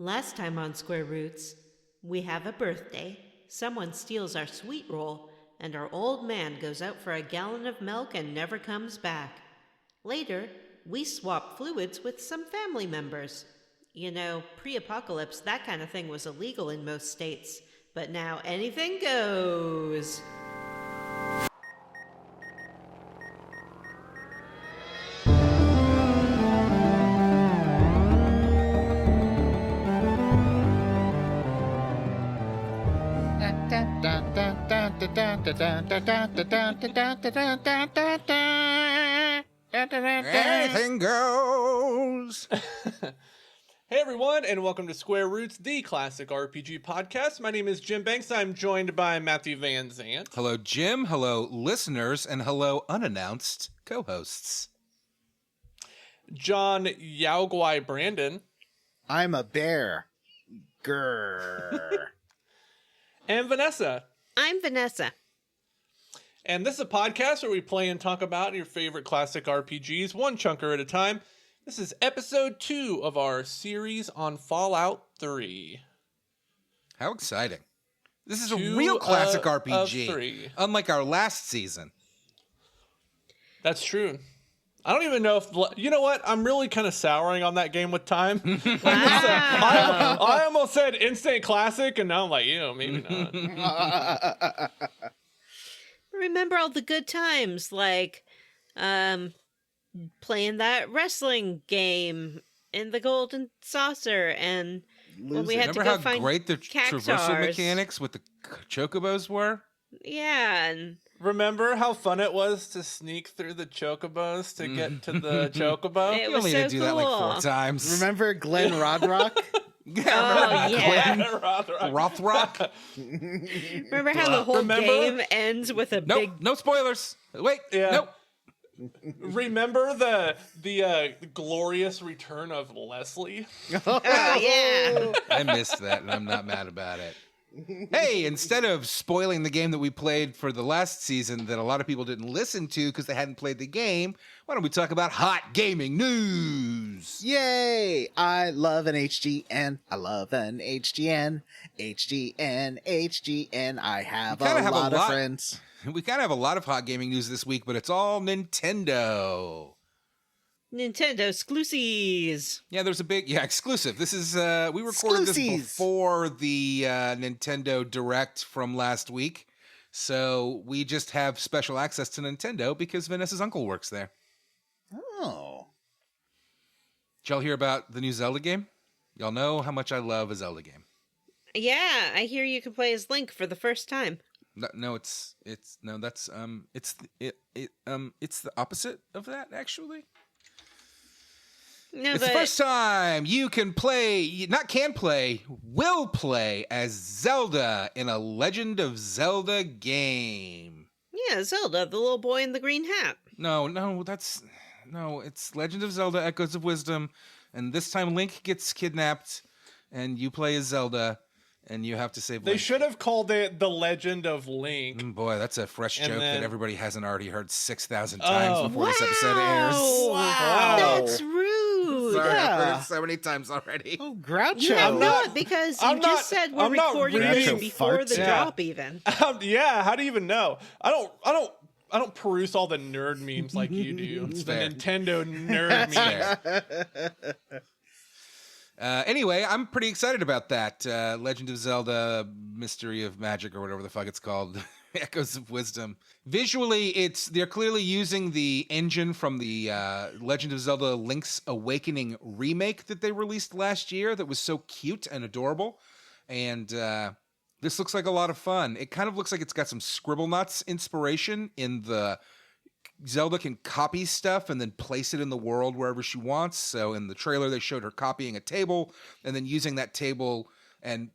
Last time on Square Roots, we have a birthday, someone steals our sweet roll, and our old man goes out for a gallon of milk and never comes back. Later, we swap fluids with some family members. You know, pre-apocalypse, that kind of thing was illegal in most states, but now anything goes. Anything goes. Hey everyone, and welcome to Square Roots, the classic RPG podcast. My name is Jim Banks. I'm joined by Matthew Van Zandt. Hello, Jim. Hello, listeners, and hello, unannounced co-hosts. John Yaogwai Brandon. I'm a bear. Grrr. And Vanessa. I'm Vanessa. And this is a podcast where we play and talk about your favorite classic RPGs, one chunker at a time. This is episode 2 of our series on Fallout 3. How exciting. This is a 2 real classic of RPG, 3. unlike our last season. That's true. I don't even know if... You know what? I'm really kind of souring on that game with time. I almost said instant classic, and now I'm like, maybe not. Remember all the good times, like playing that wrestling game in the Golden Saucer, and when we had Remember to go how find great the traversal cactars. mechanics with the chocobos were? Yeah, and Remember how fun it was to sneak through the chocobos to get to the chocobo? It You was only so had to do that like cool. 4 times. Remember Glenn Rodrock? Oh, yeah. Rothrock? Remember how the whole Remember? game ends with a Nope, big... no spoilers. Wait, Yeah. nope. Remember the glorious return of Leslie? Oh, yeah. I missed that, and I'm not mad about it. Hey, instead of spoiling the game that we played for the last season that a lot of people didn't listen to because they hadn't played the game, why don't we talk about hot gaming news? Yay! I love an HGN. I love an HGN. HGN. I have a lot of friends. We kind of have a lot of hot gaming news this week, but it's all Nintendo. Nintendo exclusives. Yeah, there's a big exclusive. This is we recorded this Exclusives. before the Nintendo Direct from last week, so we just have special access to Nintendo because Vanessa's uncle works there. Oh. Did y'all hear about the new Zelda game? Y'all know how much I love a Zelda game. Yeah, I hear you can play as Link for the first time. No, it's the opposite of that actually. No, It's the first time you can play, will play as Zelda in a Legend of Zelda game. Yeah, Zelda, the little boy in the green hat. It's Legend of Zelda Echoes of Wisdom, and this time Link gets kidnapped, and you play as Zelda, and you have to save They Link. should have called it The Legend of Link. Boy, that's a fresh And joke then- that everybody hasn't already heard 6,000 times Oh. before this episode airs. Wow. That's rude. Sorry, I've heard Yeah. it so many times already. Oh, Groucho. You have I'm not, not- because you I'm just not- said we're I'm not recording reading- this before Farts. the Yeah. drop even. Yeah, how do you even know? I don't peruse all the nerd memes like you do. It's the fair. Nintendo nerd That's meme. fair. Anyway, I'm pretty excited about that. Legend of Zelda Mystery of Magic, or whatever the fuck it's called. Echoes of Wisdom. Visually, they're clearly using the engine from the Legend of Zelda Link's Awakening remake that they released last year that was so cute and adorable. And this looks like a lot of fun. It kind of looks like it's got some Scribblenauts inspiration in the Zelda can copy stuff and then place it in the world wherever she wants. So in the trailer, they showed her copying a table and then using that table and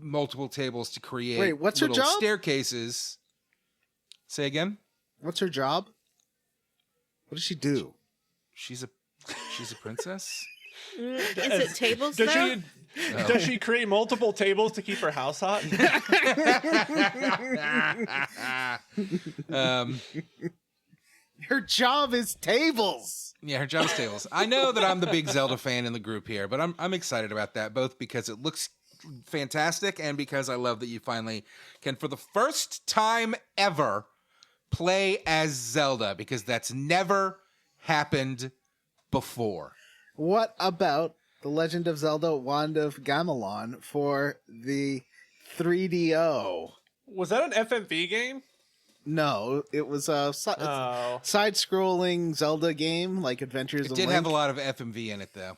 multiple tables to create Wait, what's her little job? staircases. Say again? What's her job? What does she do? She's a princess? Is it tables, Does though? she does she create multiple tables to keep her house hot? Her job is tables. Yeah, her job is tables. I know that I'm the big Zelda fan in the group here, but I'm excited about that, both because it looks fantastic and because I love that you finally can, for the first time ever, play as Zelda, because that's never happened before. What about The Legend of Zelda Wand of Gamelon for the 3DO? Was that an FMV game? No, it was a side-scrolling Zelda game, like Adventures It of did Link. have a lot of FMV in it, though.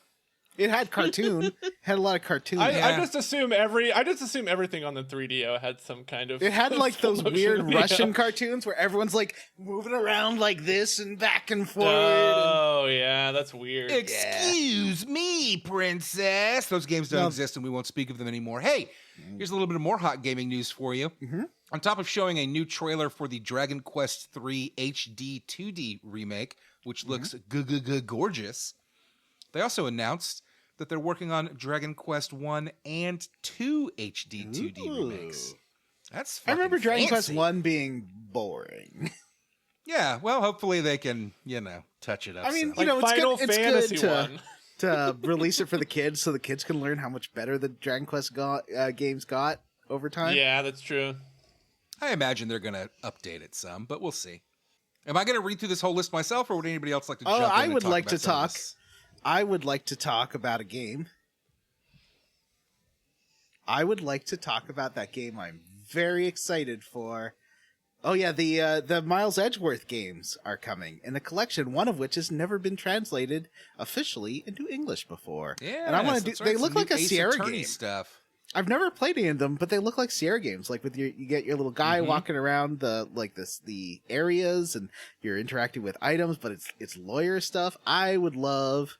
It had cartoon. Had a lot of cartoon. I just assume everything on the 3DO had some kind of. It had like those motion, weird yeah. Russian cartoons where everyone's like moving around like this and back and forward. Oh yeah, that's weird. Excuse me, princess. Those games don't No. exist, and we won't speak of them anymore. Hey, here's a little bit of more hot gaming news for you. Mm-hmm. On top of showing a new trailer for the Dragon Quest III HD 2D remake, which looks gorgeous, they also announced that they're working on Dragon Quest 1 and 2 HD 2D remakes. That's I remember fucking Dragon Quest fancy. 1 being boring. Yeah, well, hopefully they can, touch it up. I mean, some. you know, it's Final good. It's Fantasy good one. to release it for the kids so the kids can learn how much better the Dragon Quest games got over time. Yeah, that's true. I imagine they're going to update it some, but we'll see. Am I going to read through this whole list myself, or would anybody else like to jump in I and would talk like about to some of talk. this? I would like to talk about a game. I would like to talk about that game I'm very excited for. Oh yeah, the Miles Edgeworth games are coming in a collection, one of which has never been translated officially into English before. Yeah, and I want to do. that's right, They look some like new a Ace Sierra Attorney game. stuff. I've never played any of them, but they look like Sierra games. Like with you get your little guy walking around the areas, and you're interacting with items, but it's lawyer stuff. I would love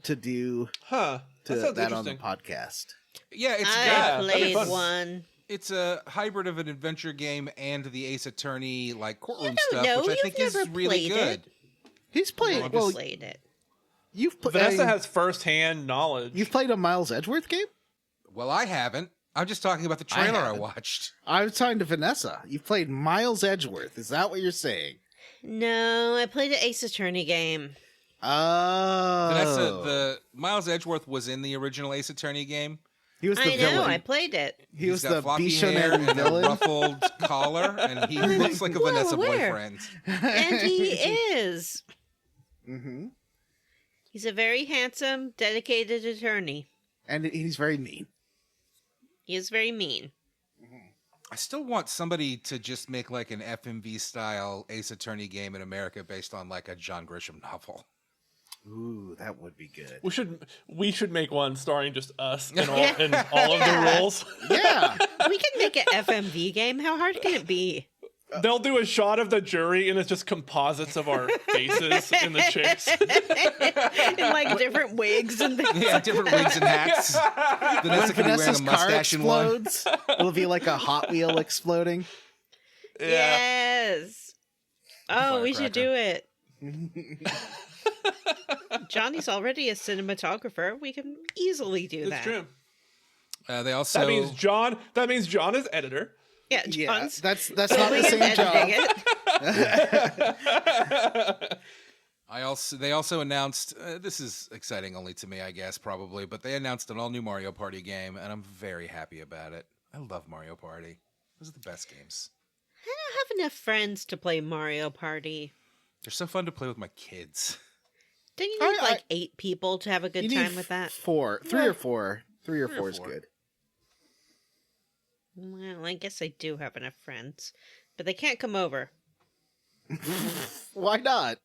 to do Huh. That sounds that on the interesting. podcast. Yeah, it's I that'd be played fun. one. It's a hybrid of an adventure game and the Ace Attorney courtroom don't stuff, know, which I you've think is never really played good. it. He's played. I Well, played it. you've played. Vanessa has firsthand knowledge. You've played a Miles Edgeworth game. Well, I haven't. I'm just talking about the trailer I haven't. watched. I was talking to Vanessa. You've played Miles Edgeworth. Is that what you're saying? No, I played an Ace Attorney game. Oh, Vanessa, the Miles Edgeworth was in the original Ace Attorney game. he was the I know, villain. I played it. He was He's got the floppy hair Bichonary and a villain. ruffled collar, and he looks like a well Vanessa aware. boyfriend. And he is. Mm-hmm. He's a very handsome, dedicated attorney. And he's very mean. He is very mean. I still want somebody to just make like an FMV style Ace Attorney game in America based on like a John Grisham novel. Ooh, that would be good. We should make one starring just us in all, Yeah. in all of the roles. Yeah. We can make an FMV game. How hard can it be? They'll do a shot of the jury, and it's just composites of our faces in the chicks. In like different wigs and things. Yeah, different wigs and hats. Vanessa could be wearing a Vanessa's car mustache in one. explodes. It'll be like a Hot Wheel exploding. Yeah. Yes. Oh, we should do Firecracker. it. Johnny's already a cinematographer. We can easily do that. It's true. They also That means John is editor. Yeah, Yeah, John's that's not the same editing job. it. They also announced this is exciting only to me, I guess, probably, but they announced an all-new Mario Party game, and I'm very happy about it. I love Mario Party. Those are the best games. I don't have enough friends to play Mario Party. They're so fun to play with my kids. Don't you need I- like 8 people to have a good You need time with that? three or four. Three or four is four. good. Well, I guess I do have enough friends, but they can't come over. Why not?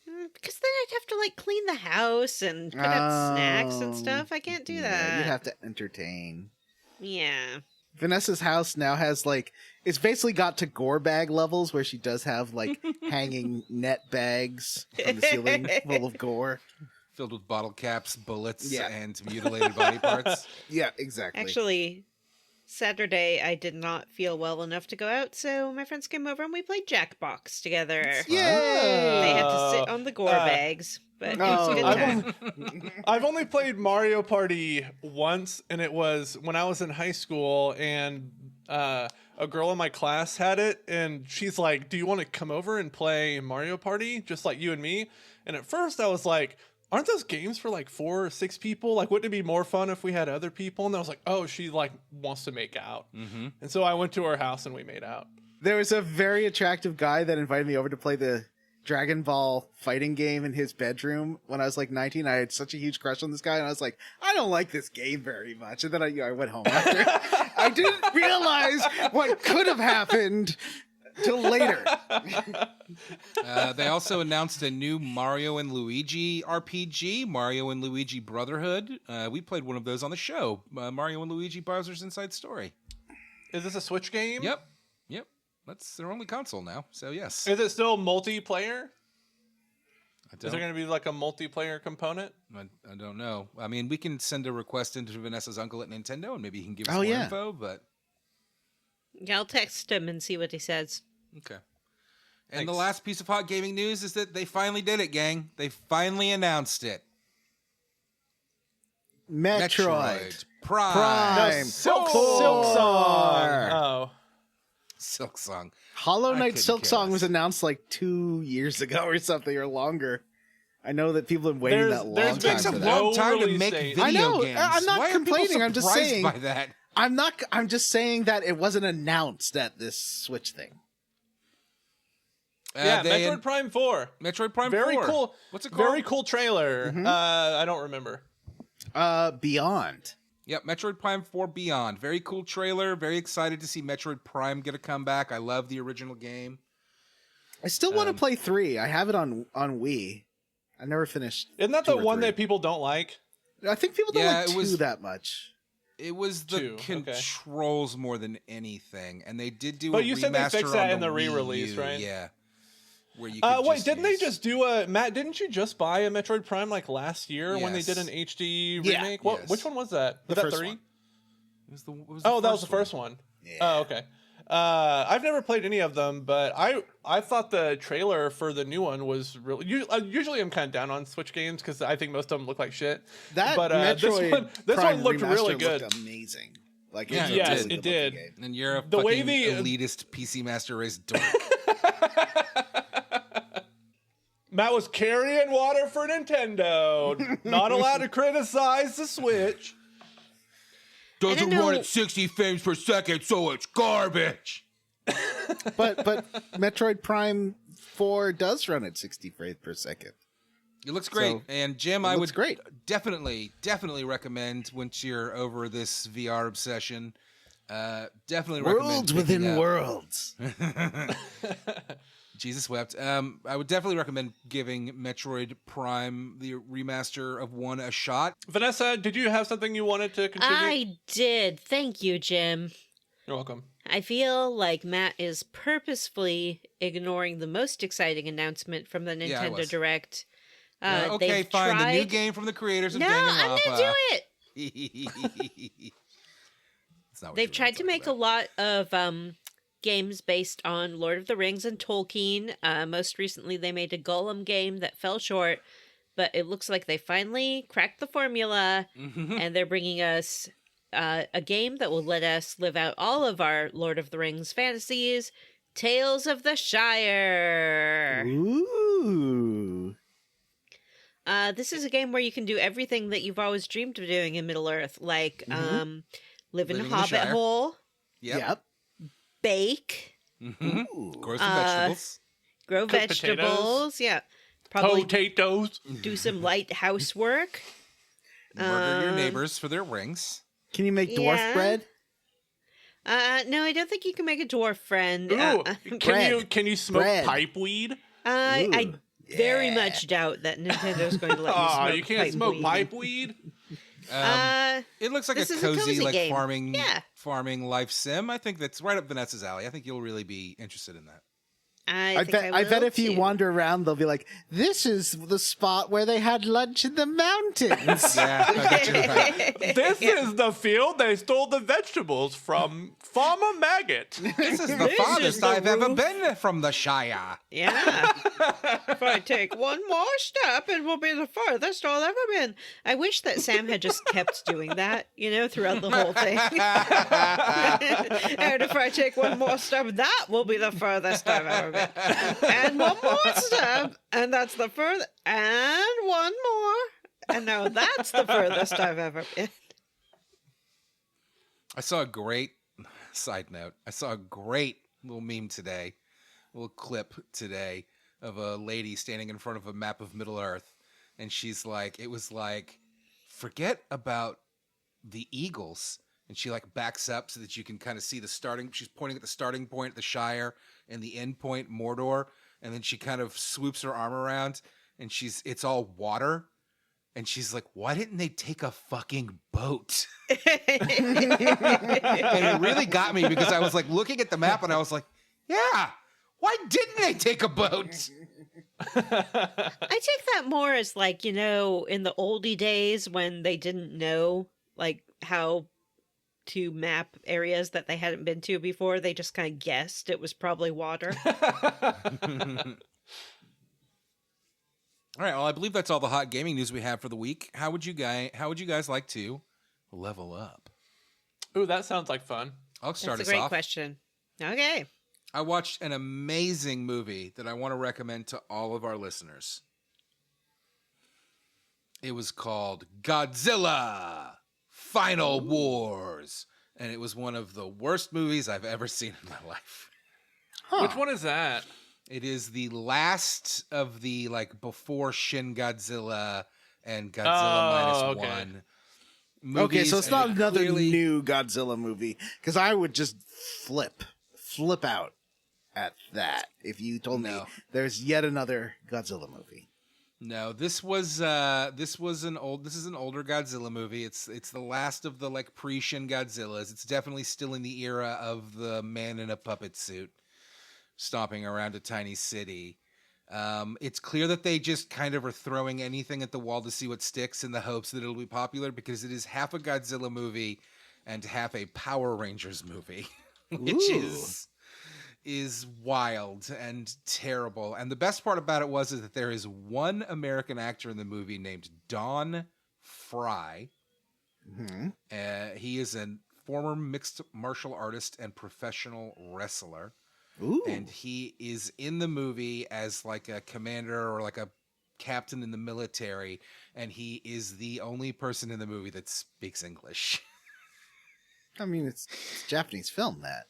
Because then I'd have to like clean the house and put out snacks and Oh, stuff. I can't do Yeah, that. you'd have to entertain. Yeah. Vanessa's house now has it's basically got to Gore Bag levels where she does have hanging net bags from the ceiling full of gore. Filled with bottle caps, bullets, Yeah. and mutilated body parts. Yeah, exactly. Actually, Saturday I did not feel well enough to go out, so my friends came over and we played Jackbox together. Yay! They had to sit on the Gore Bags, but it was a good time. I've only played Mario Party once, and it was when I was in high school, and a girl in my class had it, and she's like, "Do you want to come over and play Mario Party, just like you and me?" And at first, I was like, "Aren't those games for like 4 or 6 people? Like, wouldn't it be more fun if we had other people?" And I was like, "Oh, she like wants to make out." Mm-hmm. And so I went to her house and we made out. There was a very attractive guy that invited me over to play the Dragon Ball fighting game in his bedroom when I was like 19. I had such a huge crush on this guy, and I was like, I don't like this game very much. And then I went home after. I didn't realize what could have happened till later. They also announced a new Mario and Luigi RPG, Mario and Luigi Brotherhood. We played one of those on the show, Mario and Luigi Bowser's Inside Story. Is this a Switch game? Yep. That's their only console now, so yes. Is it still multiplayer? Is Is there going to be like a multiplayer component? I don't know. I mean, we can send a request into Vanessa's uncle at Nintendo, and maybe he can give us Oh, more yeah. info, but... Yeah, I'll text him and see what he says. Okay. And Thanks. the last piece of hot gaming news is that they finally did it, gang. They finally announced it. Metroid Prime. Prime. Silk Four. Song. Oh. Silk Song. Hollow I Knight couldn't Silk care Song less. was announced like 2 years ago or something, or longer. I know that people have been waiting that long there's It been takes time a for no that. long time to release make date. video I know. games. I'm not Why are people complaining, I'm just surprised saying. by that. I'm just saying that it wasn't announced at this Switch thing. Yeah, they Metroid Prime 4. Metroid Prime Very 4. cool. What's it called? Very cool trailer. I don't remember. Beyond. Yep, Metroid Prime 4 Beyond. Very cool trailer. Very excited to see Metroid Prime get a comeback. I love the original game. I still want to play 3. I have it on Wii. I never finished. Isn't that 2 the or one 3. that people don't like? I think people don't Yeah, like it 2 was- that much. It was the 2, okay. controls more than anything, and they did do. But a you said they remaster fixed that on in the Wii re-release, U, right? Yeah. Where you could Wait, just didn't use- they just do a... Matt, didn't you just buy a Metroid Prime like last year when they did Yes. an HD Yeah. remake? What? Yes. Which one was that? The Was that first 3? one. It was the Oh, that was the first one. Yeah. Oh, okay. I've never played any of them, but I thought the trailer for the new one was really... Usually I'm kind of down on Switch games because I think most of them look like shit. That But Metroid this Prime one looked remaster really good. Looked amazing. Like Yeah, it's a yes, really it good-looking did. game. And you're a The way fucking the- elitist PC Master Race dork. Matt was carrying water for Nintendo. Not allowed to criticize the Switch. Doesn't know- run at 60 frames per second, so it's garbage. But Metroid Prime 4 does run at 60 frames per second. It looks great. So, And Jim, it I looks would great. definitely recommend once you're over this VR obsession, definitely Worlds recommend within picking up- worlds. Jesus wept. I would definitely recommend giving Metroid Prime, the remaster of 1, a shot. Vanessa, did you have something you wanted to contribute? I did. Thank you, Jim. You're welcome. I feel like Matt is purposefully ignoring the most exciting announcement from the Yeah, I Nintendo was. Direct. Okay, they've fine. Tried... The new game from the creators of No, I'm gonna do it. it. They've tried to make a lot of games based on Lord of the Rings and Tolkien. Most recently, they made a Gollum game that fell short, but it looks like they finally cracked the formula, and they're bringing us a game that will let us live out all of our Lord of the Rings fantasies. Tales of the Shire. Ooh. This is a game where you can do everything that you've always dreamed of doing in Middle Earth, like live in a Living in the hobbit Shire. hole, Yep. bake, Ooh. Grow some vegetables. grow Cook vegetables. potatoes. Yeah, probably Potatoes. do some light housework. Murder your neighbors for their rings. Can you make dwarf Yeah. bread? No, I don't think you can make a dwarf friend. Ooh, bread. can you smoke Bread. pipe weed? I Ooh, very yeah. much doubt that Nintendo's going to let you Oh, smoke you can't pipe smoke weed. pipe weed? It looks like this a is a cozy, cozy like game. farming, Yeah. farming life sim. I think that's right up Vanessa's alley. I think you'll really be interested in that. I think I bet will if you too. wander around, they'll be like, "This is the spot where they had lunch in the mountains." Yeah, I bet you're right. This is the field they stole the vegetables from Farmer Maggot. This is the This is farthest the I've ever roof. been from the Shire. Yeah. If I take one more step, it will be the furthest I'll ever been. I wish that Sam had just kept doing that, throughout the whole thing. And if I take one more step, that will be the furthest I've ever been. And one more step, and that's the furthest. And one more, and now that's the furthest I've ever been. I saw a great side note. I saw a great little meme today, little clip today of a lady standing in front of a map of Middle Earth, and she's like, it was like, forget about the Eagles. And she like backs up so that you can kind of see the starting. She's pointing at the starting point, the Shire, and the end point, Mordor. And then she kind of swoops her arm around, and it's all water. And she's like, why didn't they take a fucking boat? And it really got me because I was like looking at the map and I was like, yeah, why didn't they take a boat? I take that more as like, in the oldie days when they didn't know like how to map areas that they hadn't been to before. They just kind of guessed it was probably water. All right, well, I believe that's all the hot gaming news we have for the week. How would you guys like to level up? Ooh, that sounds like fun. I'll start That's us a great off. question. Okay. I watched an amazing movie that I want to recommend to all of our listeners. It was called Godzilla Final Wars, and it was one of the worst movies I've ever seen in my life. Which one is that? It is the last of the before Shin Godzilla and Godzilla okay. -1 movies. Okay, so it's not and another clearly- new Godzilla movie, because I would just flip out at that if you told me No. there's yet another Godzilla movie. No, this is an older Godzilla movie. It's the last of the pre-Shin Godzillas. It's definitely still in the era of the man in a puppet suit stomping around a tiny city. It's clear that they just kind of are throwing anything at the wall to see what sticks in the hopes that it'll be popular, because it is half a Godzilla movie and half a Power Rangers movie, which is wild and terrible. And the best part about it is that there is one American actor in the movie named Don Fry. Mm-hmm. He is a former mixed martial artist and professional wrestler. Ooh. And he is in the movie as a commander or a captain in the military, and he is the only person in the movie that speaks English. I mean, it's a Japanese film, that.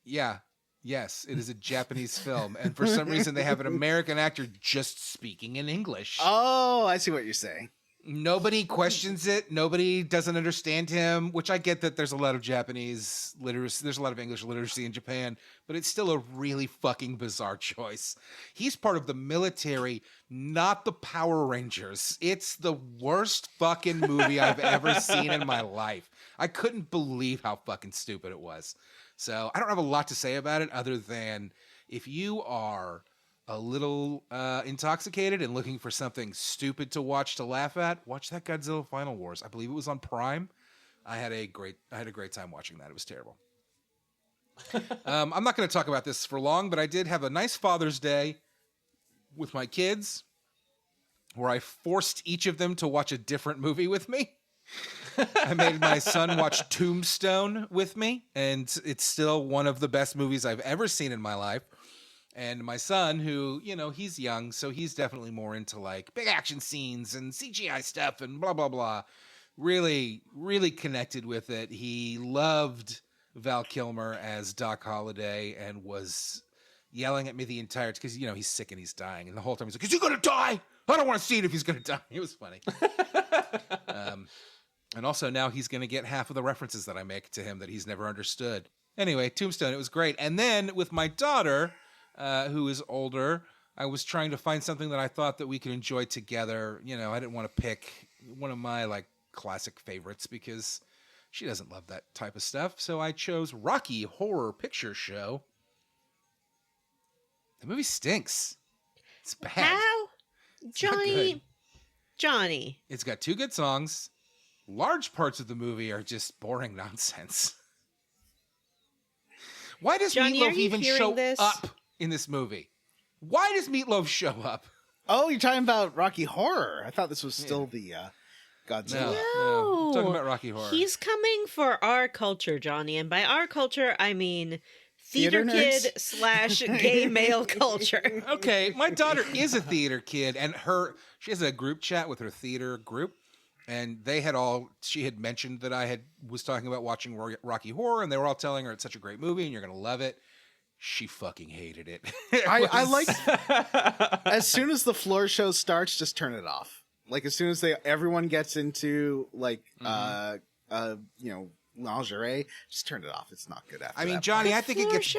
Yeah. Yes, it is a Japanese film, and for some reason they have an American actor just speaking in English. Oh, I see what you're saying. Nobody questions it. Nobody doesn't understand him, which I get that there's a lot of Japanese literacy. There's a lot of English literacy in Japan, but it's still a really fucking bizarre choice. He's part of the military, not the Power Rangers. It's the worst fucking movie I've ever seen in my life. I couldn't believe how fucking stupid it was. So I don't have a lot to say about it other than if you are a little intoxicated and looking for something stupid to watch to laugh at, watch that Godzilla Final Wars. I believe it was on Prime. I had a great time watching that. It was terrible. I'm not going to talk about this for long, but I did have a nice Father's Day with my kids where I forced each of them to watch a different movie with me. I made my son watch Tombstone with me, and it's still one of the best movies I've ever seen in my life. And my son, who, he's young, so he's definitely more into big action scenes and CGI stuff and blah, blah, blah. Really, really connected with it. He loved Val Kilmer as Doc Holliday and was yelling at me the entire time because, he's sick and he's dying. And the whole time he's like, is he going to die? I don't want to see it if he's going to die. It was funny. And also now he's going to get half of the references that I make to him that he's never understood. Anyway, Tombstone, it was great. And then with my daughter, who is older, I was trying to find something that I thought that we could enjoy together. I didn't want to pick one of my classic favorites because she doesn't love that type of stuff. So I chose Rocky Horror Picture Show. The movie stinks. It's bad. How? It's not Johnny. good. Johnny. It's got 2 good songs. Large parts of the movie are just boring nonsense. Why does Johnny, are Meatloaf you even hearing show this? up in this movie? Why does Meatloaf show up? Oh, you're talking about Rocky Horror. I thought this was still the Godzilla. No. I'm talking about Rocky Horror. He's coming for our culture, Johnny. And by our culture, I mean theater Theater kid nerds? / gay male culture. Okay, my daughter is a theater kid, and she has a group chat with her theater group, and she had mentioned that I was talking about watching Rocky Horror, and they were all telling her it's such a great movie and you're gonna love it. She fucking hated it. I like as soon as the floor show starts, just turn it off. Like as soon as everyone gets into like lingerie, just turn it off. It's not good after. I mean, that Johnny, point. I think it gets.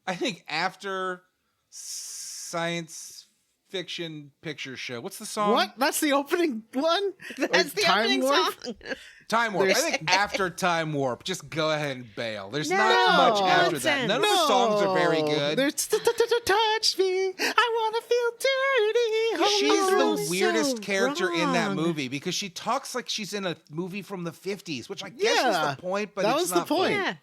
I think after science fiction picture show. What's the song? What? That's the opening one. That's the Time opening Warp? song. Time Warp. There's- I think after Time Warp, just go ahead and bail. There's No, not much after that. nonsense. None of the songs are very good. There's touch me. I want to feel dirty. She's Oh, the so weirdest character in that wrong. movie because she talks like she's in a movie from the 50s, which I guess Yeah, was the point, but that it's was the not fun. point. Yeah.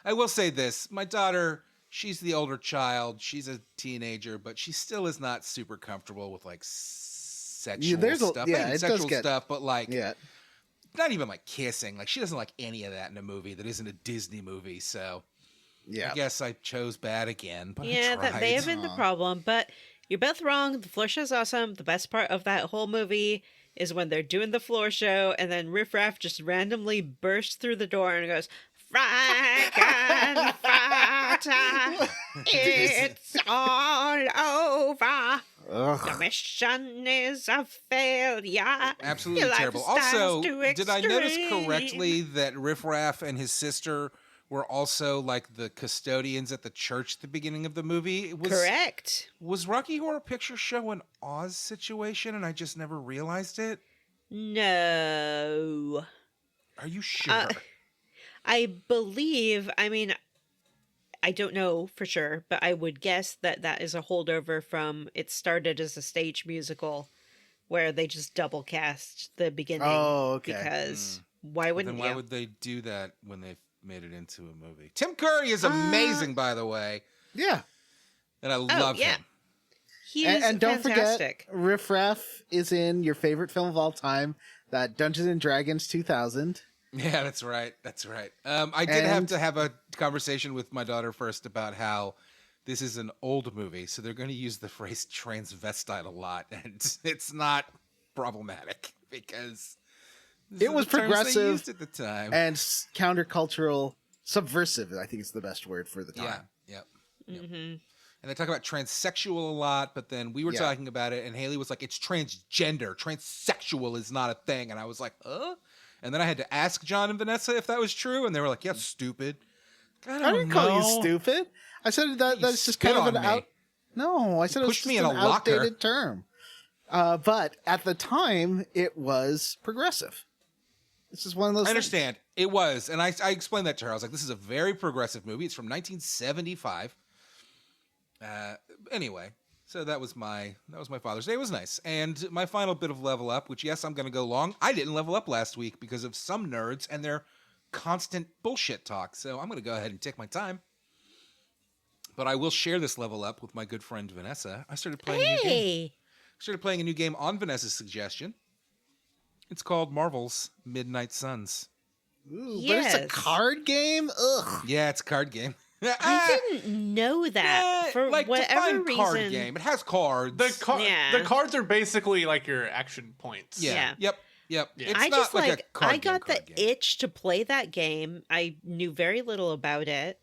I will say this. My daughter, she's the older child. She's a teenager, but she still is not super comfortable with like sexual stuff. yeah, Not even it does sexual get- stuff, but like Yeah. not even like kissing. Like she doesn't like any of that in a movie that isn't a Disney movie. So Yeah. I guess I chose bad again. But Yeah, I tried. that may have been the Aw. problem, but you're both wrong. The floor show's awesome. The best part of that whole movie is when they're doing the floor show and then Riff Raff just randomly bursts through the door and goes, Frankenfurter, it's all over. The Ugh. mission is a failure. Absolutely Your terrible. lifestyle's Also, too did I notice extreme. correctly that Riff Raff and his sister were also like the custodians at the church at the beginning of the movie? Correct. Was Rocky Horror Picture Show an Oz situation and I just never realized it? No. Are you sure? I believe, I mean, I don't know for sure, but I would guess that that is a holdover from it started as a stage musical where they just double cast the beginning. Oh, okay. Because why Then wouldn't why you? would they do that when they've made it into a movie? Tim Curry is amazing, by the way, Yeah. and I love yeah. him. He's And don't fantastic. forget, Riff Raff is in your favorite film of all time, that Dungeons and Dragons 2000. Yeah, that's right. That's right. I did have And- to have a conversation with my daughter first about how this is an old movie, so they're going to use the phrase transvestite a lot, and it's not problematic because It was the terms they progressive used at the time. And countercultural, subversive, I think is the best word for the time. Yeah. Mm-hmm. And they talk about transsexual a lot, but then we were Yeah. talking about it, and Haley was like, "It's transgender. Transsexual is not a thing." And I was like, "Huh?" And then I had to ask John and Vanessa if that was true, and they were like, "Yeah, stupid." I I didn't call you know. stupid. I said that You that's just spit kind of on an me. out. No, I said it was Pushed just me in an a locker. outdated term. But at the time, it was progressive. This is one of those. I things. understand. It was. And I explained that to her. I was like, this is a very progressive movie. It's from 1975. Anyway, so that was my Father's Day. It was nice. And my final bit of level up, which, yes, I'm going to go long. I didn't level up last week because of some nerds and their constant bullshit talk. So I'm going to go ahead and take my time. But I will share this level up with my good friend Vanessa. I started playing a new game. Hey. Started playing a new game on Vanessa's suggestion. It's called Marvel's Midnight Suns. Ooh, but it's a Yes. card game. Ugh. Yeah, it's a card game. I didn't know that. For like whatever define card reason. game. It has cards. Yeah. The cards are basically like your action points. Yeah. Yeah. Yep. Yeah. It's I not just like a card I got game, the itch to play that game. I knew very little about it.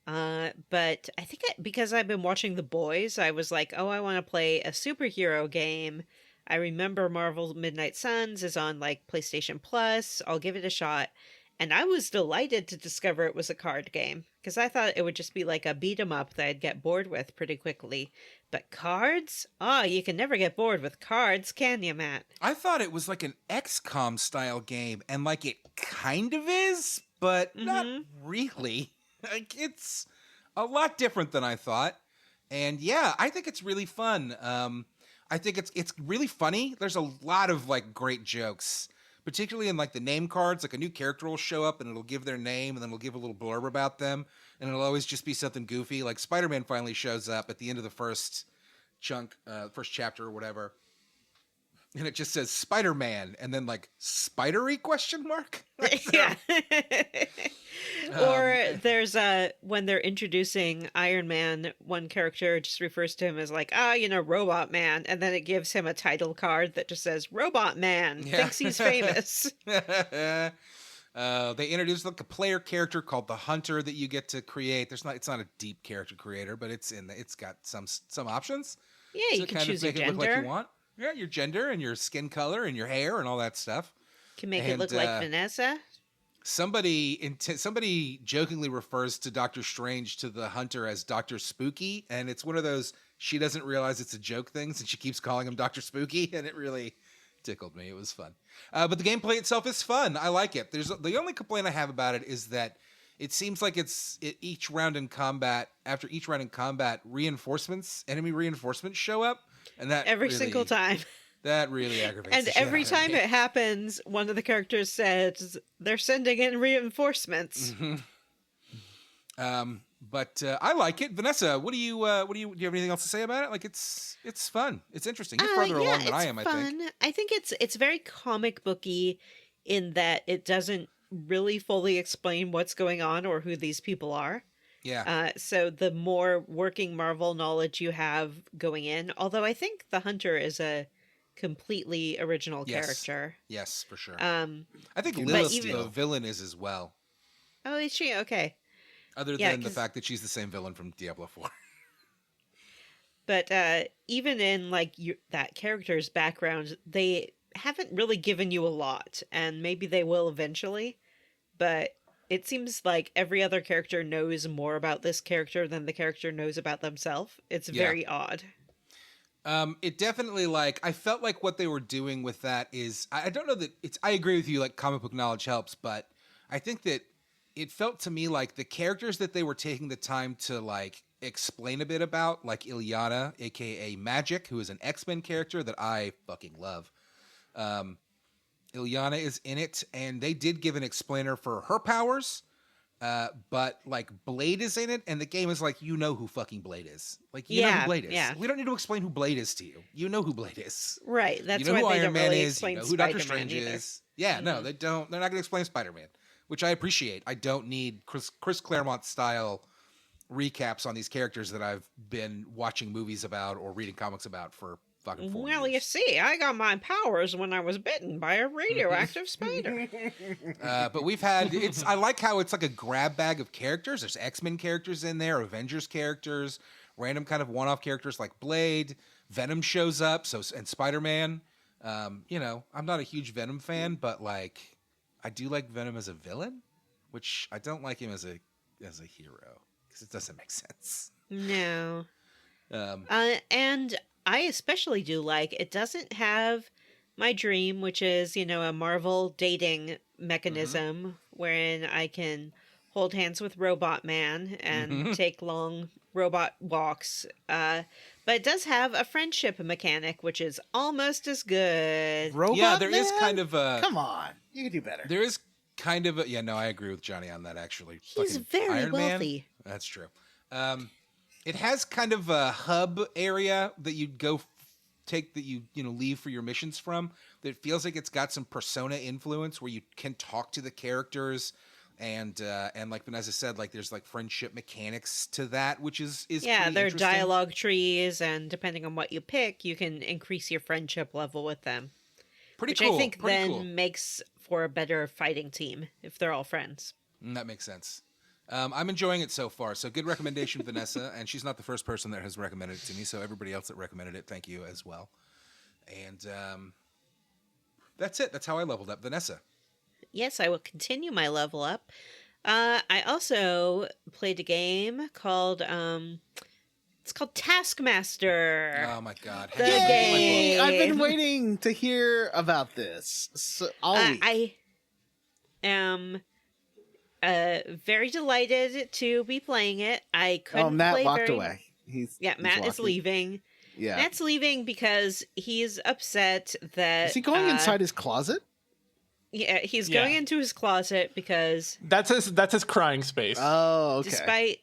But I think because I've been watching The Boys, I was like, oh, I want to play a superhero game. I remember Marvel Midnight Suns is on like PlayStation Plus. I'll give it a shot. And I was delighted to discover it was a card game because I thought it would just be like a beat 'em up that I'd get bored with pretty quickly. But cards? Oh, you can never get bored with cards, can you, Matt? I thought it was like an XCOM style game, and like it kind of is, but not Mhm. really. Like it's, a lot different than I thought. And yeah, I think it's really fun. I think it's really funny. There's a lot of like great jokes, particularly in like the name cards. Like a new character will show up and it'll give their name and then it'll give a little blurb about them, and it'll always just be something goofy. Like Spider-Man finally shows up at the end of the first chapter or whatever, and it just says Spider-Man and then like spidery question mark. Yeah. Or there's when they're introducing Iron Man, one character just refers to him as like, Robot Man, and then it gives him a title card that just says Robot Man, thinks he's famous. They introduced like a player character called the Hunter that you get to create. It's not a deep character creator, but it's got some options. Yeah, you can choose your make it look like gender. you want. Yeah, your gender and your skin color and your hair and all that stuff. Can make it look like Vanessa. Somebody jokingly refers to Doctor Strange to the Hunter as Dr. Spooky, and it's one of those she doesn't realize it's a joke things, and she keeps calling him Dr. Spooky, and it really tickled me. It was fun. But the gameplay itself is fun. I like it. The only complaint I have about it is that it seems like after each round in combat, enemy reinforcements show up, and that every single time. That really aggravates And the shit every out of time me. it happens, one of the characters says they're sending in reinforcements. Mm-hmm. But I like it. Vanessa, do you have anything else to say about it? Like it's fun. It's interesting. You're further along than I am, I think. I think it's very comic booky in that it doesn't really fully explain what's going on or who these people are. Yeah. So the more working Marvel knowledge you have going in, although I think the Hunter is a completely original character. Yes, for sure. I think Lilith, the villain, is as well. Oh, is she? Okay. Other than the fact that she's the same villain from Diablo 4. But even in like that character's background, they haven't really given you a lot, and maybe they will eventually. But it seems like every other character knows more about this character than the character knows about themselves. It's very odd. It definitely, like, I felt like what they were doing with that is, I don't know that I agree with you, like, comic book knowledge helps, but I think that it felt to me like the characters that they were taking the time to, like, explain a bit about, like Illyana, aka Magic, who is an X-Men character that I fucking love. Illyana is in it, and they did give an explainer for her powers. But like Blade is in it, and the game is like, you know who fucking Blade is. Like you know who Blade is. Yeah. We don't need to explain who Blade is to you. You know who Blade is. Right. That's you know why who they Iron don't Man really is. explain You know who Doctor Spider-Man Strange either. is. Yeah, no, they don't. They're not going to explain Spider-Man, which I appreciate. I don't need Chris Claremont style recaps on these characters that I've been watching movies about or reading comics about for fucking 4 Well, you years. see, I got my powers when I was bitten by a radioactive spider. But we've had I like how it's like a grab bag of characters. There's X-Men characters in there, Avengers characters, random kind of one-off characters like Blade, Venom shows up, and Spider-Man. You know, I'm not a huge Venom fan, but like I do like Venom as a villain, which I don't like him as a hero because it doesn't make sense. No. And I especially do like it doesn't have my dream, which is, a Marvel dating mechanism wherein I can hold hands with Robot Man and take long robot walks. But it does have a friendship mechanic, which is almost as good. Robot Yeah, there Man? is kind of a. Come on, you can do better. There is kind of a. Yeah, no, I agree with Johnny on that. Actually, He's Fucking very Iron Man? wealthy. That's true. It has kind of a hub area that you go take that you leave for your missions from. That feels like it's got some Persona influence where you can talk to the characters and like Vanessa said, like there's like friendship mechanics to that, which is Yeah, pretty they're interesting. dialogue trees, and depending on what you pick, you can increase your friendship level with them. Pretty Which cool. I think pretty then cool. makes for a better fighting team if they're all friends. That makes sense. I'm enjoying it so far. So good recommendation, Vanessa. And she's not the first person that has recommended it to me. So everybody else that recommended it, thank you as well. And that's it. That's how I leveled up. Vanessa. Yes, I will continue my level up. I also played a game called it's called Taskmaster. Oh my God. The Have you read my book? game. I've been waiting to hear about this all week. I am very delighted to be playing it. I couldn't Matt play walked very... away. He's Matt is walking. leaving. Yeah. Matt's leaving because he's upset that... Is he going inside his closet? Yeah, he's going into his closet because... That's his crying space. Oh, okay. Despite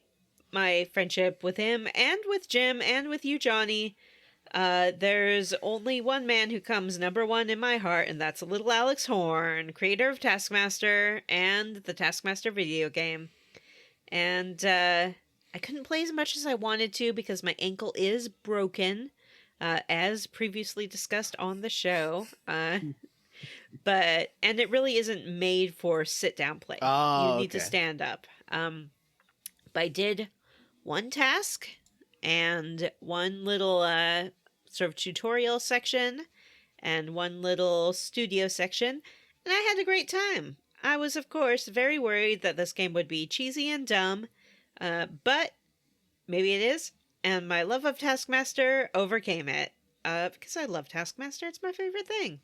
my friendship with him and with Jim and with you, Johnny, there's only one man who comes number one in my heart, and that's little Alex Horn, creator of Taskmaster and the Taskmaster video game. And I couldn't play as much as I wanted to because my ankle is broken, as previously discussed on the show. And it really isn't made for sit-down play. Oh, you need to stand up. But I did one task and one little sort of tutorial section and one little studio section, and I had a great time. I was, of course, very worried that this game would be cheesy and dumb, but maybe it is, and my love of Taskmaster overcame it, because I love Taskmaster. It's my favorite thing.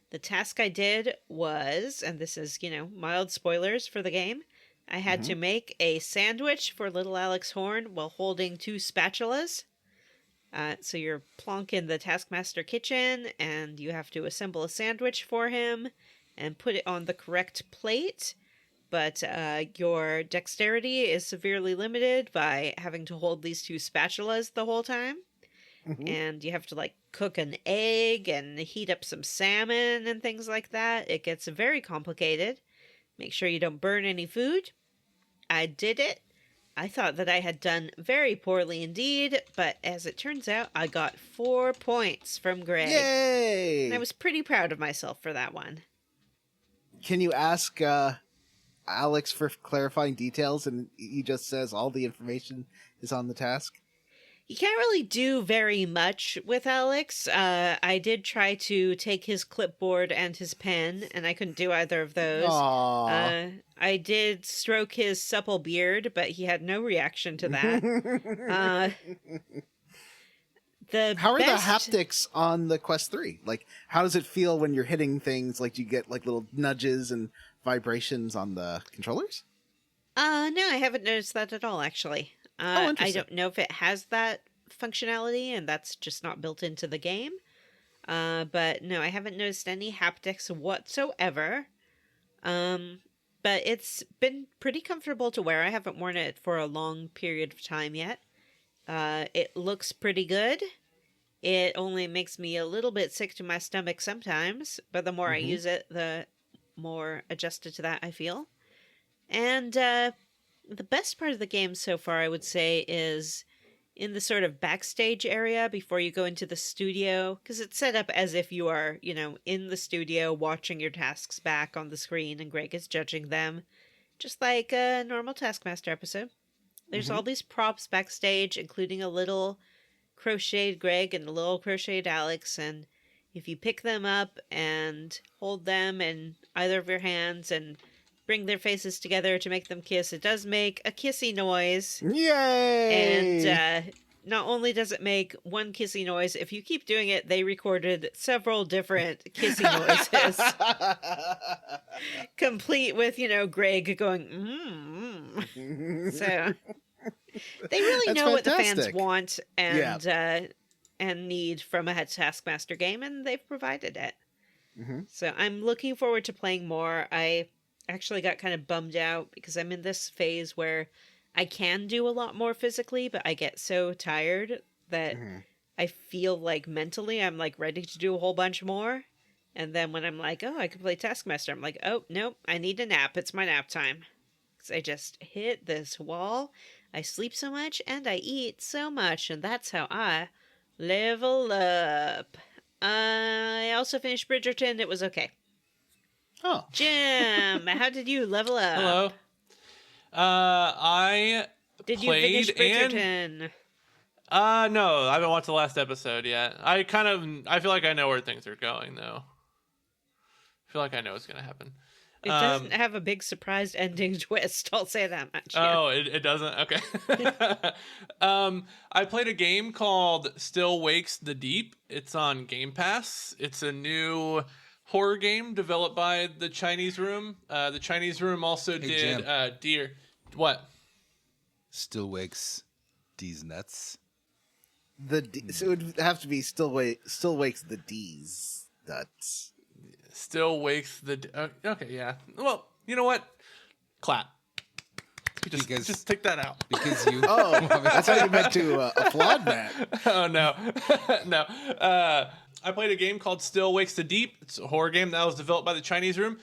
The task I did was, and this is, mild spoilers for the game, I had to make a sandwich for little Alex Horn while holding 2 spatulas. So you're plonk in the Taskmaster kitchen, and you have to assemble a sandwich for him and put it on the correct plate. But your dexterity is severely limited by having to hold these 2 spatulas the whole time. And you have to, cook an egg and heat up some salmon and things like that. It gets very complicated. Make sure you don't burn any food. I did it. I thought that I had done very poorly indeed, but as it turns out, I got 4 points from Greg. Yay! And I was pretty proud of myself for that one. Can you ask Alex for clarifying details, and he just says all the information is on the task? You can't really do very much with Alex. I did try to take his clipboard and his pen, and I couldn't do either of those. I did stroke his supple beard, but he had no reaction to that. How are the haptics on the Quest 3? How does it feel when you're hitting things? Do you get little nudges and vibrations on the controllers? No, I haven't noticed that at all, actually. I don't know if it has that functionality, and that's just not built into the game. But no, I haven't noticed any haptics whatsoever. But it's been pretty comfortable to wear. I haven't worn it for a long period of time yet. It looks pretty good. It only makes me a little bit sick to my stomach sometimes, but the more I use it, the more adjusted to that I feel. And the best part of the game so far, I would say, is in the sort of backstage area before you go into the studio, because it's set up as if you are, in the studio watching your tasks back on the screen and Greg is judging them, just like a normal Taskmaster episode. There's all these props backstage, including a little crocheted Greg and a little crocheted Alex, and if you pick them up and hold them in either of your hands and bring their faces together to make them kiss, it does make a kissy noise. Yay! And not only does it make one kissy noise, if you keep doing it, they recorded several different kissy noises. Complete with, Greg going, So they really know what the fans want and need from a Taskmaster game, and they've provided it. So I'm looking forward to playing more. I actually got kind of bummed out because I'm in this phase where I can do a lot more physically, but I get so tired that I feel like mentally I'm ready to do a whole bunch more. And then when I'm like, oh, I can play Taskmaster, I'm like, oh, nope, I need a nap. It's my nap time. Because I just hit this wall. I sleep so much and I eat so much. And that's how I level up. I also finished Bridgerton. It was okay. Oh. Jim, how did you level up? Hello. I Did you finish Bridgerton? No, I haven't watched the last episode yet. I feel like I know where things are going, though. I feel like I know what's going to happen. It doesn't have a big surprise ending twist, I'll say that much. Oh, it doesn't? Okay. I played a game called Still Wakes the Deep. It's on Game Pass. It's a new horror game developed by the Chinese Room. The Chinese Room also did Jim. Deer. What? Still wakes D's nuts. So it would have to be still wakes the D's nuts. Still wakes the. Okay, yeah. Well, you know what? Clap. Just take that out. Because you. Oh, that's how you meant to applaud that. Oh no, no. I played a game called Still Wakes the Deep. It's a horror game that was developed by the Chinese Room.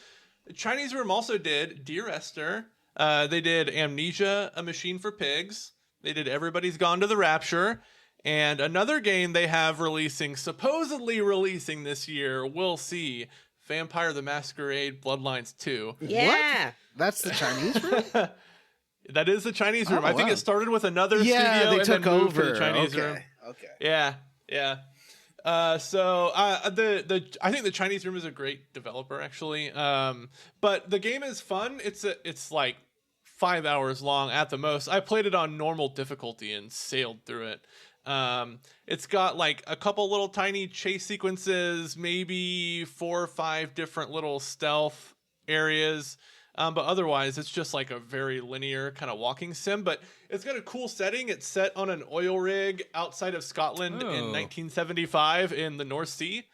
The Chinese Room also did Dear Esther. They did Amnesia: A Machine for Pigs. They did Everybody's Gone to the Rapture. And another game they have supposedly releasing this year, we'll see, Vampire the Masquerade Bloodlines 2. Yeah. What? That's the Chinese Room? That is the Chinese Room. Oh, I think wow. it started with another Yeah, studio they and took then moved to over. the Chinese Okay. Room. Okay. Yeah, yeah. I think the Chinese Room is a great developer actually. But the game is fun. It's like 5 hours long at the most. I played it on normal difficulty and sailed through it. It's got like a couple little tiny chase sequences, maybe 4 or 5 different little stealth areas. But otherwise, it's just like a very linear kind of walking sim. But it's got a cool setting. It's set on an oil rig outside of Scotland in 1975 in the North Sea.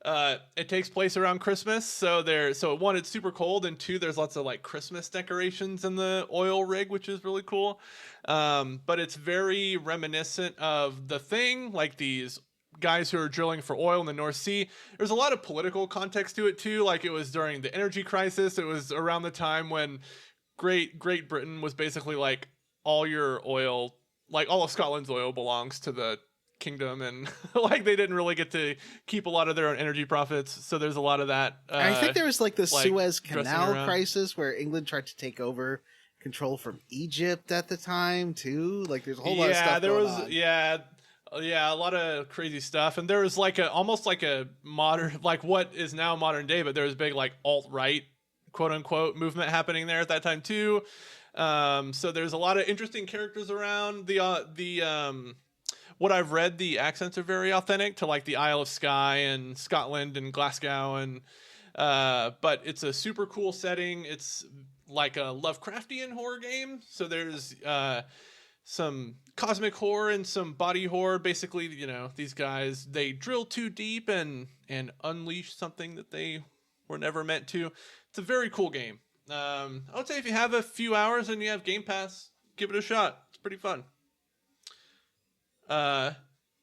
It takes place around Christmas. So one, it's super cold, and 2, there's lots of like Christmas decorations in the oil rig, which is really cool. But it's very reminiscent of The Thing, like these guys who are drilling for oil in the North Sea. There's a lot of political context to it too. Like it was during the energy crisis. It was around the time when Great Britain was basically like all your oil, like all of Scotland's oil belongs to the kingdom, and like they didn't really get to keep a lot of their own energy profits. So there's a lot of that. I think there was like the Suez dressing Canal around. crisis where England tried to take over control from Egypt at the time too. Like there's a whole lot of stuff there going was on. yeah, a lot of crazy stuff. And there was like almost like a modern, like what is now modern day, but there was big like alt-right quote unquote movement happening there at that time too. So there's a lot of interesting characters around. What I've read, the accents are very authentic to like the Isle of Skye and Scotland and Glasgow, and but it's a super cool setting. It's like a Lovecraftian horror game. So there's some cosmic horror and some body horror. Basically, you know, these guys, they drill too deep and unleash something that they were never meant to. It's a very cool game. I would say if you have a few hours and you have Game Pass, give it a shot. It's pretty fun.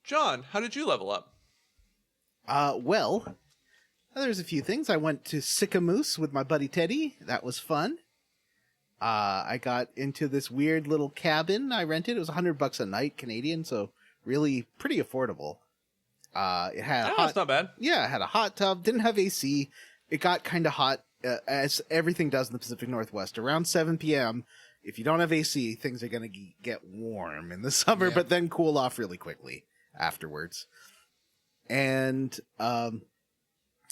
John, how did you level up? Well, there's a few things. I went to Sycamoose with my buddy Teddy. That was fun. I got into this weird little cabin I rented. It was $100 a night Canadian, so really pretty affordable. It had It's not bad. Yeah, it had a hot tub. Didn't have AC. It got kind of hot, as everything does in the Pacific Northwest. Around 7 p.m., if you don't have AC, things are going to get warm in the summer, Yeah. but then cool off really quickly afterwards. And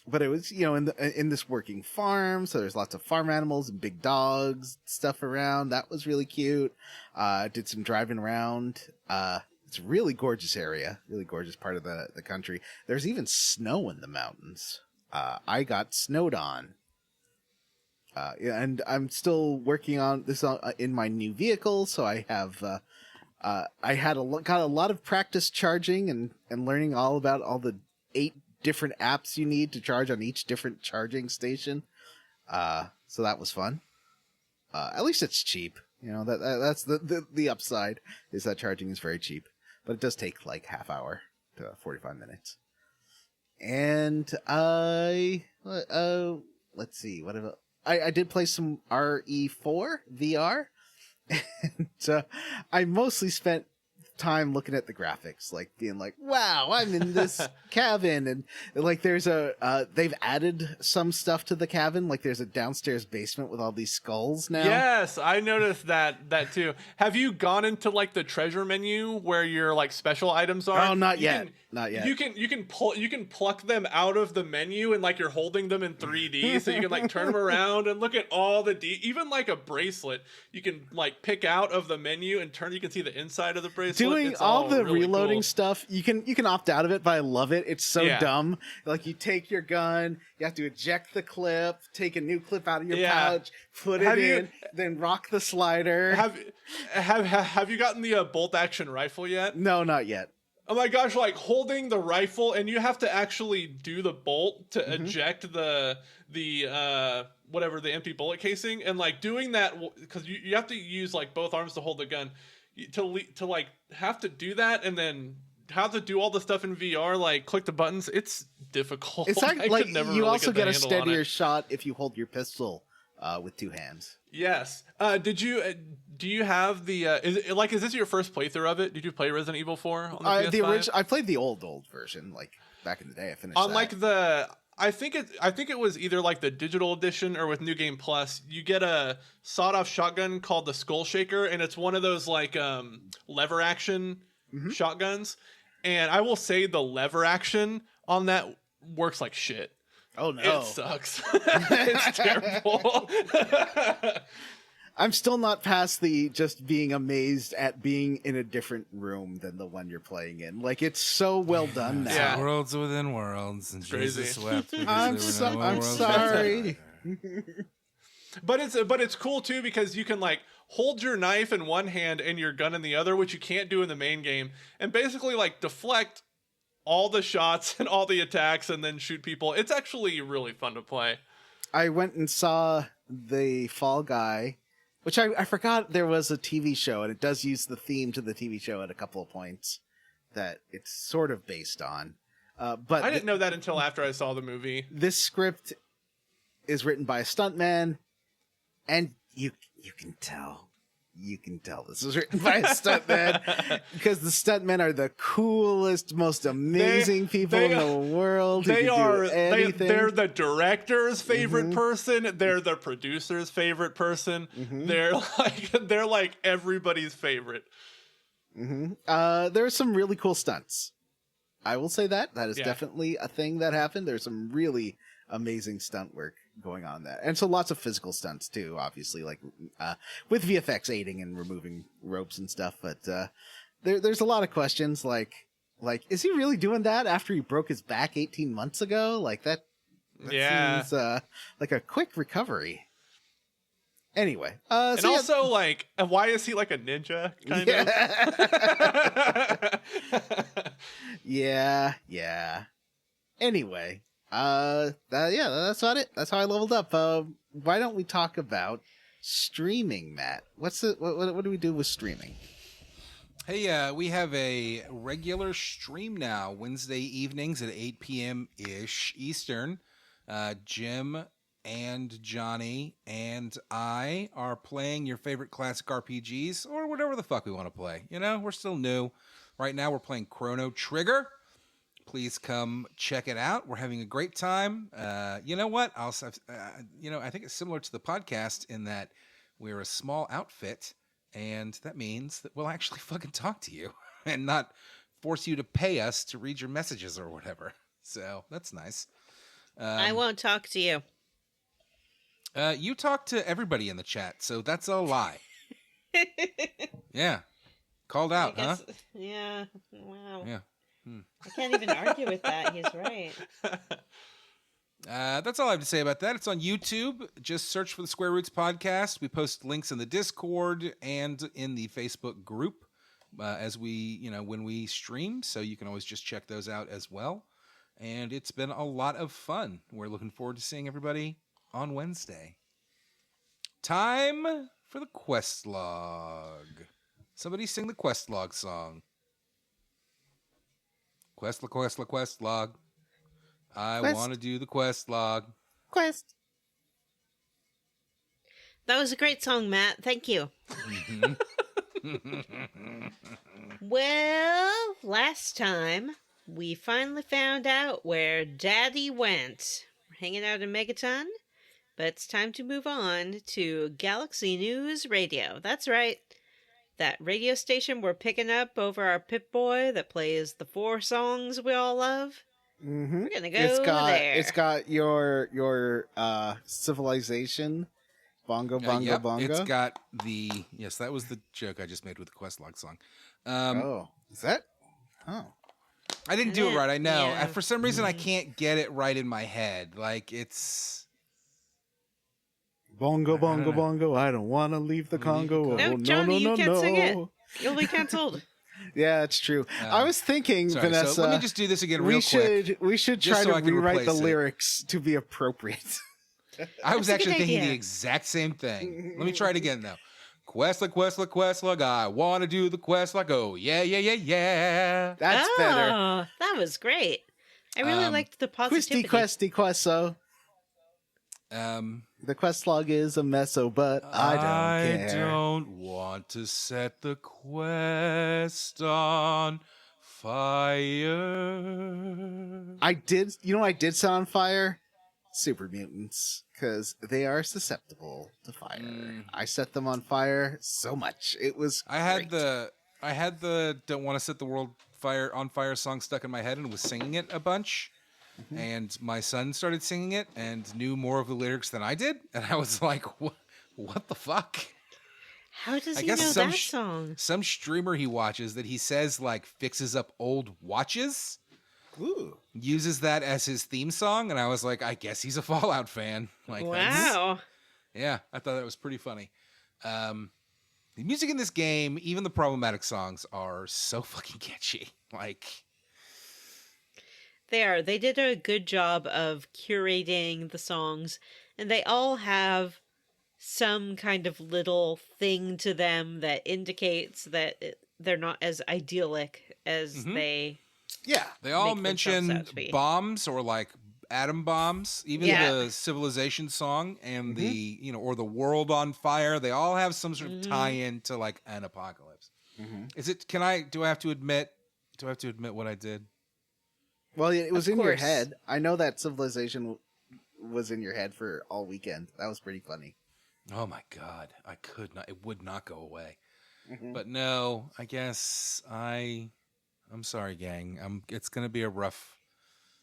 but it was, you know, in this working farm, so there's lots of farm animals and big dogs stuff around. That was really cute. Did some driving around. It's a really gorgeous area, really gorgeous part of the country. There's even snow in the mountains. I got snowed on. Yeah, and I'm still working on this in my new vehicle, so I have got a lot of practice charging and learning all about all the 8 different apps you need to charge on each different charging station. So that was fun. At least it's cheap. You know, that's the upside is that charging is very cheap, but it does take like half hour to 45 minutes. And let's see, what have I did play some RE4 VR, and I mostly spent time looking at the graphics, like being like, wow, I'm in this cabin, and like there's they've added some stuff to the cabin, like there's a downstairs basement with all these skulls now. Yes, I noticed that too. Have you gone into like the treasure menu where your like special items are? Oh, not yet. Not yet. You can pluck them out of the menu, and like you're holding them in 3D, so you can like turn them around and look at all the even like a bracelet you can like pick out of the menu and turn. You can see the inside of the bracelet. doing it's all the really reloading cool. stuff. You can opt out of it, but I love it. It's so Yeah. dumb. Like, you take your gun, you have to eject the clip, take a new clip out of your Yeah. pouch, put Have it you- in, then rock the slider. Have you gotten the bolt action rifle yet? No, not yet. Oh my gosh, like holding the rifle, and you have to actually do the bolt to eject the whatever, the empty bullet casing, and like doing that because you have to use like both arms to hold the gun to like have to do that, and then have to do all the stuff in VR, like click the buttons. It's difficult. It's I like could never you really also get get the a handle on steadier it. shot if you hold your pistol with two hands. Yes. Do you have the is this your first playthrough of it? Did you play Resident Evil 4 on the PS5? I played the old version, like back in the day. I finished On that. like I think it was either like the digital edition or with New Game Plus. You get a sawed-off shotgun called the Skull Shaker, and it's one of those like lever action shotguns. And I will say the lever action on that works like shit. Oh no, It sucks. It's terrible. I'm still not past the just being amazed at being in a different room than the one you're playing in. Like, it's so well done now. Yeah. Worlds within worlds, and Crazy. Jesus wept. because I'm there were no I'm worlds sorry. But it's cool too because you can like hold your knife in one hand and your gun in the other, which you can't do in the main game, and basically like deflect all the shots and all the attacks and then shoot people. It's actually really fun to play. I went and saw the Fall Guy, which I forgot there was a TV show, and it does use the theme to the TV show at a couple of points that it's sort of based on. But I didn't know that until after I saw the movie. this script is written by a stuntman, and you can tell this was written by a stuntman because the stuntmen are the coolest, most amazing people in the world. They're Anything. the director's favorite person. They're the producer's favorite person. They're like everybody's favorite. There are some really cool stunts. I will say that is Yeah. definitely a thing that happened. There's some really amazing stunt work going on there, and so lots of physical stunts too, obviously, like with VFX aiding and removing ropes and stuff. But there's a lot of questions like is he really doing that after he broke his back 18 months ago? Like that seems like a quick recovery. Anyway, And so also, like, why is he like a ninja? Kind of. yeah. Anyway, that's about it. That's how I leveled up. Why don't we talk about streaming, Matt? What do we do with streaming? Hey, we have a regular stream now, Wednesday evenings at 8 p.m. ish Eastern. Jim and Johnny and I are playing your favorite classic RPGs or whatever the fuck we want to play. You know, we're still new. Right now we're playing Chrono Trigger. Please come check it out. We're having a great time. You know what? I think it's similar to the podcast in that we're a small outfit, and that means that we'll actually fucking talk to you and not force you to pay us to read your messages or whatever. So that's nice. I won't talk to you. You talk to everybody in the chat, so that's a lie. Yeah. Called out, huh? Yeah. Wow. Yeah. I can't even argue with that. He's right. That's all I have to say about that. It's on YouTube. Just search for the Square Roots Podcast. We post links in the Discord and in the Facebook group as when we stream, so you can always just check those out as well. And it's been a lot of fun. We're looking forward to seeing everybody on Wednesday. Time for the quest log. Somebody sing the quest log song. Quest log. I want to do the quest log. Quest. That was a great song, Matt. Thank you. Well, last time we finally found out where Daddy went. We're hanging out in Megaton, but it's time to move on to Galaxy News Radio. That's right. That radio station we're picking up over our Pip-Boy that plays the 4 songs we all love. Mm-hmm. We're gonna go there. It's got your civilization Bongo, Yep, bongo. it's got the yes. That was the joke I just made with the Questlog song. Oh, is that? Oh, I didn't do it right. I know. Yeah. For some reason, I can't get it right in my head. Like it's bongo, bongo, know. bongo. I don't want to leave the Congo. No, Oh, Johnny, you no, can't no. sing it. You'll be canceled. Yeah, it's true. I was thinking, sorry, Vanessa. So let me just do this again real quick. We should just try so to I can rewrite the replace it. lyrics to be appropriate. I was That's a good actually thinking idea. the exact same thing. Let me try it again though. Questlog, I want to do the Questlog. Oh yeah, yeah, yeah, yeah. That's better. Oh, that was great. I really liked the positivity. Questy, questo. Um, The quest log is a meso, but I don't care. I don't want to set the quest on fire. I did. You know what I did set on fire? Super mutants, because they are susceptible to fire. I set them on fire so much. It was. I had great. the don't want to set the world on fire song stuck in my head and was singing it a bunch. And my son started singing it and knew more of the lyrics than I did, and I was like, "What the fuck?" How does I he guess know some that song? Some streamer he watches that he says like fixes up old watches, Ooh. uses that as his theme song, and I was like, I guess he's a Fallout fan. Like, Wow. yeah, I thought that was pretty funny. The music in this game, even the problematic songs, are so fucking catchy. Like, They are. They did a good job of curating the songs, and they all have some kind of little thing to them that indicates that they're not as idyllic as they. Yeah. they all Make themselves mention out to be. bombs or like atom bombs, even Yeah. the Civilization song and the, or the world on fire. They all have some sort of tie-in to like an apocalypse. Is it, do I have to admit what I did? Well, it was Of in your course. head. I know that Civilization was in your head for all weekend. That was pretty funny. Oh my God. I could not, it would not go away. But no, I guess I'm sorry, gang. It's going to be a rough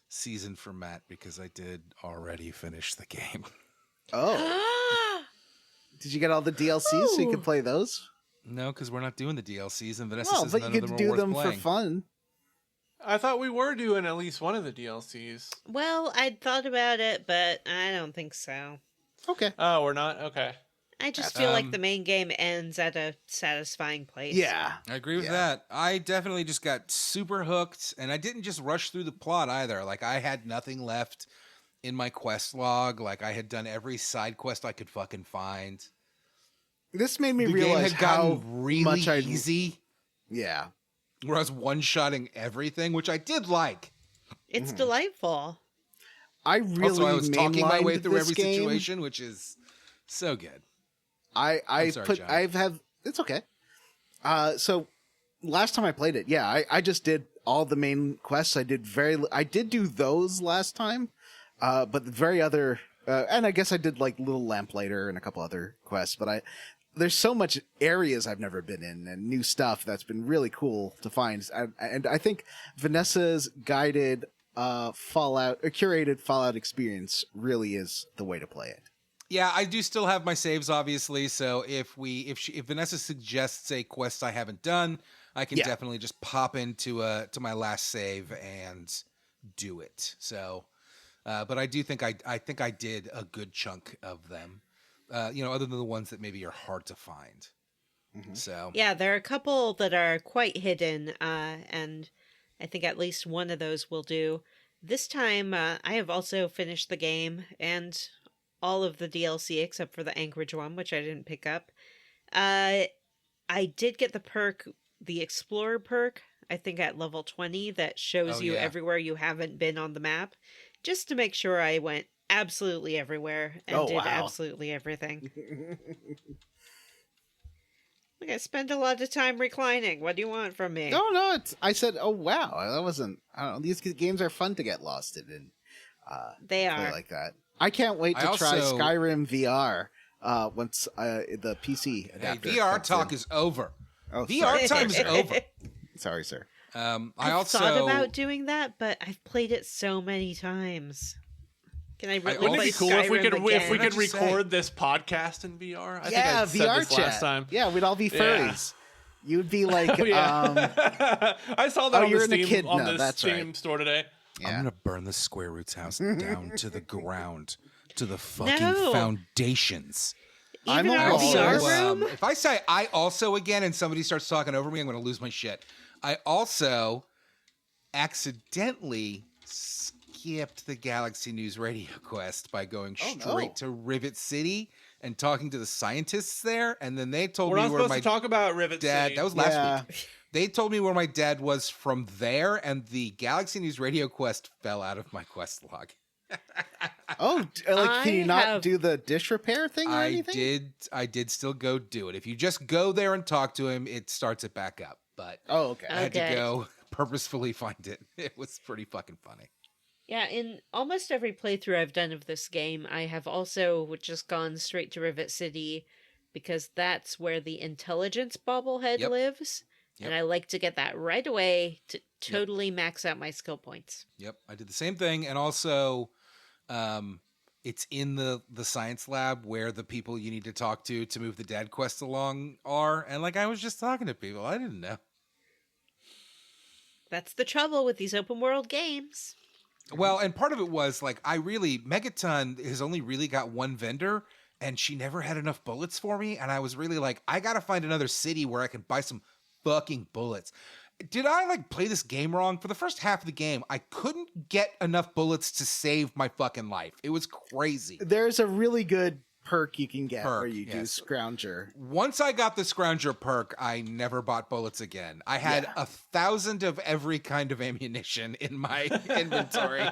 season for Matt because I did already finish the game. Oh. Did you get all the DLCs so you could play those? No, because we're not doing the DLCs, and Vanessa Well, says but none you of could them are do worth them playing. for fun. I thought we were doing at least one of the DLCs. Well, I'd thought about it, but I don't think so. Okay. Oh, we're not? Okay. I just feel like the main game ends at a satisfying place. Yeah. I agree with that. I definitely just got super hooked, and I didn't just rush through the plot either. Like, I had nothing left in my quest log. Like, I had done every side quest I could fucking find. This made me The game realize had how gotten really much I easy, Yeah. where I was one-shotting everything, which I did like. It's delightful. I really Also, I was talking my way mainlined through this every game. situation, which is so good. I'm sorry, John. It's okay. So last time I played it, yeah, I just did all the main quests. I did do those last time, but the very other, and I guess I did like Little Lamplighter and a couple other quests. But there's so much areas I've never been in and new stuff that's been really cool to find. And I think Vanessa's guided curated Fallout experience really is the way to play it. Yeah, I do still have my saves, obviously. So if Vanessa suggests a quest I haven't done, I can definitely just pop into to my last save and do it. So, but I do think I think I did a good chunk of them. Other than the ones that maybe are hard to find. So Yeah, there are a couple that are quite hidden, and I think at least one of those will do. This time, I have also finished the game and all of the DLC except for the Anchorage one, which I didn't pick up. I did get the perk, the Explorer perk, I think at level 20, that shows you everywhere you haven't been on the map, just to make sure I went absolutely everywhere and did absolutely everything. Look, I spent a lot of time reclining. What do you want from me? No, I said, oh wow, that wasn't. I don't know. These games are fun to get lost in. And They play are. like that. I can't wait to try Skyrim VR once the PC adapter. VR comes talk in. is over. Oh, VR time is over. Sorry, sir. I I've also thought about doing that, but I've played it so many times. Can I Wouldn't Wouldn't it play be cool if we could Skyrim again? Just say? record this podcast in VR? I think Yeah, I said VR this chat. last time. Yeah, we'd all be Yeah. furries. You'd be like, Oh, yeah. I saw that oh, on you're the an Steam echidna, on the that's Steam right. store today. I'm yeah. gonna burn the Square Roots house down to the ground, to the fucking No. foundations. I'm Even our also, VR room? If I say I also again and somebody starts talking over me, I'm gonna lose my shit. I also accidentally skipped the Galaxy News Radio quest by going Oh, straight no. to Rivet City and talking to the scientists there, and then they told We're me not where supposed my to talk about Rivet dad. City. That was last Yeah. week. They told me where my dad was from there, and the Galaxy News Radio quest fell out of my quest log. Oh, like, can you I not have- do the dish repair thing or anything? I did still go do it. If you just go there and talk to him, it starts it back up. But Oh, okay. I had to Okay. go purposefully find it. It was pretty fucking funny. Yeah, in almost every playthrough I've done of this game, I have also just gone straight to Rivet City because that's where the intelligence bobblehead Yep. lives. Yep. And I like to get that right away to totally max out my skill points. Yep, I did the same thing, and also, it's in the science lab where the people you need to talk to move the dad quest along are. And like I was just talking to people, I didn't know. That's the trouble with these open world games. Well, and part of it was like Megaton has only really got one vendor, and she never had enough bullets for me, and I was really like, I gotta find another city where I can buy some fucking bullets. Did I like play this game wrong? For the first half of the game, I couldn't get enough bullets to save my fucking life. It was crazy. There's a really good perk you can get where Perk, you do yes. Scrounger. Once I got the Scrounger perk, I never bought bullets again. I had 1,000 of every kind of ammunition in my inventory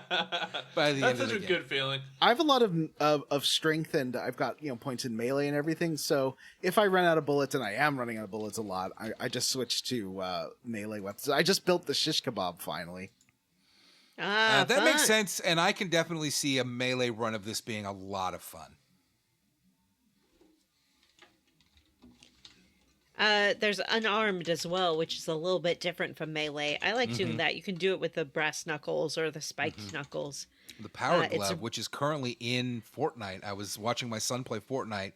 by the That's end of such the a game. good feeling. I have a lot of strength, and I've got points in melee and everything. So if I run out of bullets, and I am running out of bullets a lot, I just switch to melee weapons. I just built the shish kebab finally. Ah, That makes fun. sense, and I can definitely see a melee run of this being a lot of fun. There's unarmed as well, which is a little bit different from melee. I like doing that. You can do it with the brass knuckles or the spiked knuckles. The Power it's Glove, a- which is currently in Fortnite. I was watching my son play Fortnite,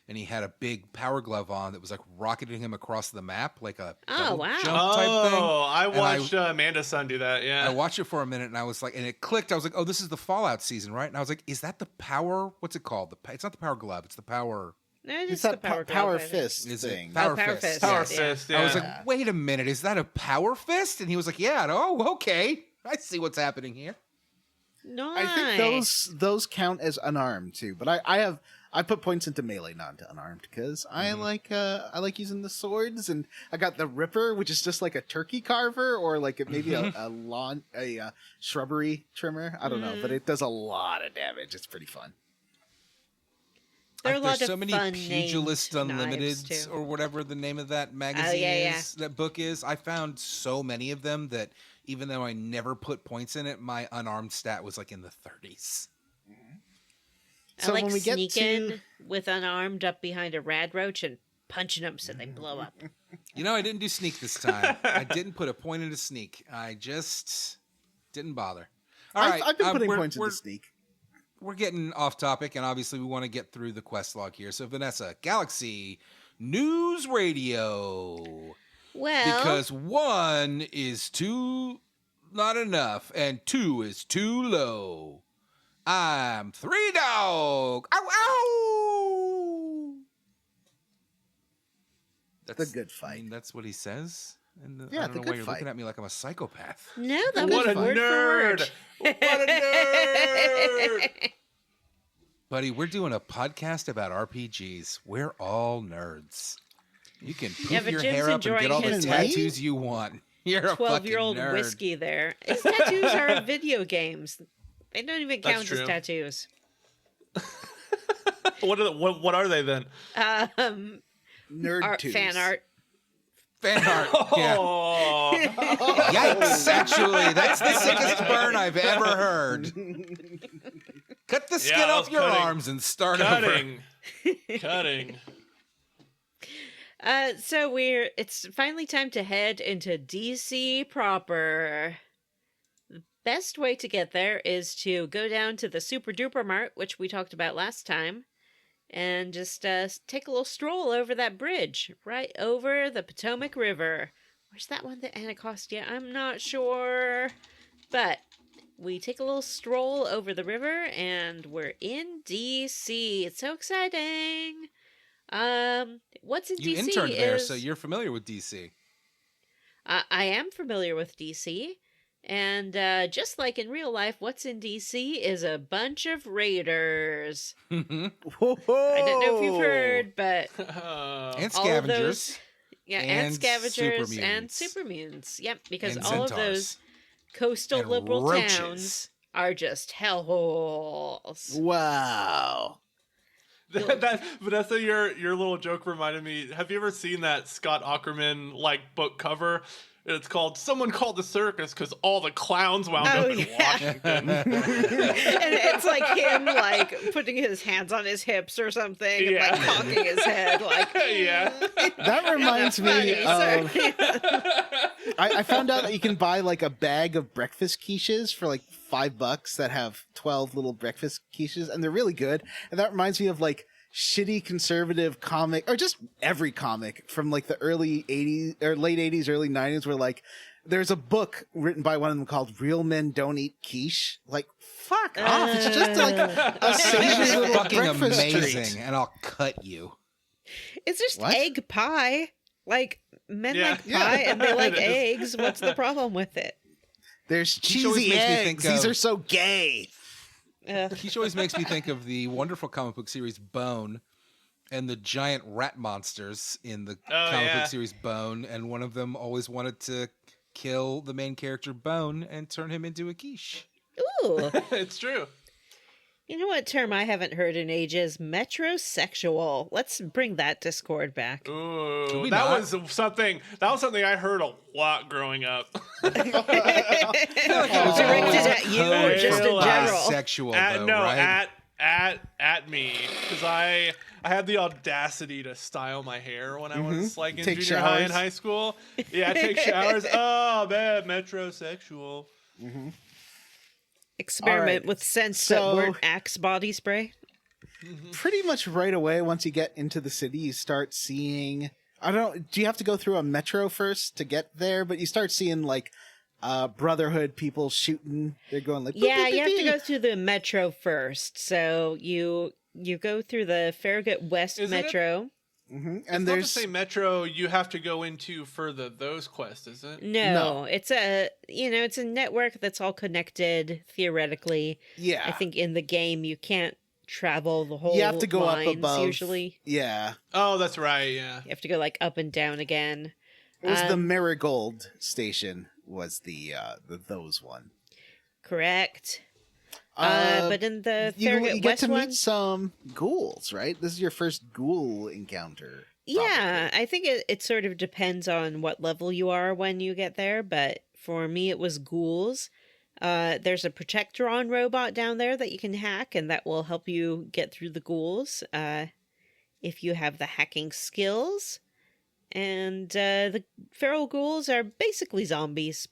and he had a big Power Glove on that was like rocketing him across the map like a Oh, double wow. jump type thing. Oh, I And watched Amanda's son do that. Yeah. I watched it for a minute, and I was like, and it clicked. I was like, oh, this is the Fallout season, right? And I was like, is that the Power? What's it called? It's not the Power Glove. It's the Power. No, It's just that the power, power glove, I think. fist Is it thing. Power Power Fist? Fist, Power yes, yeah. Fist. Yeah. I was like, wait a minute, is that a Power Fist? And he was like, yeah. And, oh, okay. I see what's happening here. Nice. I think those count as unarmed too, but I put points into melee, not into unarmed, because I like using the swords, and I got the Ripper, which is just like a turkey carver or like maybe a shrubbery trimmer. I don't know, but it does a lot of damage. It's pretty fun. There are a lot There's of so many fun Pugilist named Unlimited knives, too. or whatever the name of that magazine yeah. is, that book is. I found so many of them that even though I never put points in it, my unarmed stat was like in the 30s. So I like when we get sneaking to with unarmed up behind a rad roach and punching them so they blow up. You know, I didn't do sneak this time. I didn't put a point into sneak. I just didn't bother. All right, I've been putting we're- points we're- into sneak. We're getting off topic, and obviously we want to get through the quest log here. So, Vanessa, Galaxy News Radio. Well, Because 1 is not enough, and 2 is too low. I'm 3 dog. Ow, ow! The good fight. I mean, that's what he says. And Yeah, I don't the know good why you're fight. looking at me like I'm a psychopath. no, that What was a word for nerd! word. What a nerd! Buddy, we're doing a podcast about RPGs. We're all nerds. You can Yeah, poof but your Jim's hair up and get enjoying all the his tattoos you want. You're a 12-year-old fucking nerd. whiskey there. His tattoos are video games. They don't even That's count as true. tattoos. What are they then? Nerd twos. Fan art. Fan art. Yeah. Oh, Yikes, actually. That's the sickest burn I've ever heard. Cut the skin that off was your cutting. arms and start over. cutting. So it's finally time to head into DC proper. best way to get there is to go down to the Super Duper Mart, which we talked about last time, and just take a little stroll over that bridge, right over the Potomac River. Where's that one that Anacostia? I'm not sure. But we take a little stroll over the river, and we're in D.C. It's so exciting. What's in You D.C. interned there, is... so you're familiar with DC. I am familiar with DC, and just like in real life, what's in DC is a bunch of raiders. Whoa. I don't know if you've heard, but And all of scavengers. those, and scavengers super and mutants. super mutants. Yep, because And all of centaurs. those coastal And liberal roaches. towns are just hellholes. Wow. that Vanessa, your little joke reminded me. Have you ever seen that Scott Aukerman book cover? It's called "Someone Called the Circus" because all the clowns wound up in Washington. And it's like him, putting his hands on his hips or something, Yeah. and cocking his head, Yeah. That reminds me funny, of. sir. I found out that you can buy a bag of breakfast quiches for $5 that have 12 little breakfast quiches, and they're really good. And that reminds me of shitty conservative comic, or just every comic from the early 80s or late 80s, early 90s, where there's a book written by one of them called "Real Men Don't Eat Quiche." Fuck off! It's just a It's savory little fucking breakfast amazing, treat. and I'll cut you. It's just What? egg pie. Men Yeah. like pie and they like It is. eggs. What's the problem with it? There's Quiche always cheesy makes me eggs. think These of- are so gay. Quiche always makes me think of the wonderful comic book series Bone and the giant rat monsters in the comic book series Bone, and one of them always wanted to kill the main character Bone and turn him into a quiche. Ooh. It's true. You know what term I haven't heard in ages? Metrosexual. Let's bring that discord back. Should Ooh, we that not? was something. That was something I heard a lot growing up. Directed at you or just in general? Bisexual, though, right? at me, because I had the audacity to style my hair when I was in Take junior high and showers. high school. Yeah, take showers. Oh man, metrosexual. Experiment All right. with scents So- that weren't Axe body spray. Pretty much right away, once you get into the city, you start seeing. I don't know. Do you have to go through a metro first to get there? But you start seeing Brotherhood people shooting. They're going boop, Yeah, boop, you have boop, to boop. go through the metro first. So you go through the Farragut West Isn't it? Metro. And It's not the there's same metro you have to go into for those quests, is it? No, it's a it's a network that's all connected theoretically. yeah. I think in the game you can't travel the whole you have to go lines up above. usually. Yeah, Oh, that's right. Yeah. You have to go up and down again. it was the Marigold station. Was the those one? Correct. But in the You Farragut get West to one, meet some ghouls, right? This is your first ghoul encounter. yeah, I think it sort of depends on what level you are when you get there. But for me, it was ghouls. There's a Protectron robot down there that you can hack, and that will help you get through the ghouls if you have the hacking skills. And the feral ghouls are basically zombies.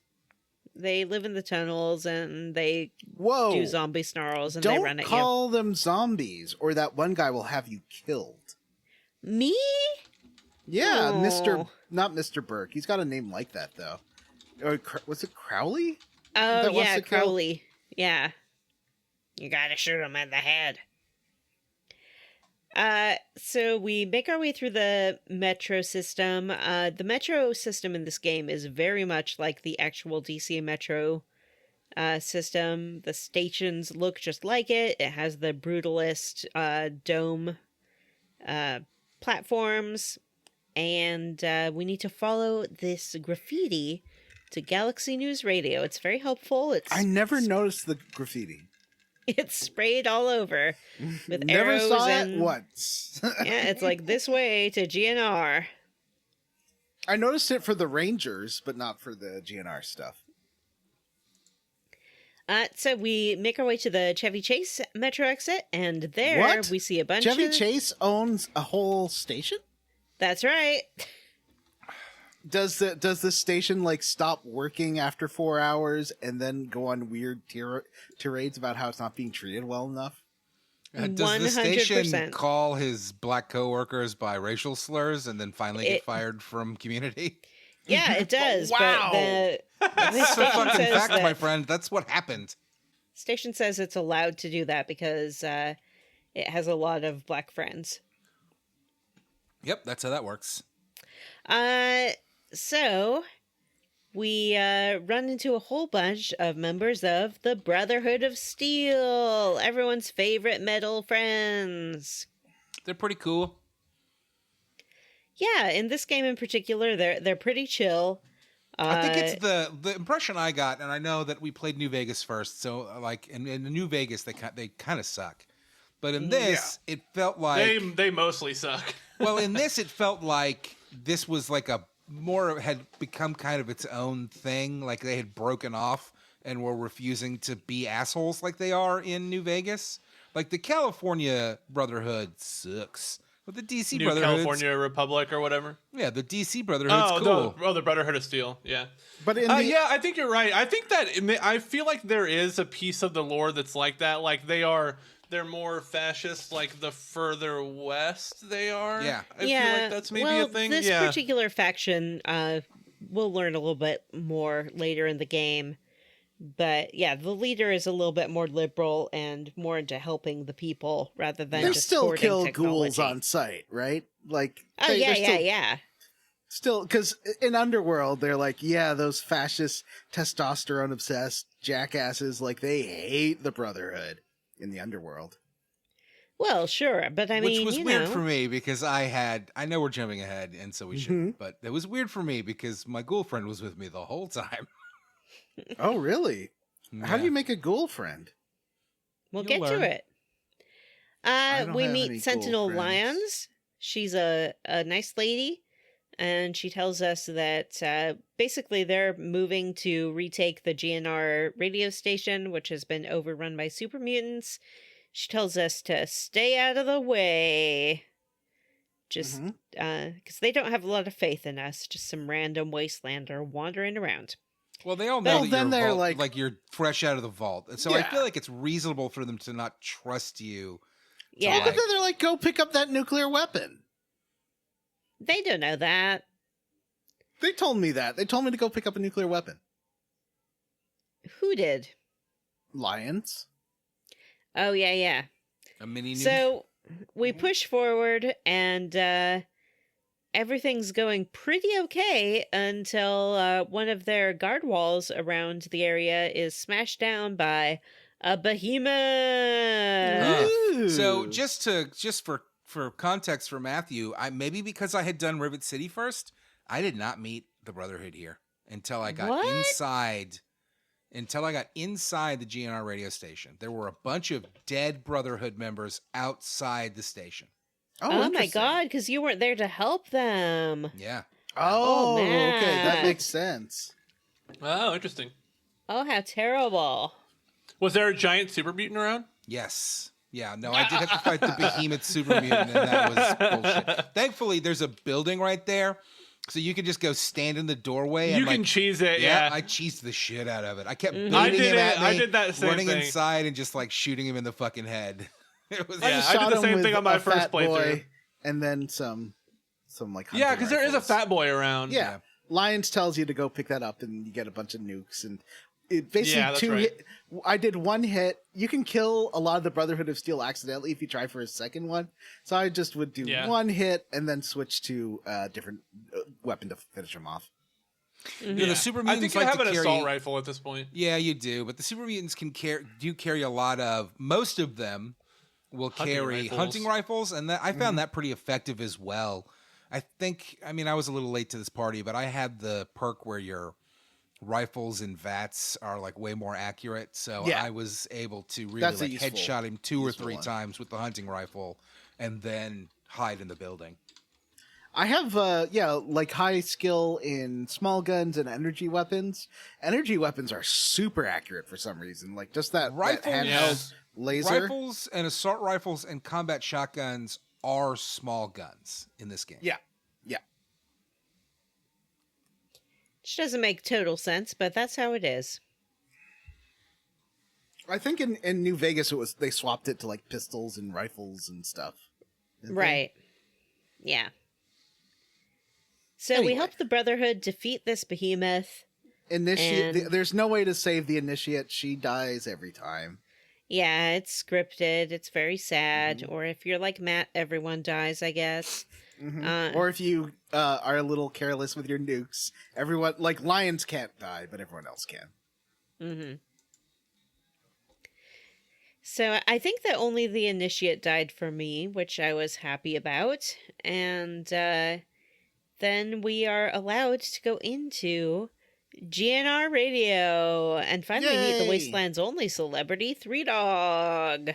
They live in the tunnels and they Whoa! do zombie snarls and Don't they run at call them zombies, or that one guy will have you killed. you. Me? Yeah, Oh. not Mr. Burke. He's got a name like that though. Or was it Crowley? Oh, that wants yeah, to kill- Crowley. Yeah. You gotta shoot him in the head. So we make our way through the metro system. The metro system in this game is very much like the actual DC metro system. The stations look just like it. It has the brutalist dome platforms. And we need to follow this graffiti to Galaxy News Radio. It's very helpful. I never noticed the graffiti. It's sprayed all over with Never arrows saw and it once. yeah, it's like this way to GNR. I noticed it for the Rangers, but not for the GNR stuff. So we make our way to the Chevy Chase metro exit, and there What? we see a bunch Chevy of... Chase owns a whole station? That's right. Does the station like stop working after 4 hours and then go on weird tirades about how it's not being treated well enough? Does the station 100%. call his black coworkers by racial slurs and then finally get fired from Community? Yeah, it does. Wow. But the That's a station fucking says fact, my that friend. That's what happened. station says it's allowed to do that because it has a lot of black friends. Yep, that's how that works. So we run into a whole bunch of members of the Brotherhood of Steel, everyone's favorite metal friends. They're pretty cool. Yeah, in this game in particular, they're pretty chill. I think it's the impression I got, and I know that we played New Vegas first, so like in New Vegas they kind of suck, but in this it felt like They mostly suck. well, in this it felt like this was like had become kind of its own thing, like they had broken off and were refusing to be assholes like they are in New Vegas. Like the California Brotherhood sucks. But the DC New Brotherhood, California Republic or whatever. yeah, the DC Brotherhood's cool. The Brotherhood of Steel. Yeah. But Yeah, I think you're right. I think that I feel like there is a piece of the lore that's like that. Like they're more fascist, like the further west they are. Yeah. I feel like that's maybe a thing. This particular faction, we'll learn a little bit more later in the game. But yeah, the leader is a little bit more liberal and more into helping the people rather than they just still hoarding kill technology. ghouls on site, right? Like, Oh yeah. Still, because in Underworld, they're like, yeah, those fascist, testosterone obsessed jackasses, like they hate the Brotherhood in the Underworld. Well, sure, but I mean, which was you weird know. for me because I know we're jumping ahead, and so we shouldn't, but it was weird for me because my ghoul friend was with me the whole time. Oh, really? How do Yeah. you make a ghoul friend? We'll You'll get to learn. it. don't We have any meet ghoul Sentinel friends. Lyons. She's a nice lady, and she tells us that basically they're moving to retake the GNR radio station, which has been overrun by super mutants. She tells us to stay out of the way. Just because they don't have a lot of faith in us, just some random wastelander wandering around. Well, they all know Well, that then you're they're like you're fresh out of the vault, and so I Yeah. feel like it's reasonable for them to not trust you. Yeah, But then they're like, go pick up that nuclear weapon. they don't know that. They told me that. They told me to go pick up a nuclear weapon. Who did? Lions. Oh, yeah. A mini nuke. So we push forward, and everything's going pretty okay until one of their guard walls around the area is smashed down by a behemoth. So just for context for Matthew, maybe because I had done Rivet City first, I did not meet the Brotherhood here until I got What? inside. Until I got inside the GNR radio station, there were a bunch of dead Brotherhood members outside the station. Oh my interesting. god, because you weren't there to help them. Yeah. Oh, Oh, okay. That Matt. makes sense. Oh, interesting. Oh, how terrible. Was there a giant super mutant around? Yes. Yeah, no, I did have to fight the behemoth super mutant, and that was bullshit. Thankfully, there's a building right there, so you can just go stand in the doorway. And You can cheese it, yeah. yeah. I cheesed the shit out of it. I kept Mhm. beating I did him it. at me, I did that same running thing. inside and just like shooting him in the fucking head. It was Yeah, just I did shot the him same with thing on my a first fat boy playthrough. and then some like Yeah, hunting because there is a rifles. fat boy around. Yeah. Lions tells you to go pick that up and you get a bunch of nukes and it basically Yeah, that's right. I did one hit. You can kill a lot of the Brotherhood of Steel accidentally if you try for a second one. So I just would do Yeah. one hit and then switch to a different weapon to finish them off. Yeah, the super I mutants think you like have to an carry. assault rifle at this point. Yeah, you do, but the super mutants can carry a lot of. Most of them will Hunting carry rifles. hunting rifles, and I found that pretty effective as well. I mean, I was a little late to this party, but I had the perk where your rifles and VATs are like way more accurate, so Yeah. I was able to really That's a like useful- headshot him 2 or useful 3 one. times with the hunting rifle, and then hide in the building. I have like high skill in small guns and energy weapons. Energy weapons are super accurate for some reason. Like just that Rifles- handheld Yeah. laser. Rifles and assault rifles and combat shotguns are small guns in this game. Yeah. Which doesn't make total sense, but that's how it is. I think in New Vegas they swapped it to like pistols and rifles and stuff. didn't they? Right. Yeah. So we Anyway. help the Brotherhood defeat this behemoth. Initiate. And- There's no way to save the initiate. She dies every time. Yeah, it's scripted. It's very sad. Or if you're like Matt, everyone dies, I guess. Or if you are a little careless with your nukes, everyone like lions can't die, but everyone else can. Mm-hmm. So I think that only the initiate died for me, which I was happy about. And then we are allowed to go into GNR Radio and finally meet the Yay! Wasteland's only celebrity, Three Dog.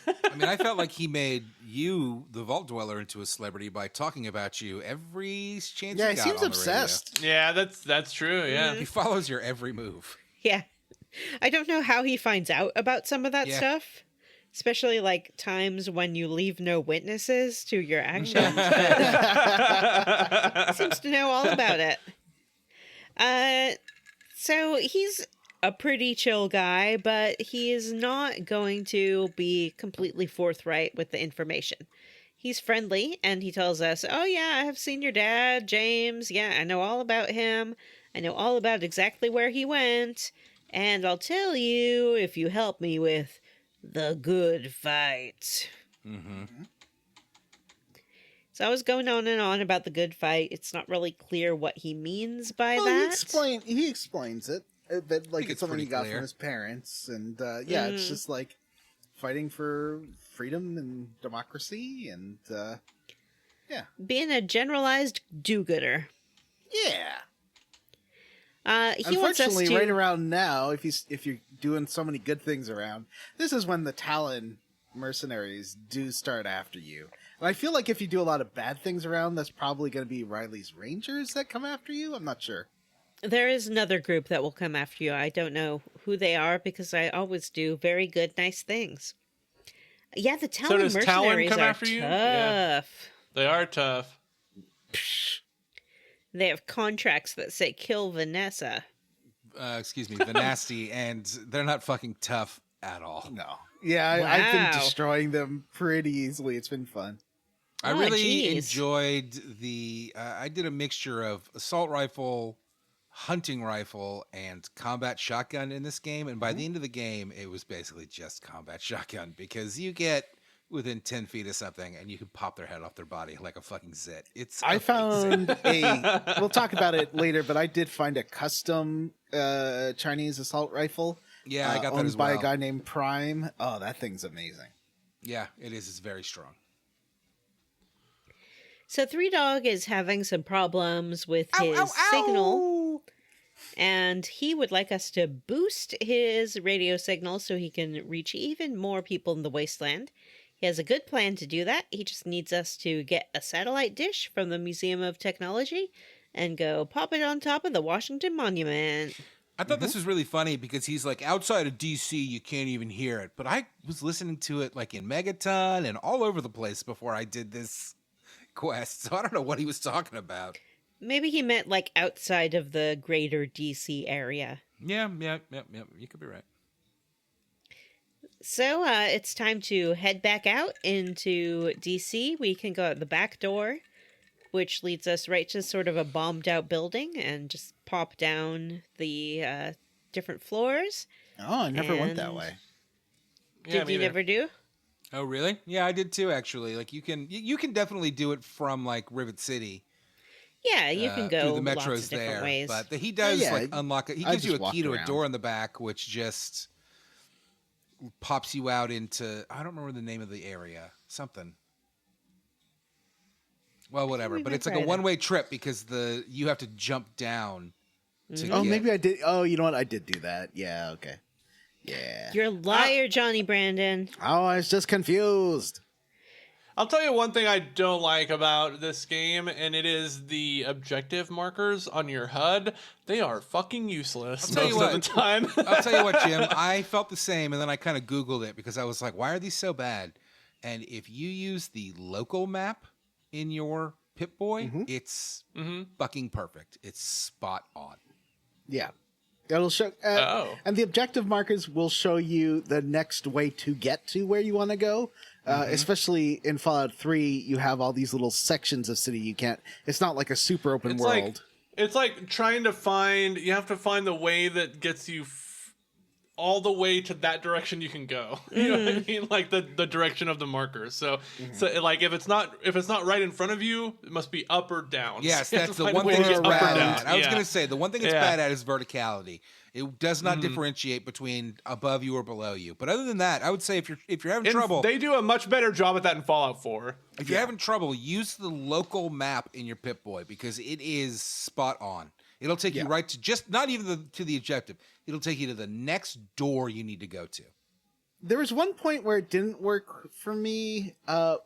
I mean, I felt like he made you, the Vault Dweller, into a celebrity by talking about you every chance Yeah, he he got seems on the obsessed. Yeah, that's true. Yeah. radio. He follows your every move. Yeah. I don't know how he finds out about some of that Yeah. stuff. Especially like times when you leave no witnesses to your actions. He seems to know all about it. So he's a pretty chill guy, but he is not going to be completely forthright with the information. He's friendly, and he tells us, oh yeah, I have seen your dad, James. Yeah, I know all about him. I know all about exactly where he went. And I'll tell you if you help me with the good fight. Mm-hmm. So I was going on and on about the good fight. It's not really clear what he means by that. He explains it. That like think it's it's something he pretty got clear. from his parents, and it's just like fighting for freedom and democracy, and Being a generalized do-gooder. yeah. He wants us Unfortunately, to... right around now, if you're doing so many good things around, this is when the Talon mercenaries do start after you. And I feel like if you do a lot of bad things around, that's probably going to be Riley's Rangers that come after you. I'm not sure. There is another group that will come after you. I don't know who they are because I always do very good, nice things. Yeah, the Talon does Talon mercenaries come are after you? Yeah. tough. They are tough. They have contracts that say kill Vanessa. Excuse me, the nasty, and they're not fucking tough at all. No. Yeah, I've been Wow. destroying them pretty easily. It's been fun. I Oh, really geez. enjoyed the. I did a mixture of assault rifle, hunting rifle, and combat shotgun in this game. And by the end of the game, it was basically just combat shotgun because you get within 10 feet of something and you can pop their head off their body like a fucking zit. It's I amazing. found we'll talk about it later, but I did find a custom Chinese assault rifle. Yeah, I got that owned as by well. a guy named Prime. Oh, that thing's amazing. Yeah, it is. It's very strong. So Three Dog is having some problems with his signal, and he would like us to boost his radio signal so he can reach even more people in the wasteland. He has a good plan to do that. He just needs us to get a satellite dish from the Museum of Technology and go pop it on top of the Washington Monument. I thought this was really funny because he's like, outside of DC, you can't even hear it. But I was listening to it like in Megaton and all over the place before I did this quest. So I don't know what he was talking about. Maybe he meant like outside of the greater DC area. Yeah. You could be right. So it's time to head back out into DC. We can go out the back door, which leads us right to sort of a bombed out building and just pop down the different floors. Oh, I never went that And- way. Yeah, Did me you either. never do? Oh, really? Yeah, I did too, actually. Like you can definitely do it from like Rivet City. Yeah, you can go through the metros lots of different there. ways. But he does Yeah, like unlock it. He I gives you just a key walked to a around. door in the back, which just pops you out into I don't remember the name of the area. Something. Well, whatever. we But might it's like try a that. one-way trip because you have to jump down to Oh, get. maybe I did. Oh, you know what? I did do that. Yeah, okay. Yeah. You're a liar, Johnny Brandon. Oh, I was just confused. I'll tell you one thing I don't like about this game, and it is the objective markers on your HUD. They are fucking useless I'll tell you most of what. the time. I'll tell you what, Jim. I felt the same, and then I kind of Googled it because I was like, "Why are these so bad?" And if you use the local map in your Pip-Boy, it's fucking perfect. It's spot on. Yeah. It'll show, and the objective markers will show you the next way to get to where you want to go. Especially in Fallout 3, you have all these little sections of city you can't. It's not like a super open world. It's like trying to find. You have to find the way that gets you all the way to that direction you can go. You know what I mean? Like the direction of the marker. So like if it's not right in front of you, it must be up or down. Yes, So you have that's to the find a one way thing to it's get up or bad down. at. I was going to say, the one thing it's bad at is verticality. It does not differentiate between above you or below you. But other than that, I would say if you're having trouble, they do a much better job at that in Fallout 4. if you're having trouble, use the local map in your Pip-Boy because it is spot on. It'll take you right to just not even to the objective. It'll take you to the next door you need to go to. There was one point where it didn't work for me. I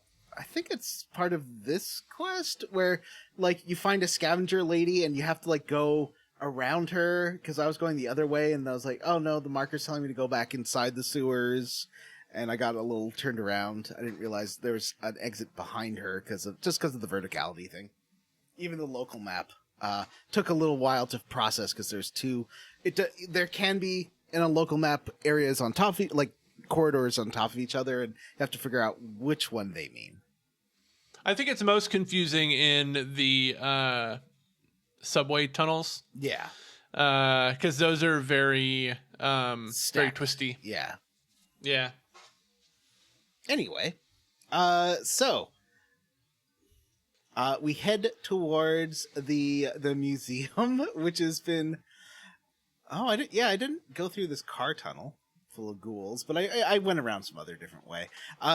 think it's part of this quest where like you find a scavenger lady and you have to like go around her because I was going the other way and I was like, oh no, the marker's telling me to go back inside the sewers, and I got a little turned around. I didn't realize there was an exit behind her because of the verticality thing. Even the local map took a little while to process because there's two. There can be in a local map areas on top of like corridors on top of each other, and you have to figure out which one they mean. I think it's most confusing in the subway tunnels. Yeah. Because those are very twisty. Yeah. Yeah. Anyway, so we head towards the museum, which has been. Oh, I didn't go through this car tunnel full of ghouls, but I went around some other different way.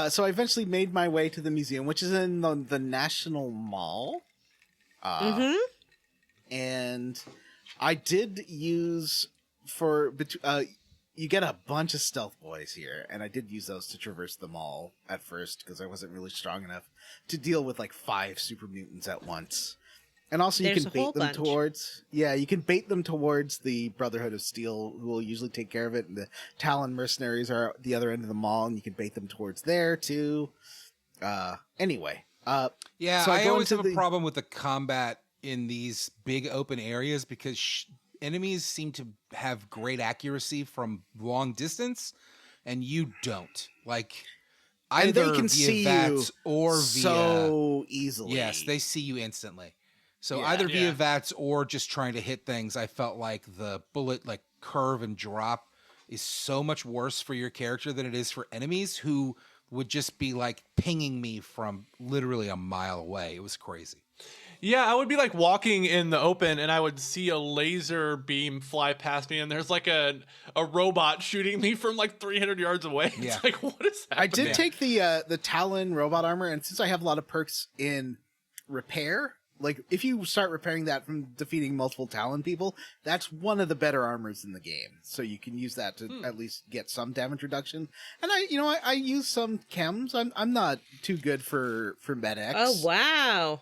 So I eventually made my way to the museum, which is in the National Mall. And I did use you get a bunch of stealth boys here, and I did use those to traverse the mall at first because I wasn't really strong enough to deal with like 5 super mutants at once. And also you can bait them towards the Brotherhood of Steel, who will usually take care of it, and the Talon mercenaries are at the other end of the mall, and you can bait them towards there too. Anyway. So I always have a problem with the combat in these big open areas because enemies seem to have great accuracy from long distance, and you don't. Like, either they can see VATS or so easily. Yes, they see you instantly. So either via VATS or just trying to hit things, I felt like the bullet like curve and drop is so much worse for your character than it is for enemies who would just be like pinging me from literally a mile away. It was crazy. Yeah, I would be like walking in the open and I would see a laser beam fly past me and there's like a robot shooting me from like 300 yards away. Yeah. It's like, what is happening? I did take the Talon robot armor, and since I have a lot of perks in repair, like if you start repairing that from defeating multiple Talon people, that's one of the better armors in the game. So you can use that to at least get some damage reduction. And I use some chems. I'm not too good for med-X. Oh, wow.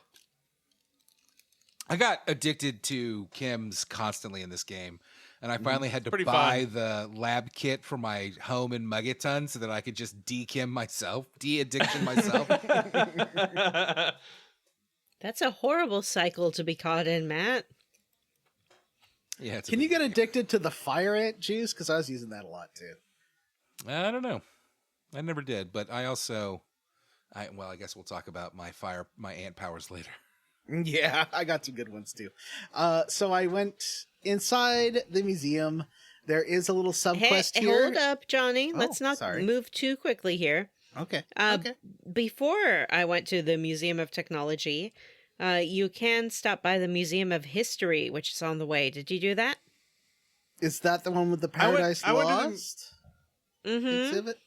I got addicted to chems constantly in this game, and I finally had to Pretty buy fun. the lab kit for my home in Muggeton so that I could just de-chem myself, de-addiction myself. That's a horrible cycle to be caught in, Matt. Yeah, it's Can you get addicted to the fire ant juice? Because I was using that a lot too. I don't know. I never did, but I guess we'll talk about my ant powers later. Yeah, I got some good ones too. So I went inside the museum. There is a little subquest here. Hold up, Johnny. Oh, Let's not sorry. move too quickly here. Okay. Before I went to the Museum of Technology, you can stop by the Museum of History, which is on the way. Did you do that? Is that the one with the Paradise Lost exhibit?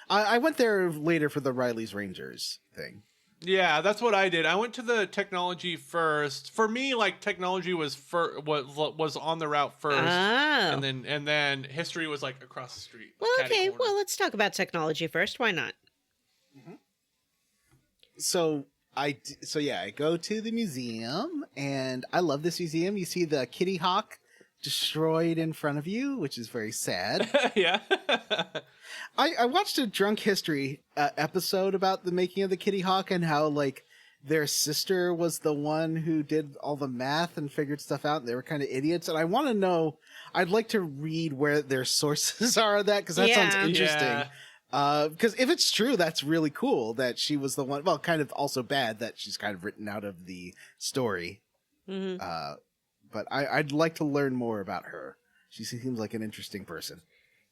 I went there later for the Riley's Rangers thing. Yeah, that's what I did. I went to the technology first. For me, like technology was on the route first, Oh. and then history was like across the street. Well, catty okay. corner. Well, let's talk about technology first. Why not? So I go to the museum, and I love this museum. You see the Kitty Hawk destroyed in front of you, which is very sad. Yeah. I watched a Drunk History episode about the making of the Kitty Hawk and how like their sister was the one who did all the math and figured stuff out, and they were kind of idiots. And I want to know, I'd like to read where their sources are on that, because that sounds interesting. Yeah. Because if it's true, that's really cool that she was the one. Well, kind of also bad that she's kind of written out of the story. Mm-hmm. But I'd like to learn more about her. She seems like an interesting person.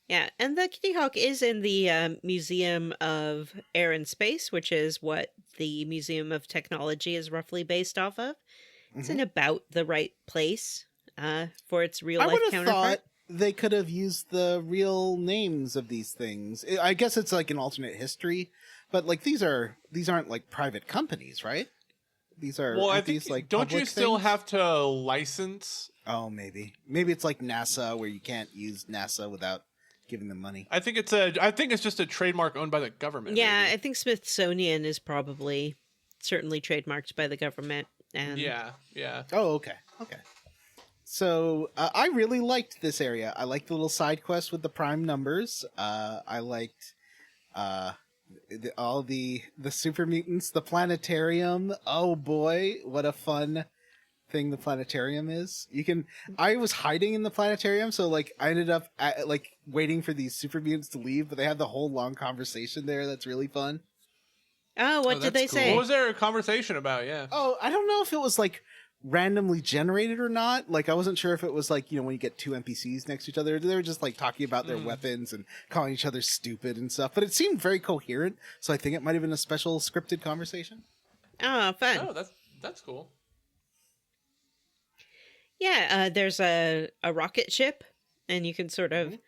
Yeah, and the Kitty Hawk is in the Museum of Air and Space, which is what the Museum of Technology is roughly based off of. It's in about the right place for its real life counterpart. I would have thought they could have used the real names of these things. I guess it's like an alternate history, but like these aren't like private companies, right? These are Well, I think these like don't you public still things? have to license? Oh, maybe it's like NASA where you can't use NASA without giving them money. I think it's just a trademark owned by the government. Yeah, maybe. I think Smithsonian is probably certainly trademarked by the government. And Yeah. Oh, okay. So I really liked this area. I liked the little side quest with the prime numbers. I liked all the super mutants, the planetarium. Oh boy, what a fun thing the planetarium is. I was hiding in the planetarium, so like I ended up waiting for these super mutants to leave, but they had the whole long conversation there. That's really fun. Oh, what did they that's cool. say? What was there a conversation about? Yeah. Oh, I don't know if it was like randomly generated or not. Like I wasn't sure if it was like, when you get two NPCs next to each other, they were just like talking about their weapons and calling each other stupid and stuff. But it seemed very coherent, so I think it might have been a special scripted conversation. Oh, fun. Oh, that's cool. Yeah, there's a rocket ship, and you can sort of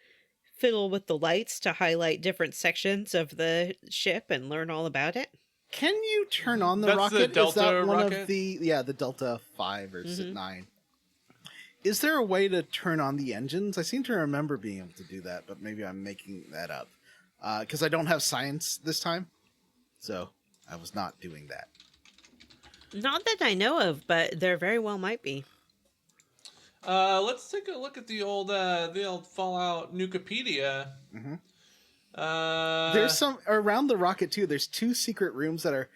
fiddle with the lights to highlight different sections of the ship and learn all about it. Can you turn on the That's rocket? the Delta Is that one rocket? of the Delta 5 or 9? Is there a way to turn on the engines? I seem to remember being able to do that, but maybe I'm making that up. Because I don't have science this time, so I was not doing that. Not that I know of, but there very well might be. Let's take a look at the old Fallout Nukipedia. There's some around the rocket too. There's 2 secret rooms that are.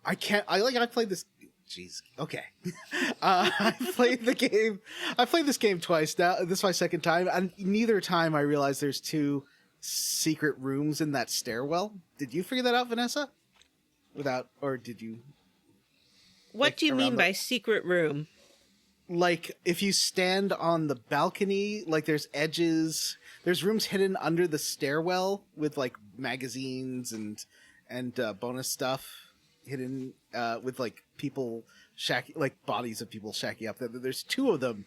I played this. Jeez. Okay. I played the game. I played this game twice now. This is my second time, and neither time I realized there's 2 secret rooms in that stairwell. Did you figure that out, Vanessa? Or did you? What do you mean by secret room? Like, if you stand on the balcony, like there's rooms hidden under the stairwell with like magazines and bonus stuff hidden with like people bodies of people shacking up. There's 2 of them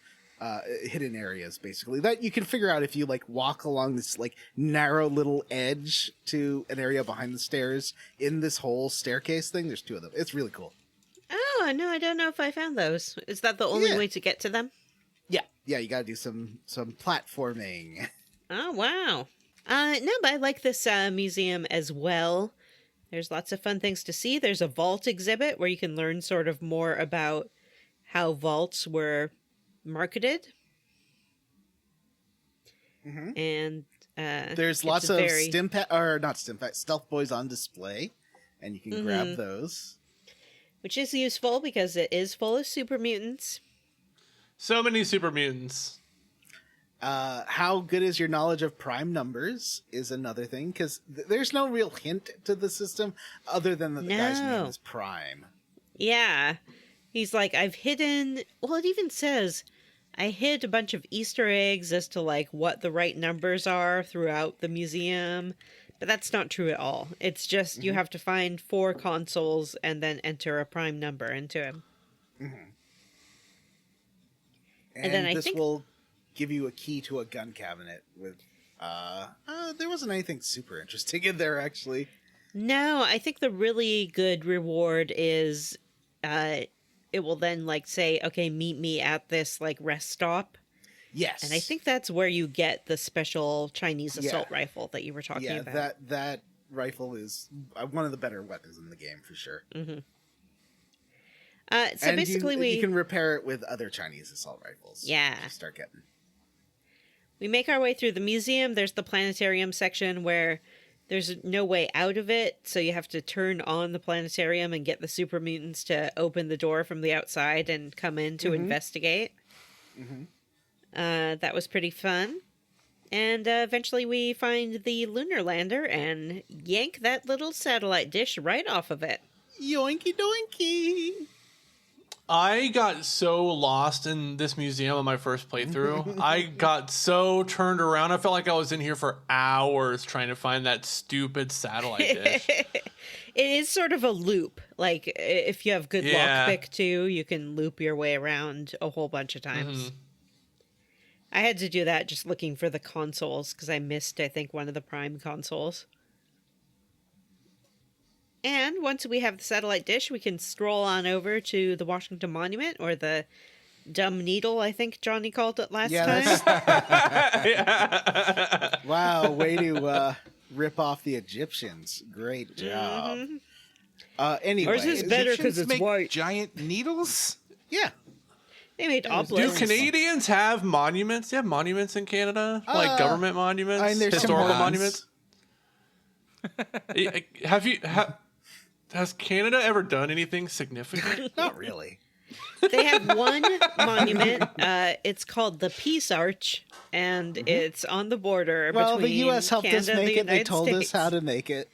hidden areas basically that you can figure out if you like walk along this like narrow little edge to an area behind the stairs in this whole staircase thing. There's 2 of them. It's really cool. Oh, no, I don't know if I found those. Is that the only way to get to them? Yeah, you gotta do some platforming. Oh, wow. No, but I like this museum as well. There's lots of fun things to see. There's a vault exhibit where you can learn sort of more about how vaults were marketed. And there's lots of stealth boys on display, and you can grab those. Which is useful because it is full of super mutants. So many super mutants. How good is your knowledge of prime numbers is another thing, because there's no real hint to the system other than that the guy's name is Prime. Yeah. He's like, I've hidden... Well, it even says, I hid a bunch of Easter eggs as to like what the right numbers are throughout the museum. But that's not true at all. It's just you have to find 4 consoles and then enter a prime number into them. And then this will give you a key to a gun cabinet with... there wasn't anything super interesting in there, actually. No, I think the really good reward is it will then like say, okay, meet me at this like rest stop. Yes. And I think that's where you get the special Chinese assault rifle that you were talking about. Yeah, that rifle is one of the better weapons in the game, for sure. So basically you can repair it with other Chinese assault rifles. Yeah. You start getting. We make our way through the museum. There's the planetarium section where there's no way out of it, so you have to turn on the planetarium and get the super mutants to open the door from the outside and come in to investigate. That was pretty fun. And eventually we find the lunar lander and yank that little satellite dish right off of it. Yoinky doinky. I got so lost in this museum on my first playthrough. I got so turned around. I felt like I was in here for hours trying to find that stupid satellite dish. It is sort of a loop. Like, if you have good lockpick too, you can loop your way around a whole bunch of times. I had to do that just looking for the consoles because I missed, I think, one of the Prime consoles. And once we have the satellite dish, we can stroll on over to the Washington Monument, or the dumb needle, I think Johnny called it last time. Wow, way to rip off the Egyptians. Great job. Anyway, Ours is better because it's make white. giant needles? Yeah. They made Do obelisks. Canadians have monuments? You have monuments in Canada? Like government monuments? I mean, there's historical some monuments? Has Canada ever done anything significant? Not really. They have one monument. It's called the Peace Arch, and it's on the border Well, between the U.S. helped Canada us and make the it. They United told us States. how to make it.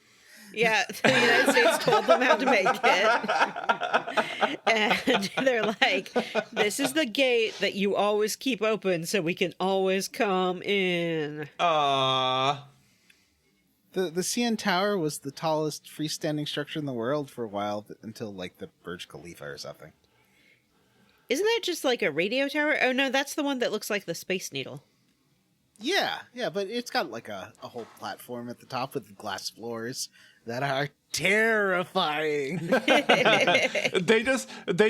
Yeah, the United States told them how to make it. And they're like, this is the gate that you always keep open so we can always come in. The CN Tower was the tallest freestanding structure in the world for a while, until like the Burj Khalifa or something. Isn't that just like a radio tower? Oh no, that's the one that looks like the Space Needle. Yeah, but it's got like a whole platform at the top with glass floors that are terrifying. They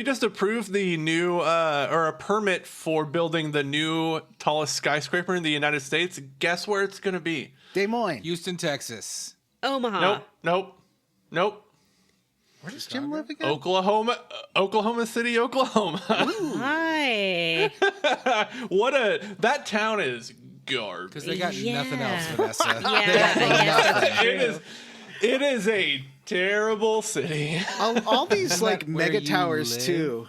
just approved the new or a permit for building the new tallest skyscraper in the United States. Guess where it's going to be? Des Moines. Houston, Texas. Omaha. Nope. Where does Jim live again? Oklahoma City, Oklahoma. Hi. That town is garbage. Because they got Yeah. nothing else, Vanessa. Yeah, I guess that's true. It is a terrible city. All these Isn't like that where mega you towers live? too.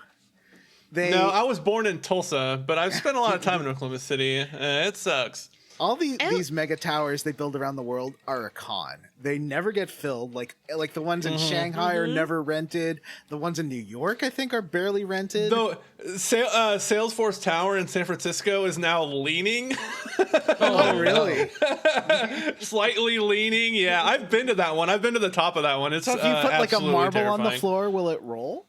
No, I was born in Tulsa, but I've spent a lot of time in Oklahoma City. It sucks. All these mega towers they build around the world are a con. They never get filled. Like the ones in Shanghai are never rented. The ones in New York, I think, are barely rented. Though Salesforce Tower in San Francisco is now leaning. Oh, really? Slightly leaning. Yeah, I've been to that one. I've been to the top of that one. It's So if you put like a absolutely marble on the terrifying. floor, will it roll?